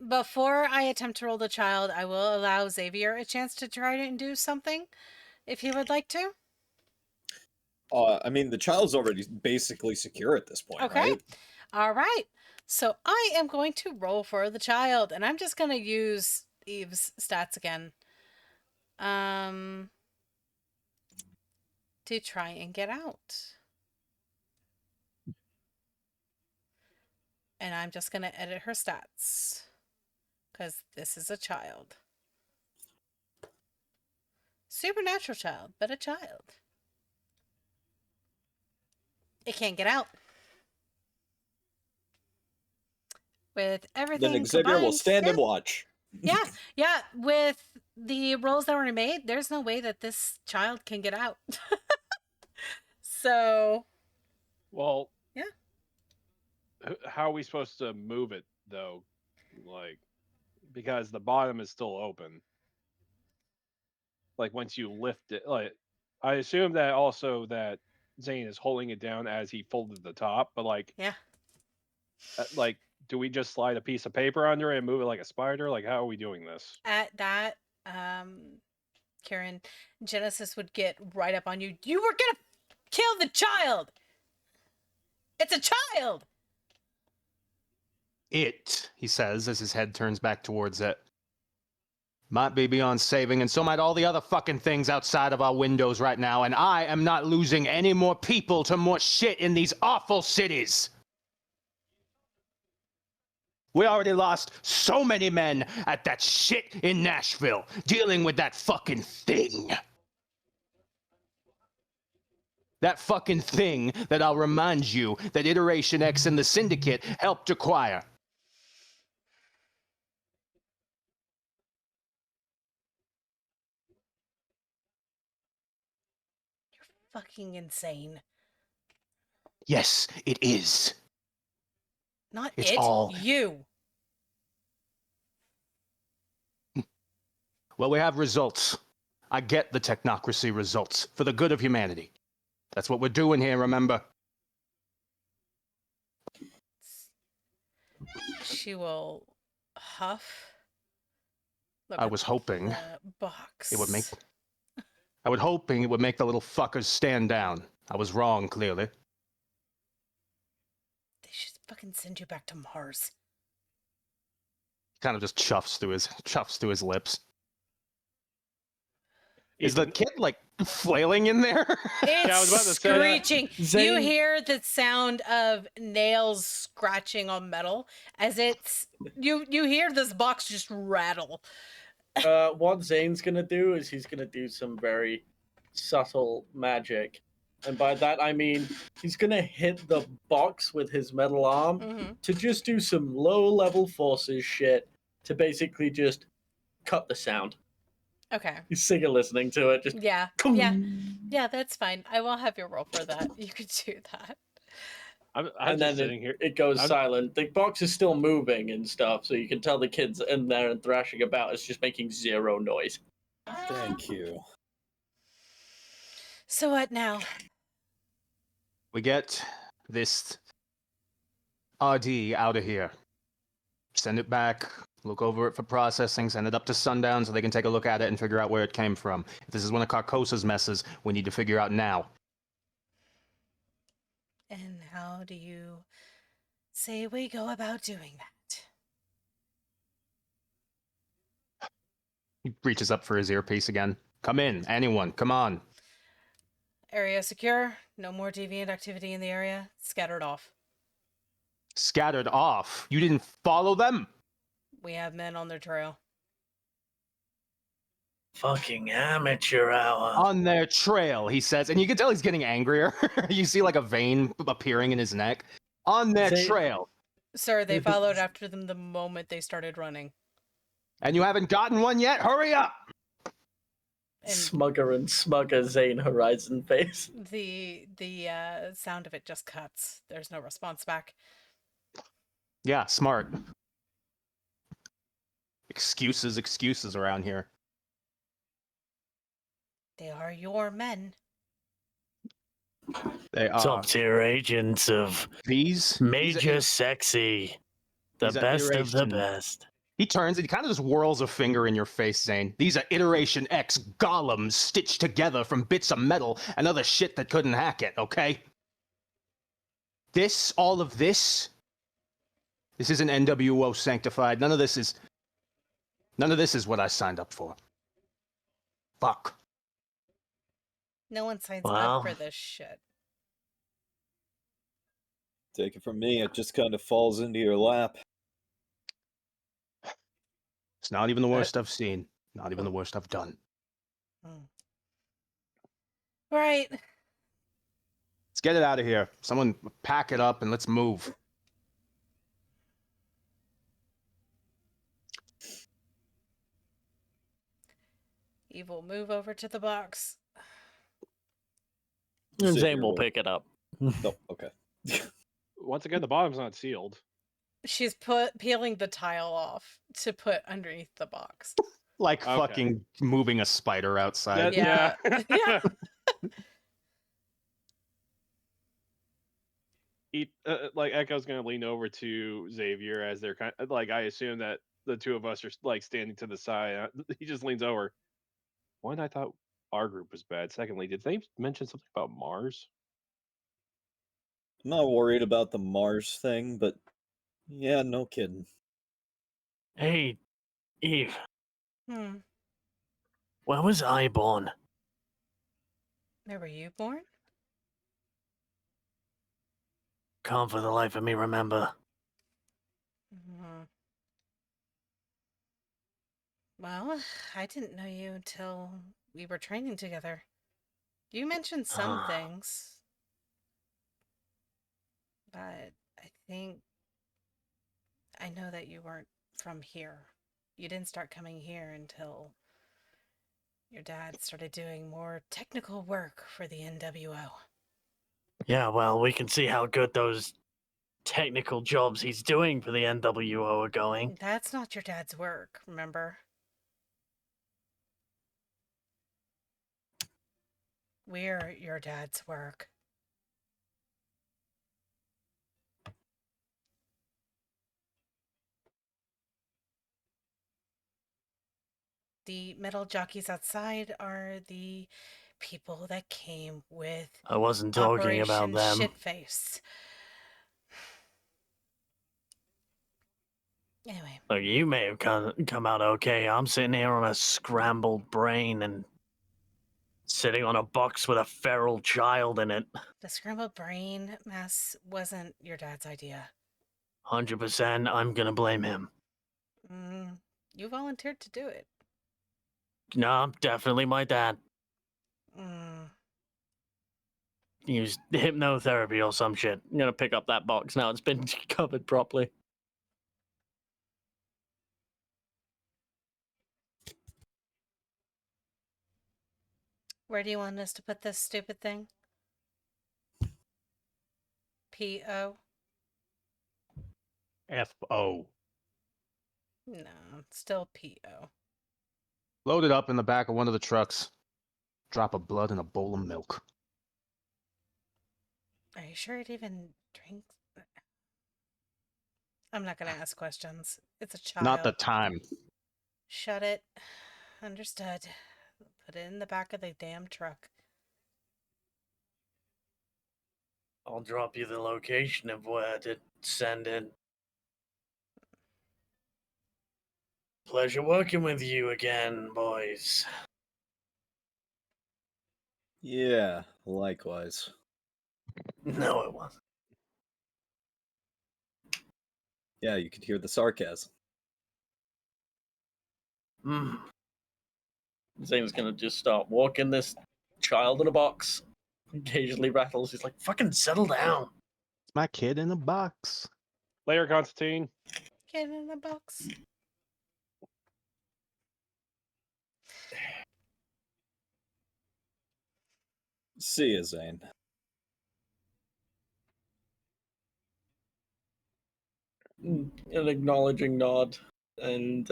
before I attempt to roll the child, I will allow Xavier a chance to try and do something, if he would like to. I mean, the child's already basically secure at this point, Okay. right? All right. So I am going to roll for the child, and I'm just going to use Eve's stats again. To try and get out. And I'm just going to edit her stats because this is a child. Supernatural child, but a child. It can't get out. With everything Then Xavier will combined, stand yeah. and watch. Yeah. With the rolls that were made, there's no way that this child can get out. So, Well, yeah. How are we supposed to move it though? Like, because the bottom is still open. Like once you lift it, like I assume that also that Zane is holding it down as he folded the top, but like, Yeah. Like, do we just slide a piece of paper under it and move it like a spider? Like, how are we doing this? At that, Karen, Genesis would get right up on you. You were gonna kill the child. It's a child. It, he says as his head turns back towards it, might be beyond saving, and so might all the other fucking things outside of our windows right now, and I am not losing any more people to more shit in these awful cities. We already lost so many men at that shit in Nashville, dealing with that fucking thing. That fucking thing that I'll remind you that Iteration X and the Syndicate helped acquire. You're fucking insane. Yes, it is. Not It's it, all- you. Well, we have results. I get the technocracy results for the good of humanity. That's what we're doing here, remember? She will huff. Look I at was hoping the box. it would make... I was hoping it would make the little fuckers stand down. I was wrong, clearly. They should fucking send you back to Mars. Kind of just chuffs through his lips. Is the kid, like, flailing in there? It's I was about to say that. screeching. You Zane- hear the sound of nails scratching on metal as it's you hear this box just rattle. What Zane's gonna do is he's gonna do some very subtle magic, and by that I mean he's gonna hit the box with his metal arm Mhm. to just do some low-level forces shit to basically just cut the sound. Okay. He's sick of listening to it. Just Yeah. Yeah, that's fine. I will have your roll for that. You could do that. I'm and just then sitting here. it goes I'm- silent. The box is still moving and stuff, so you can tell the kids in there and thrashing about. It's just making zero noise. Thank you. So what now? We get this RD out of here. Send it back, look over it for processing, send it up to Sundown so they can take a look at it and figure out where it came from. If this is one of Carcosa's messes, we need to figure out now. And how do you say we go about doing that? He reaches up for his earpiece again. Come in, anyone, come on. Area secure. No more deviant activity in the area. Scattered off. Scattered off. You didn't follow them? We have men on their trail. Fucking amateur hour. On their trail, he says, and you can tell he's getting angrier. You see like a vein appearing in his neck. On their They- trail. Sir, they followed after them the moment they started running. And you haven't gotten one yet? Hurry up! And Smugger and smugger Zane Horizon face. the sound of it just cuts. There's no response back. Yeah, smart. Excuses around here. They are your men. They are. Top tier agents of These? Major Sexy. The these are best of the iteration. best. He turns and he kind of just whirls a finger in your face, Zane. These are Iteration X golems stitched together from bits of metal and other shit that couldn't hack it, okay? All of this isn't NWO sanctified. None of this is what I signed up for. Fuck. No one signs Wow. up for this shit. Take it from me, it just kind of falls into your lap. It's not even the worst I've seen. Not even the worst I've done. Right. Let's get it out of here. Someone pack it up and let's move. Eve will move over to the box. And Sit Zane here will with- pick it up. Oh, okay. Once again, the bottom's not sealed. She's peeling the tile off to put underneath the box. Like Okay. fucking moving a spider outside. Yeah. Yeah. Like Echo's gonna lean over to Xavier as they're kind of like, I assume that the two of us are like standing to the side. He just leans over. One, I thought our group was bad. Secondly, did they mention something about Mars? I'm not worried about the Mars thing, but yeah, no kidding. Hey, Eve, Hmm. where was I born? Where were you born? Can't for the life of me remember. Mhm. Well, I didn't know you until we were training together. You mentioned some things, but I think I know that you weren't from here. You didn't start coming here until your dad started doing more technical work for the NWO. Yeah, well, we can see how good those technical jobs he's doing for the NWO are going. That's not your dad's work, remember? We're your dad's work. The metal jockeys outside are the people that came with I wasn't talking about Operation them. Shitface. Anyway, Look, you may have come out okay. I'm sitting here on a scrambled brain and sitting on a box with a feral child in it. the scrambled brain mess wasn't your dad's idea. 100%, I'm gonna blame him. You volunteered to do it. No, definitely my dad. He used hypnotherapy or some shit. I'm gonna pick up that box now. It's been covered properly. Where do you want us to put this stupid thing? P.O.? F.O. No, still P.O. Load it up in the back of one of the trucks. Drop of blood in a bowl of milk. Are you sure it even drinks? I'm not gonna ask questions. It's a child. Not the time. Shut it. Understood. Put it in the back of the damn truck. I'll drop you the location of where to send it. Pleasure working with you again, boys. Yeah, likewise. No, it wasn't. Yeah, you could hear the sarcasm. Zane's gonna just start walking this child in a box. Occasionally rattles. He's like, fucking settle down. It's my kid in a box. Later, Constantine. Get in the box. See ya, Zane. An acknowledging nod. And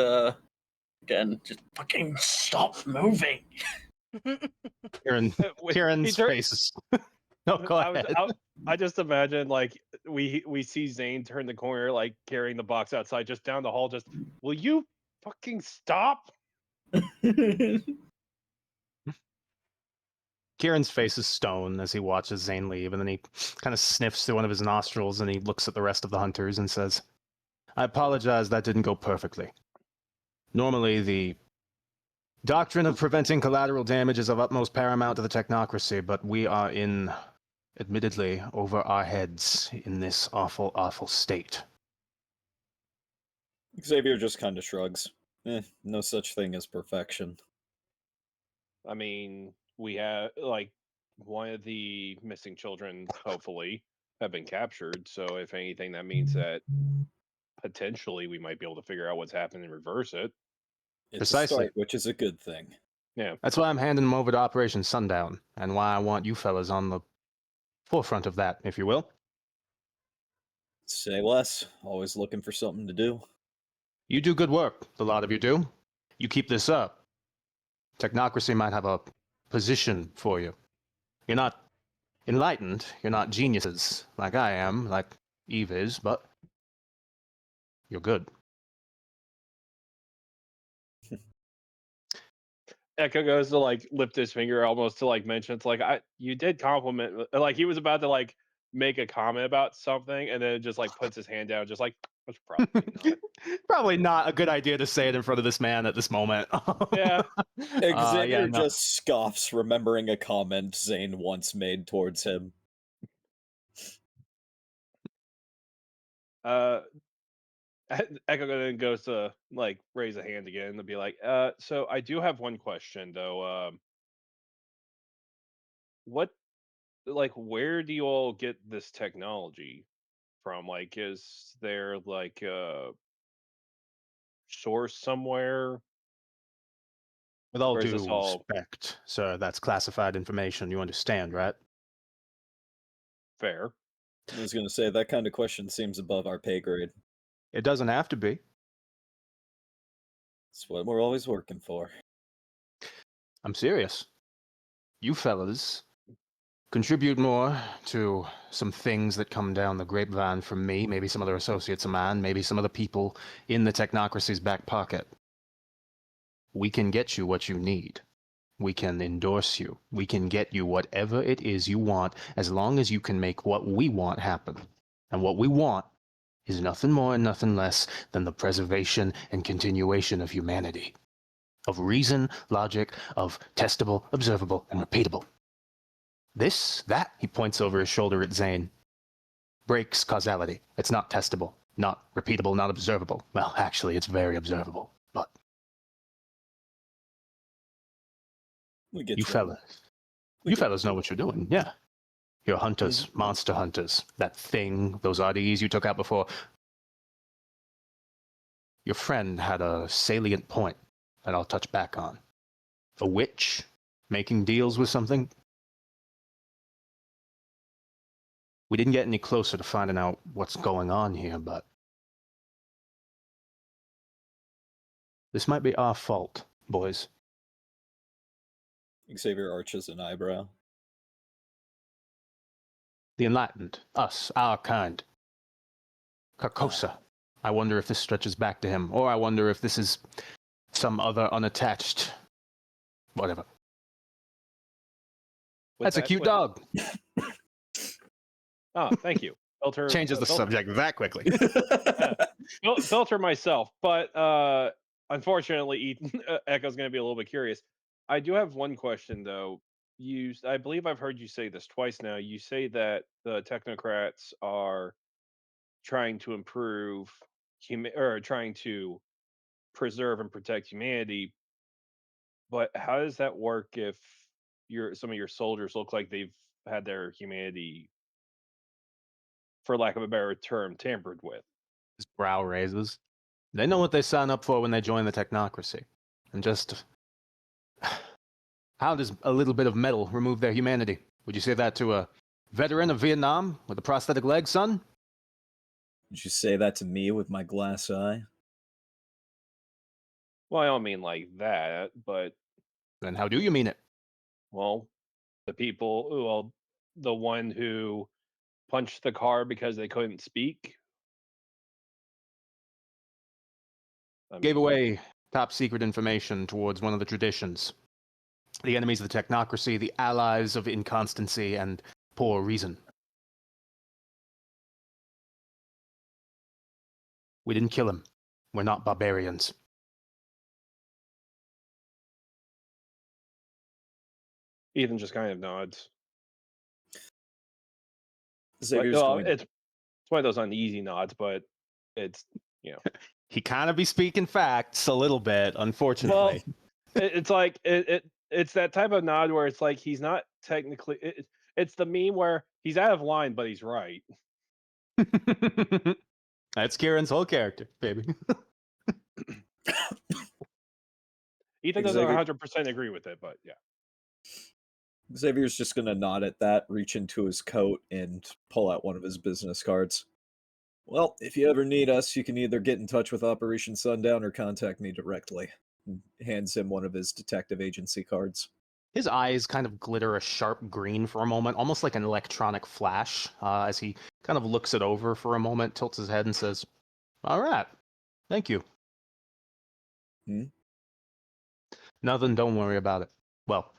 again, just fucking stop moving. Kieran's face is... No, go ahead. I just imagine like we see Zane turn the corner, like carrying the box outside, just down the hall. Just, will you fucking stop? Kieran's face is stone as he watches Zane leave, and then he kind of sniffs through one of his nostrils and he looks at the rest of the hunters and says, I apologize, that didn't go perfectly. Normally, the doctrine of preventing collateral damage is of utmost paramount to the technocracy, but we are in, admittedly, over our heads in this awful, awful state. Xavier just kind of shrugs. No such thing as perfection. I mean, we have like one of the missing children, hopefully, have been captured. So if anything, that means that potentially we might be able to figure out what's happened and reverse it. It's Precisely. a start, which is a good thing. Yeah. That's why I'm handing them over to Operation Sundown, and why I want you fellas on the forefront of that, if you will. Say less. Always looking for something to do. You do good work, the lot of you do. You keep this up. Technocracy might have a position for you. You're not enlightened, you're not geniuses like I am, like Eve is, but you're good. Echo goes to like lift his finger almost to like mention, it's like, you did compliment, like he was about to like make a comment about something and then just like puts his hand down, just like, that's probably not. Probably not a good idea to say it in front of this man at this moment. Yeah. Xavier no. just scoffs, remembering a comment Zane once made towards him. Echo then goes to like raise a hand again and be like, so I do have one question though. What like where do you all get this technology from? Like, is there like a source somewhere, With all or is this due all respect, sir, that's classified information. You understand, right? fair? I was going to say, that kind of question seems above our pay grade. It doesn't have to be. It's what we're always working for. I'm serious. You fellas contribute more to some things that come down the grapevine from me, maybe some other associates of mine, maybe some of the people in the technocracy's back pocket. We can get you what you need. We can endorse you. We can get you whatever it is you want, as long as you can make what we want happen. And what we want is nothing more and nothing less than the preservation and continuation of humanity. Of reason, logic, of testable, observable, and repeatable. This, that, he points over his shoulder at Zane, breaks causality. It's not testable, not repeatable, not observable. Well, actually, it's very observable, but We get you fellas, We you get fellas know what you're doing, yeah. You're hunters, monster hunters. That thing, those oddities you took out before. Your friend had a salient point that I'll touch back on. A witch making deals with something. We didn't get any closer to finding out what's going on here, but this might be our fault, boys. Xavier arches an eyebrow. The enlightened, us, our kind. Carcosa. I wonder if this stretches back to him, or I wonder if this is some other unattached... whatever. That's a cute dog. Oh, thank you. Filter Changes the filter- subject that quickly. filter myself, but unfortunately, Ethan, Echo's going to be a little bit curious. I do have one question though. I believe I've heard you say this twice now. You say that the technocrats are trying to improve or trying to preserve and protect humanity, but how does that work if some of your soldiers look like they've had their humanity, for lack of a better term, tampered with? His brow raises. They know what they sign up for when they join the technocracy. And just... how does a little bit of metal remove their humanity? Would you say that to a veteran of Vietnam with a prosthetic leg, son? Did you say that to me with my glass eye? Well, I don't mean like that, but Then how do you mean it? well, the one who punched the car because they couldn't speak. Gave away top secret information towards one of the traditions. The enemies of the technocracy, the allies of inconstancy and poor reason. We didn't kill him. We're not barbarians. Ethan just kind of nods. Xavier's Well, going. it's one of those uneasy nods, but it's He kind of be speaking facts a little bit, unfortunately. it's like it's that type of nod where it's like he's not technically. It's the meme where he's out of line, but he's right. That's Kieran's whole character, baby. Ethan doesn't Xavier- 100% agree with it, but yeah. Xavier's just going to nod at that, reach into his coat, and pull out one of his business cards. Well, if you ever need us, you can either get in touch with Operation Sundown or contact me directly. And hands him one of his detective agency cards. His eyes kind of glitter a sharp green for a moment, almost like an electronic flash, as he kind of looks it over for a moment, tilts his head and says, "All right, thank you." Nothing, don't worry about it. Well,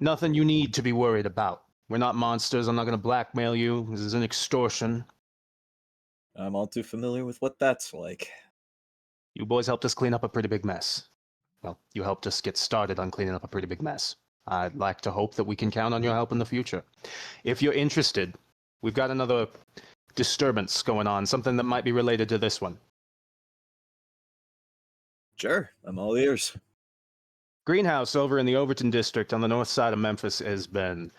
nothing you need to be worried about. We're not monsters. I'm not going to blackmail you. This is an extortion. I'm all too familiar with what that's like. You boys helped us clean up a pretty big mess. Well, you helped us get started on cleaning up a pretty big mess. I'd like to hope that we can count on your help in the future. If you're interested, we've got another disturbance going on, something that might be related to this one. Sure, I'm all ears. Greenhouse over in the Overton district on the north side of Memphis has been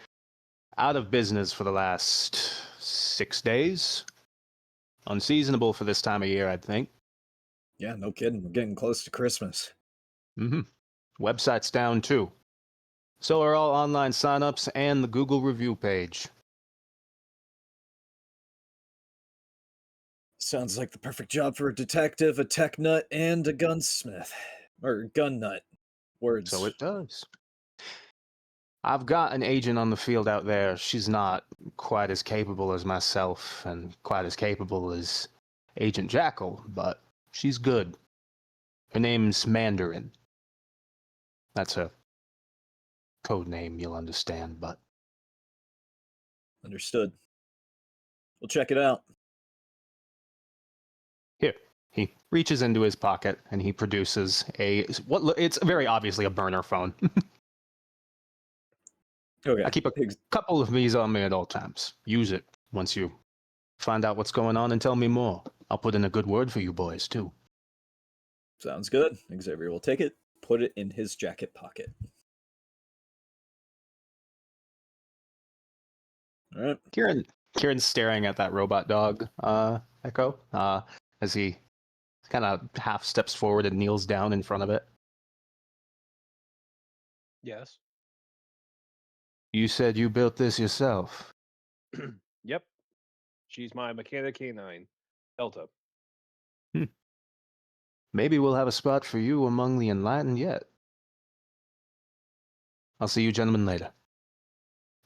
out of business for the last 6 days. Unseasonable for this time of year, I'd think. Yeah, no kidding. We're getting close to Christmas. Website's down too. So are all online signups and the Google review page. Sounds like the perfect job for a detective, a tech nut, and a gunsmith. Or gun nut. Words. So it does. I've got an agent on the field out there. She's not quite as capable as myself and quite as capable as Agent Jackal, but she's good. Her name's Mandarin. That's a code name, you'll understand, but... Understood. We'll check it out. Here. He reaches into his pocket and he produces it's very obviously a burner phone. Okay. I keep a couple of these on me at all times. Use it once you find out what's going on and tell me more. I'll put in a good word for you boys, too. Sounds good. Xavier will take it, put it in his jacket pocket. All right. Kieran's staring at that robot dog, Echo, as he kind of half steps forward and kneels down in front of it. Yes. You said you built this yourself. Yep. She's my mechanic canine, Delta. Maybe we'll have a spot for you among the enlightened yet. I'll see you gentlemen later.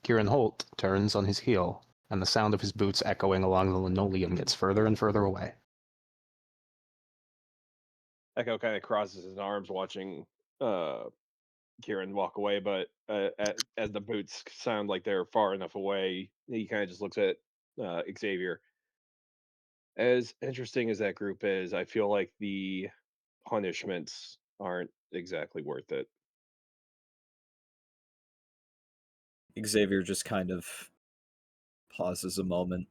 Kieran Holt turns on his heel, and the sound of his boots echoing along the linoleum gets further and further away. Echo kind of crosses his arms, watching Kieran walk away, but as the boots sound like they're far enough away, he kind of just looks at Xavier. As interesting as that group is, I feel like the punishments aren't exactly worth it. Xavier just kind of pauses a moment,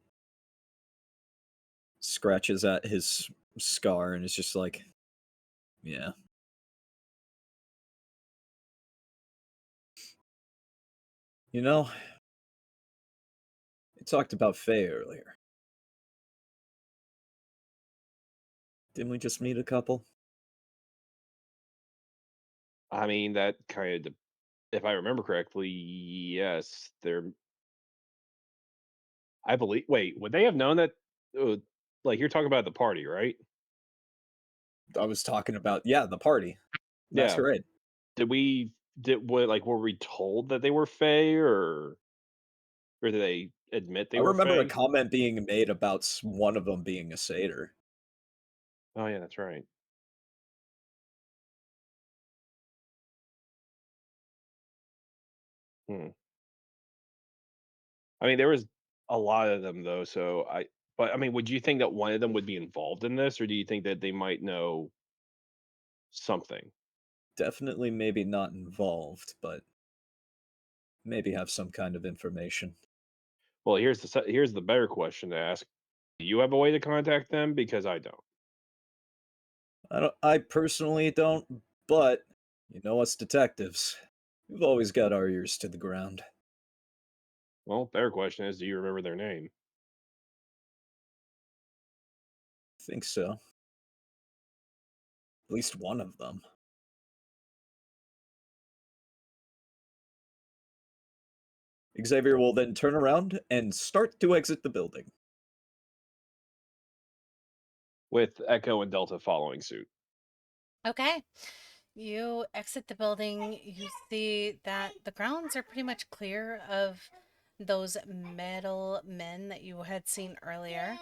scratches at his scar, and is just like, yeah. You know, we talked about Faye earlier. Didn't we just meet a couple? I mean, that kind of, if I remember correctly, yes, they're. I believe. Wait, would they have known that? Like you're talking about the party, right? I was talking about, the party. Yeah. Masquerade. Were we told that they were Fae, or did they admit they I were remember a Fae? comment being made about one of them being a satyr. Oh yeah, that's right. I mean, there was a lot of them though, but I mean, would you think that one of them would be involved in this, or do you think that they might know something? Definitely maybe not involved, but maybe have some kind of information. Well, here's the better question to ask: do you have a way to contact them? Because I don't. I personally don't, but you know us detectives. We've always got our ears to the ground. Well, better question is, do you remember their name? Think so. At least one of them. Xavier will then turn around and start to exit the building. With Echo and Delta following suit. Okay. You exit the building. You see that the grounds are pretty much clear of those metal men that you had seen earlier.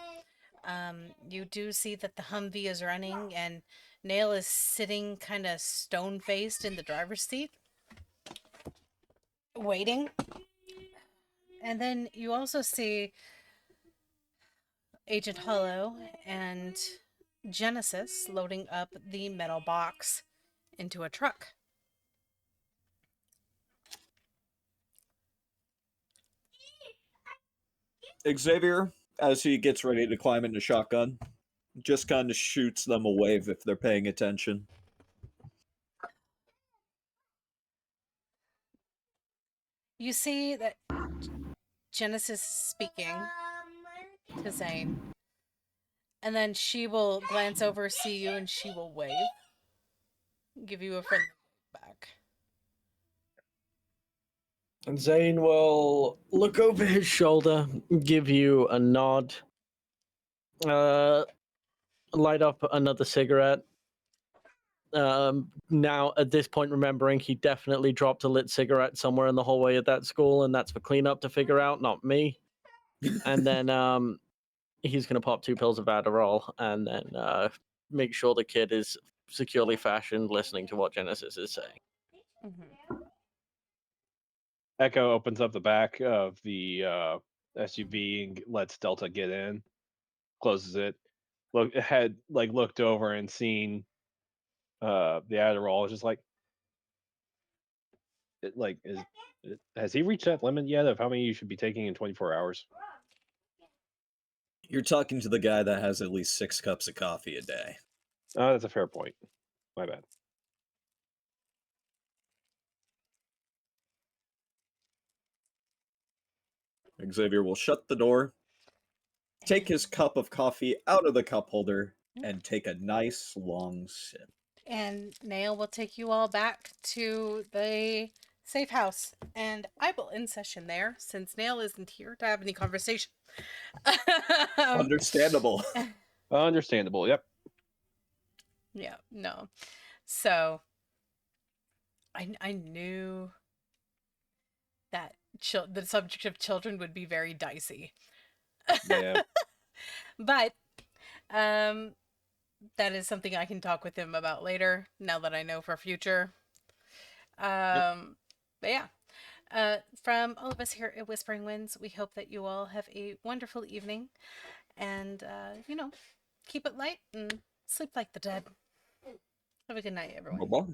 You do see that the Humvee is running and Nail is sitting kind of stone-faced in the driver's seat, waiting. And then you also see Agent Hollow and Genesis loading up the metal box into a truck. Xavier, as he gets ready to climb into shotgun, just kind of shoots them a wave if they're paying attention. You see that Genesis is speaking to Zane. And then she will glance over, see you, and she will wave. Give you a friendly wave back. And Zane will look over his shoulder, give you a nod, light up another cigarette. Now, at this point, remembering he definitely dropped a lit cigarette somewhere in the hallway at that school, and that's for cleanup to figure out, not me. And then he's going to pop 2 pills of Adderall, and then make sure the kid is securely fashioned, listening to what Genesis is saying. Mm-hmm. Echo opens up the back of the SUV and lets Delta get in. Closes it. Looked over and seen the Adderall. Just has he reached that limit yet of how many you should be taking in 24 hours? You're talking to the guy that has at least 6 cups of coffee a day. Oh, that's a fair point. My bad. Xavier will shut the door, take his cup of coffee out of the cup holder, and take a nice long sip. And Nail will take you all back to the safe house. And I will end session there, since Nail isn't here to have any conversation. Understandable. Understandable, yep. Yeah, no. So, I knew that the subject of children would be very dicey. Yeah. But that is something I can talk with him about later, now that I know for future. But yeah, from all of us here at Whispering Winds, we hope that you all have a wonderful evening, and keep it light and sleep like the dead. Have a good night, everyone. Bye-bye.